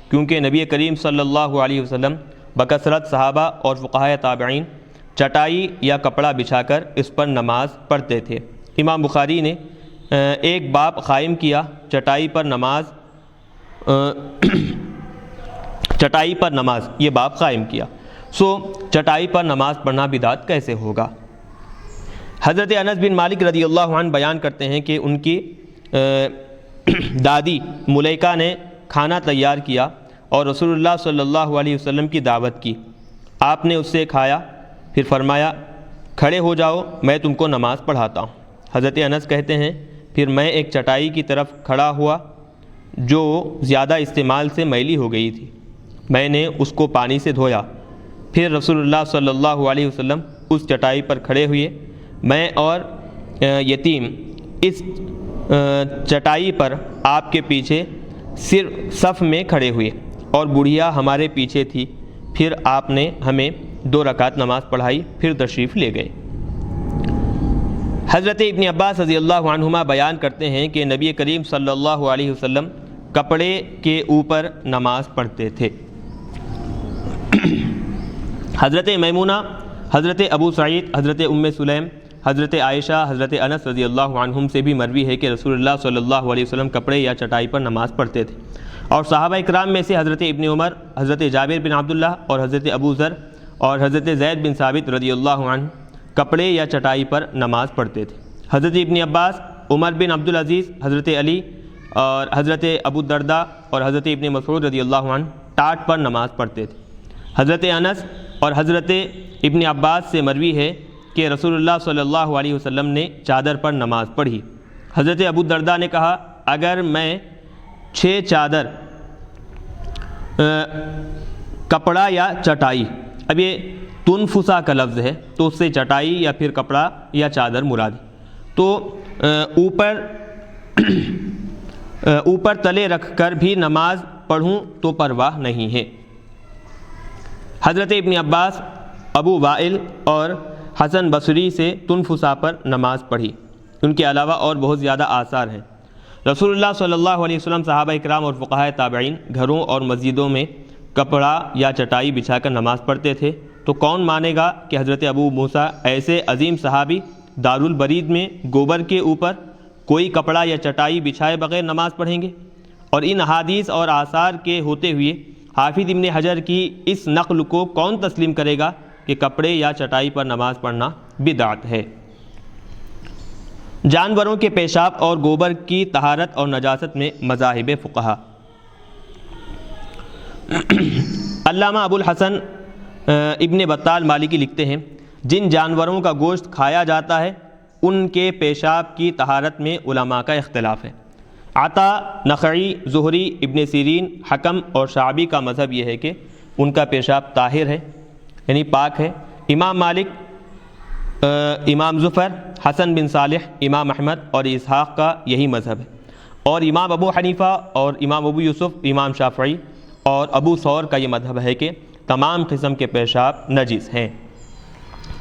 کیونکہ نبی کریم صلی اللہ علیہ وسلم بکثرت صحابہ اور فقہاء تابعین چٹائی یا کپڑا بچھا کر اس پر نماز پڑھتے تھے۔ امام بخاری نے ایک باب قائم کیا چٹائی پر نماز، یہ باب قائم کیا۔ چٹائی پر نماز پڑھنا بدعت کیسے ہوگا؟ حضرت انس بن مالک رضی اللہ عنہ بیان کرتے ہیں کہ ان کی دادی ملیکہ نے کھانا تیار کیا اور رسول اللہ صلی اللہ علیہ وسلم کی دعوت کی۔ آپ نے اس سے کھایا، پھر فرمایا کھڑے ہو جاؤ، میں تم کو نماز پڑھاتا ہوں۔ حضرت انس کہتے ہیں پھر میں ایک چٹائی کی طرف کھڑا ہوا، جو زیادہ استعمال سے میلی ہو گئی تھی، میں نے اس کو پانی سے دھویا، پھر رسول اللہ صلی اللہ علیہ وسلم اس چٹائی پر کھڑے ہوئے، میں اور یتیم اس چٹائی پر آپ کے پیچھے صرف صف میں کھڑے ہوئے اور بڑھیا ہمارے پیچھے تھی، پھر آپ نے ہمیں 2 رکعت نماز پڑھائی، پھر تشریف لے گئے۔ حضرت ابن عباس رضی اللہ عنہما بیان کرتے ہیں کہ نبی کریم صلی اللہ علیہ وسلم کپڑے کے اوپر نماز پڑھتے تھے۔ حضرت میمونہ، حضرت ابو سعید، حضرت ام سلیم، حضرت عائشہ، حضرت انس رضی اللہ عنہم سے بھی مروی ہے کہ رسول اللہ صلی اللہ علیہ وسلم کپڑے یا چٹائی پر نماز پڑھتے تھے، اور صحابہ اکرام میں سے حضرت ابن عمر، حضرت جابر بن عبداللہ اور حضرت ابو ذر اور حضرت زید بن ثابت رضی اللہ عنہ کپڑے یا چٹائی پر نماز پڑھتے تھے۔ حضرت ابن عباس، عمر بن عبدالعزیز، حضرت علی اور حضرت ابو الدرداء اور حضرت ابن مسعود رضی اللہ عنہ ٹاٹ پر نماز پڑھتے تھے۔ حضرت انس اور حضرت ابن عباس سے مروی ہے کہ رسول اللہ صلی اللہ علیہ وسلم نے چادر پر نماز پڑھی۔ حضرت ابو الدرداء نے کہا، اگر میں 6 چادر کپڑا یا چٹائی، اب یہ تنفسا کا لفظ ہے تو اس سے چٹائی یا پھر کپڑا یا چادر مراد، تو اوپر تلے رکھ کر بھی نماز پڑھوں تو پرواہ نہیں ہے۔ حضرت ابن عباس، ابو وائل اور حسن بصری سے تنفسا پر نماز پڑھی۔ ان کے علاوہ اور بہت زیادہ آثار ہیں۔ رسول اللہ صلی اللہ علیہ وسلم، صحابہ اکرام اور فقہاء تابعین گھروں اور مسجدوں میں کپڑا یا چٹائی بچھا کر نماز پڑھتے تھے، تو کون مانے گا کہ حضرت ابو موسیٰ ایسے عظیم صحابی دارالبرید میں گوبر کے اوپر کوئی کپڑا یا چٹائی بچھائے بغیر نماز پڑھیں گے؟ اور ان احادیث اور آثار کے ہوتے ہوئے حافظ ابن حجر کی اس نقل کو کون تسلیم کرے گا کہ کپڑے یا چٹائی پر نماز پڑھنا بدعت ہے؟ جانوروں کے پیشاب اور گوبر کی طہارت اور نجاست میں مذاہب فقہا۔ علامہ ابو الحسن ابن بطال مالکی لکھتے ہیں، جن جانوروں کا گوشت کھایا جاتا ہے ان کے پیشاب کی طہارت میں علماء کا اختلاف ہے۔ عطا، نخعی، زہری، ابن سیرین، حکم اور شعبی کا مذہب یہ ہے کہ ان کا پیشاب طاہر ہے، یعنی پاک ہے۔ امام مالک، امام ظفر، حسن بن صالح، امام احمد اور اسحاق کا یہی مذہب ہے، اور امام ابو حنیفہ اور امام ابو یوسف، امام شافعی اور ابو ثور کا یہ مذہب ہے کہ تمام قسم کے پیشاب نجس ہیں۔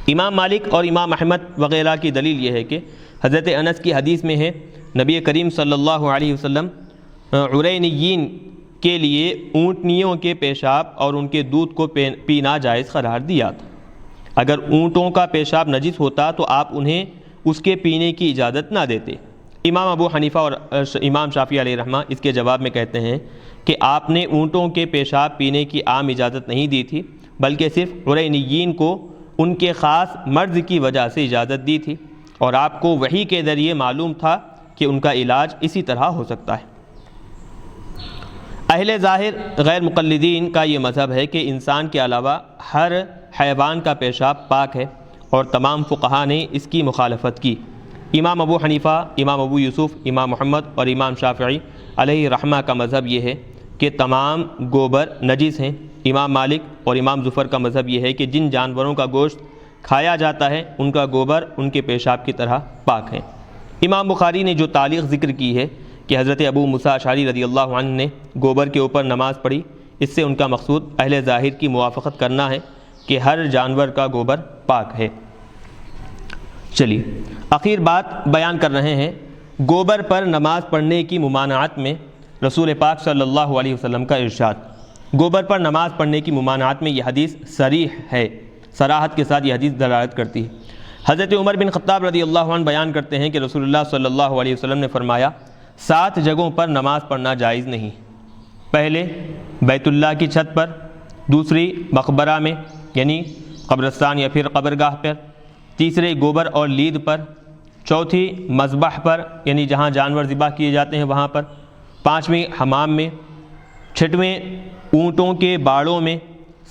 امام مالک اور امام احمد وغیرہ کی دلیل یہ ہے کہ حضرت انس کی حدیث میں ہے، نبی کریم صلی اللہ علیہ وسلم عرینیین کے لیے اونٹنیوں کے پیشاب اور ان کے دودھ کو پینا جائز قرار دیا تھا۔ اگر اونٹوں کا پیشاب نجس ہوتا تو آپ انہیں اس کے پینے کی اجازت نہ دیتے۔ امام ابو حنیفہ اور امام شافعی علیہ رحمہ اس کے جواب میں کہتے ہیں کہ آپ نے اونٹوں کے پیشاب پینے کی عام اجازت نہیں دی تھی، بلکہ صرف عرینیین کو ان کے خاص مرض کی وجہ سے اجازت دی تھی، اور آپ کو وحی کے ذریعے معلوم تھا کہ ان کا علاج اسی طرح ہو سکتا ہے۔ اہل ظاہر غیر مقلدین کا یہ مذہب ہے کہ انسان کے علاوہ ہر حیوان کا پیشاب پاک ہے، اور تمام فقہاء نے اس کی مخالفت کی۔ امام ابو حنیفہ، امام ابو یوسف، امام محمد اور امام شافعی علیہ رحمہ کا مذہب یہ ہے کہ تمام گوبر نجس ہیں۔ امام مالک اور امام ظفر کا مذہب یہ ہے کہ جن جانوروں کا گوشت کھایا جاتا ہے ان کا گوبر ان کے پیشاب کی طرح پاک ہے۔ امام بخاری نے جو تعلیق ذکر کی ہے کہ حضرت ابو موسیٰ اشعری رضی اللہ عنہ نے گوبر کے اوپر نماز پڑھی، اس سے ان کا مقصود اہل ظاہر کی موافقت کرنا ہے کہ ہر جانور کا گوبر پاک ہے۔ چلیے آخر بات بیان کر رہے ہیں، گوبر پر نماز پڑھنے کی ممانعت میں رسول پاک صلی اللہ علیہ وسلم کا ارشاد۔ گوبر پر نماز پڑھنے کی ممانعت میں یہ حدیث صریح ہے، صراحت کے ساتھ یہ حدیث دلالت کرتی ہے۔ حضرت عمر بن خطاب رضی اللہ عنہ بیان کرتے ہیں کہ رسول اللہ صلی اللہ علیہ وسلم نے فرمایا، 7 جگہوں پر نماز پڑھنا جائز نہیں۔ پہلے بیت اللہ کی چھت پر، دوسری مقبرہ میں یعنی قبرستان یا پھر قبرگاہ پر، تیسرے گوبر اور لید پر، چوتھی مذبح پر یعنی جہاں جانور ذبح کیے جاتے ہیں وہاں پر، پانچویں حمام میں، چھٹویں اونٹوں کے باڑوں میں،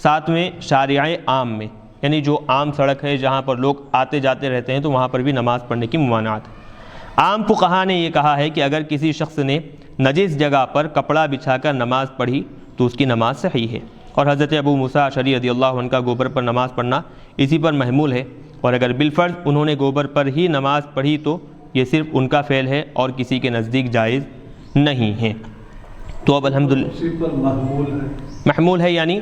ساتویں شارع عام میں یعنی جو عام سڑک ہے جہاں پر لوگ آتے جاتے رہتے ہیں تو وہاں پر بھی نماز پڑھنے کی ممانعت ہے۔ عام فقہاء نے یہ کہا ہے کہ اگر کسی شخص نے نجس جگہ پر کپڑا بچھا کر نماز پڑھی تو اس کی نماز صحیح ہے۔ اور حضرت ابو موسیٰ اشعری رضی اللہ عنہ کا گوبر پر نماز پڑھنا اسی پر محمول ہے، اور اگر بالفرض انہوں نے گوبر پر ہی نماز پڑھی تو یہ صرف ان کا فعل ہے اور کسی کے نزدیک جائز نہیں ہے۔ تو اب الحمدللہ اسی پر محمول ہے۔ محمول ہے یعنی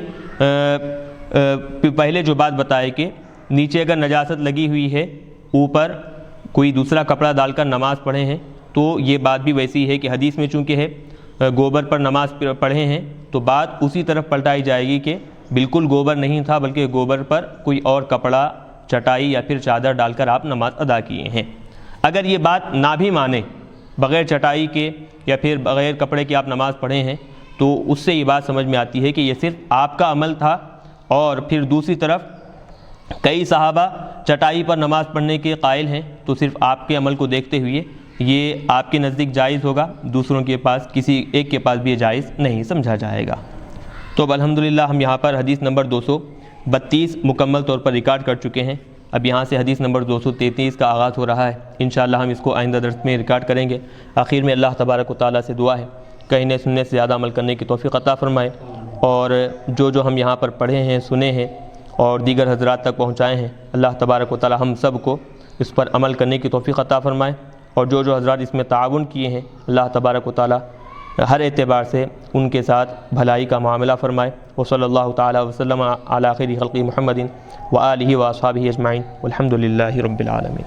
پہلے جو بات بتائے کہ نیچے اگر نجاست لگی ہوئی ہے، اوپر کوئی دوسرا کپڑا ڈال کر نماز پڑھے ہیں، تو یہ بات بھی ویسی ہے کہ حدیث میں چونکہ ہے گوبر پر نماز پڑھے ہیں تو بات اسی طرف پلٹائی جائے گی کہ بالکل گوبر نہیں تھا بلکہ گوبر پر کوئی اور کپڑا، چٹائی یا پھر چادر ڈال کر آپ نماز ادا کیے ہیں۔ اگر یہ بات نہ بھی مانے، بغیر چٹائی کے یا پھر بغیر کپڑے کے آپ نماز پڑھے ہیں، تو اس سے یہ بات سمجھ میں آتی ہے کہ یہ صرف آپ کا عمل تھا، اور پھر دوسری طرف کئی صحابہ چٹائی پر نماز پڑھنے کے قائل ہیں، تو صرف آپ کے عمل کو دیکھتے ہوئے یہ آپ کے نزدیک جائز ہوگا، دوسروں کے پاس کسی ایک کے پاس بھی یہ جائز نہیں سمجھا جائے گا۔ تو اب الحمدللہ ہم یہاں پر حدیث نمبر 232 مکمل طور پر ریکارڈ کر چکے ہیں۔ اب یہاں سے حدیث نمبر 233 کا آغاز ہو رہا ہے، انشاءاللہ ہم اس کو آئندہ درس میں ریکارڈ کریں گے۔ آخر میں اللہ تبارک و تعالیٰ سے دعا ہے کہنے سننے سے زیادہ عمل کرنے کی توفیق عطا فرمائے، اور جو ہم یہاں پر پڑھے ہیں، سنے ہیں اور دیگر حضرات تک پہنچائے ہیں، اللہ تبارک و تعالیٰ ہم سب کو اس پر عمل کرنے کی توفیق عطا فرمائے، اور جو حضرات اس میں تعاون کیے ہیں اللہ تبارک و تعالیٰ ہر اعتبار سے ان کے ساتھ بھلائی کا معاملہ فرمائے۔ وصلی اللہ تعالیٰ وسلم علی خیر خلق محمد وآلہ واصحابہ اجمعین والحمد للہ رب العالمین۔